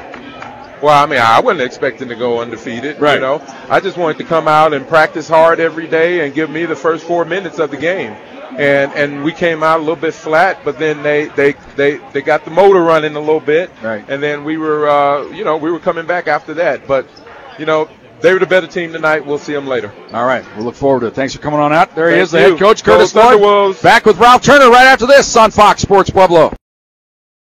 Well, I wasn't expecting to go undefeated. Right. I just wanted to come out and practice hard every day and give me the first 4 minutes of the game. And we came out a little bit flat, but then they got the motor running a little bit. Right. And then we were, we were coming back after that. But, they were the better team tonight. We'll see them later. All right. We'll look forward to it. Thanks for coming on out. There he is, the Thank head coach, Curtis Lloyd. Back with Ralph Turner right after this on Fox Sports Pueblo.